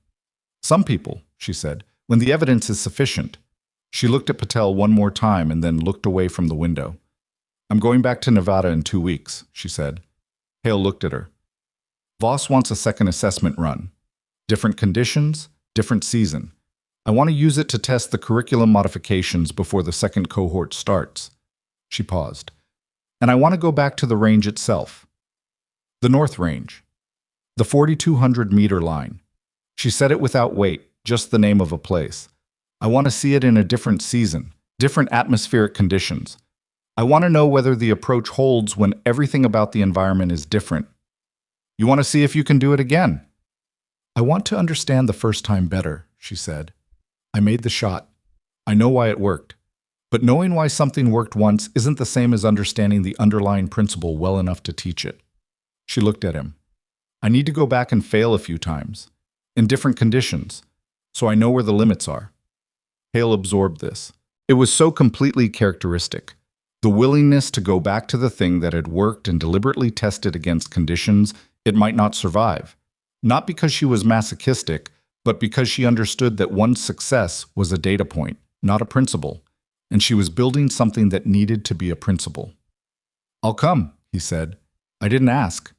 Some people, she said, when the evidence is sufficient. She looked at Patel one more time and then looked away from the window. I'm going back to Nevada in 2 weeks, she said. Hale looked at her. Voss wants a second assessment run. Different conditions, different season. I want to use it to test the curriculum modifications before the second cohort starts. She paused. And I want to go back to the range itself. The North Range. The 4,200-meter line. She said it without weight, just the name of a place. I want to see it in a different season, different atmospheric conditions. I want to know whether the approach holds when everything about the environment is different. You want to see if you can do it again? I want to understand the first time better, she said. I made the shot. I know why it worked. But knowing why something worked once isn't the same as understanding the underlying principle well enough to teach it. She looked at him. I need to go back and fail a few times, in different conditions, so I know where the limits are. Hale absorbed this. It was so completely characteristic. The willingness to go back to the thing that had worked and deliberately test it against conditions it might not survive. Not because she was masochistic, but because she understood that one success was a data point, not a principle, and she was building something that needed to be a principle. I'll come, he said. I didn't ask.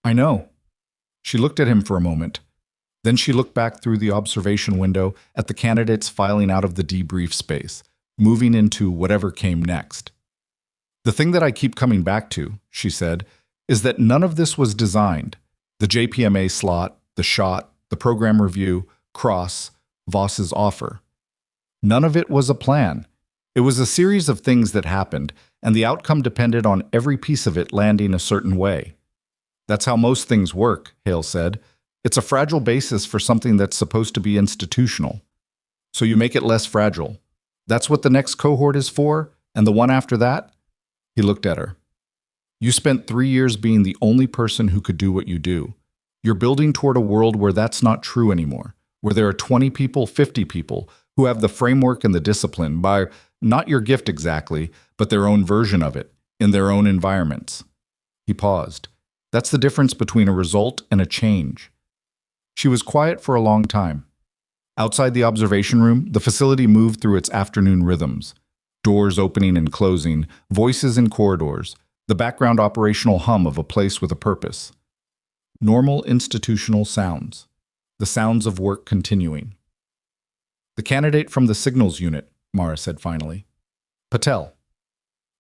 I know. She looked at him for a moment. Then she looked back through the observation window at the candidates filing out of the debrief space, moving into whatever came next. The thing that I keep coming back to, she said, is that none of this was designed. The JPMA slot, the shot, the program review, Cross, Voss's offer. None of it was a plan. It was a series of things that happened, and the outcome depended on every piece of it landing a certain way. That's how most things work, Hale said. It's a fragile basis for something that's supposed to be institutional. So you make it less fragile. That's what the next cohort is for, and the one after that? He looked at her. You spent 3 years being the only person who could do what you do. You're building toward a world where that's not true anymore, where there are 20 people, 50 people who have the framework and the discipline by not your gift exactly, but their own version of it, in their own environments. He paused. That's the difference between a result and a change. She was quiet for a long time. Outside the observation room, the facility moved through its afternoon rhythms. Doors opening and closing, voices in corridors, the background operational hum of a place with a purpose. Normal institutional sounds. The sounds of work continuing. The candidate from the signals unit, Mara said finally. Patel.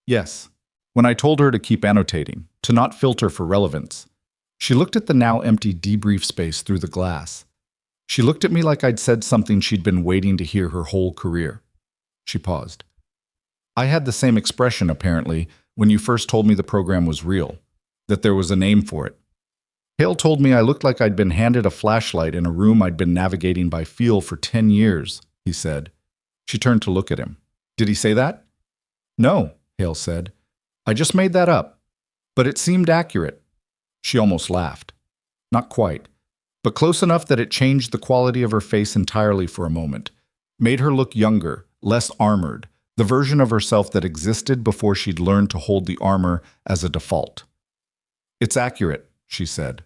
Yes. When I told her to keep annotating, to not filter for relevance. She looked at the now empty debrief space through the glass. She looked at me like I'd said something she'd been waiting to hear her whole career. She paused. I had the same expression, apparently, when you first told me the program was real, that there was a name for it. Hale told me I looked like I'd been handed a flashlight in a room I'd been navigating by feel for 10 years, he said. She turned to look at him. Did he say that? No, Hale said. I just made that up. But it seemed accurate. She almost laughed. Not quite, but close enough that it changed the quality of her face entirely for a moment, made her look younger, less armored, the version of herself that existed before she'd learned to hold the armor as a default. It's accurate, she said.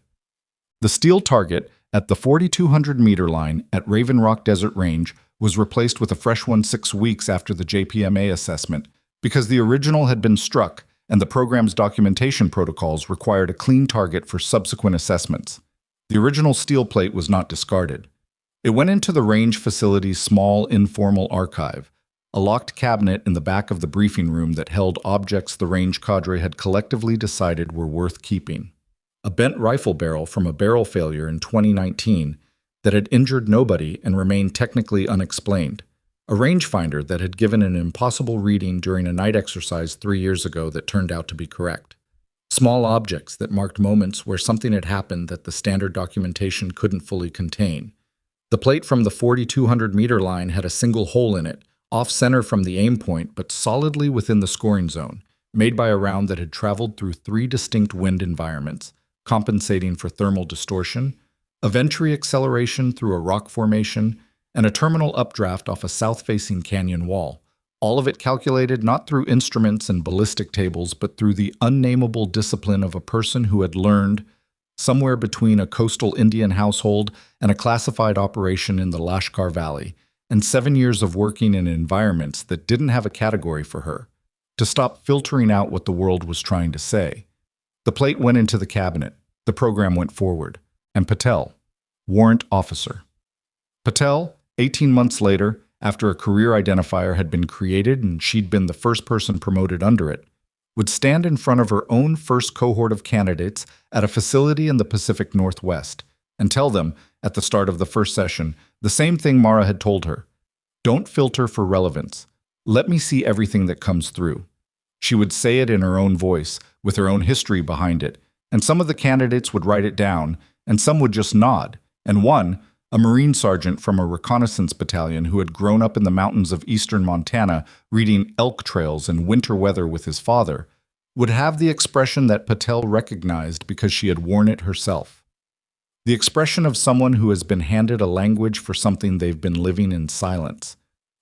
The steel target, at the 4,200-meter line at Raven Rock Desert Range was replaced with a fresh one 6 weeks after the JPMA assessment because the original had been struck and the program's documentation protocols required a clean target for subsequent assessments. The original steel plate was not discarded. It went into the range facility's small, informal archive, a locked cabinet in the back of the briefing room that held objects the range cadre had collectively decided were worth keeping. A bent rifle barrel from a barrel failure in 2019 that had injured nobody and remained technically unexplained. A rangefinder that had given an impossible reading during a night exercise 3 years ago that turned out to be correct. Small objects that marked moments where something had happened that the standard documentation couldn't fully contain. The plate from the 4,200-meter line had a single hole in it, off-center from the aim point but solidly within the scoring zone, made by a round that had traveled through 3 distinct wind environments, compensating for thermal distortion, a venturi acceleration through a rock formation, and a terminal updraft off a south-facing canyon wall. All of it calculated not through instruments and ballistic tables, but through the unnameable discipline of a person who had learned, somewhere between a coastal Indian household and a classified operation in the Lashkar Valley, and 7 years of working in environments that didn't have a category for her, to stop filtering out what the world was trying to say. The plate went into the cabinet, the program went forward, and Patel, warrant officer. Patel, 18 months later, after a career identifier had been created and she'd been the first person promoted under it, would stand in front of her own first cohort of candidates at a facility in the Pacific Northwest and tell them, at the start of the first session, the same thing Mara had told her. Don't filter for relevance. Let me see everything that comes through. She would say it in her own voice, with her own history behind it, and some of the candidates would write it down, and some would just nod, and one, a Marine sergeant from a reconnaissance battalion who had grown up in the mountains of eastern Montana reading elk trails and winter weather with his father, would have the expression that Patel recognized because she had worn it herself. The expression of someone who has been handed a language for something they've been living in silence.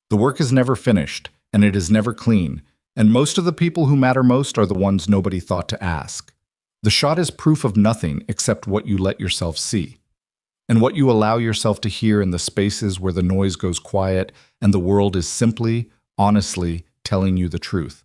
The work is never finished, and it is never clean, and most of the people who matter most are the ones nobody thought to ask. The shot is proof of nothing except what you let yourself see, and what you allow yourself to hear in the spaces where the noise goes quiet and the world is simply, honestly telling you the truth.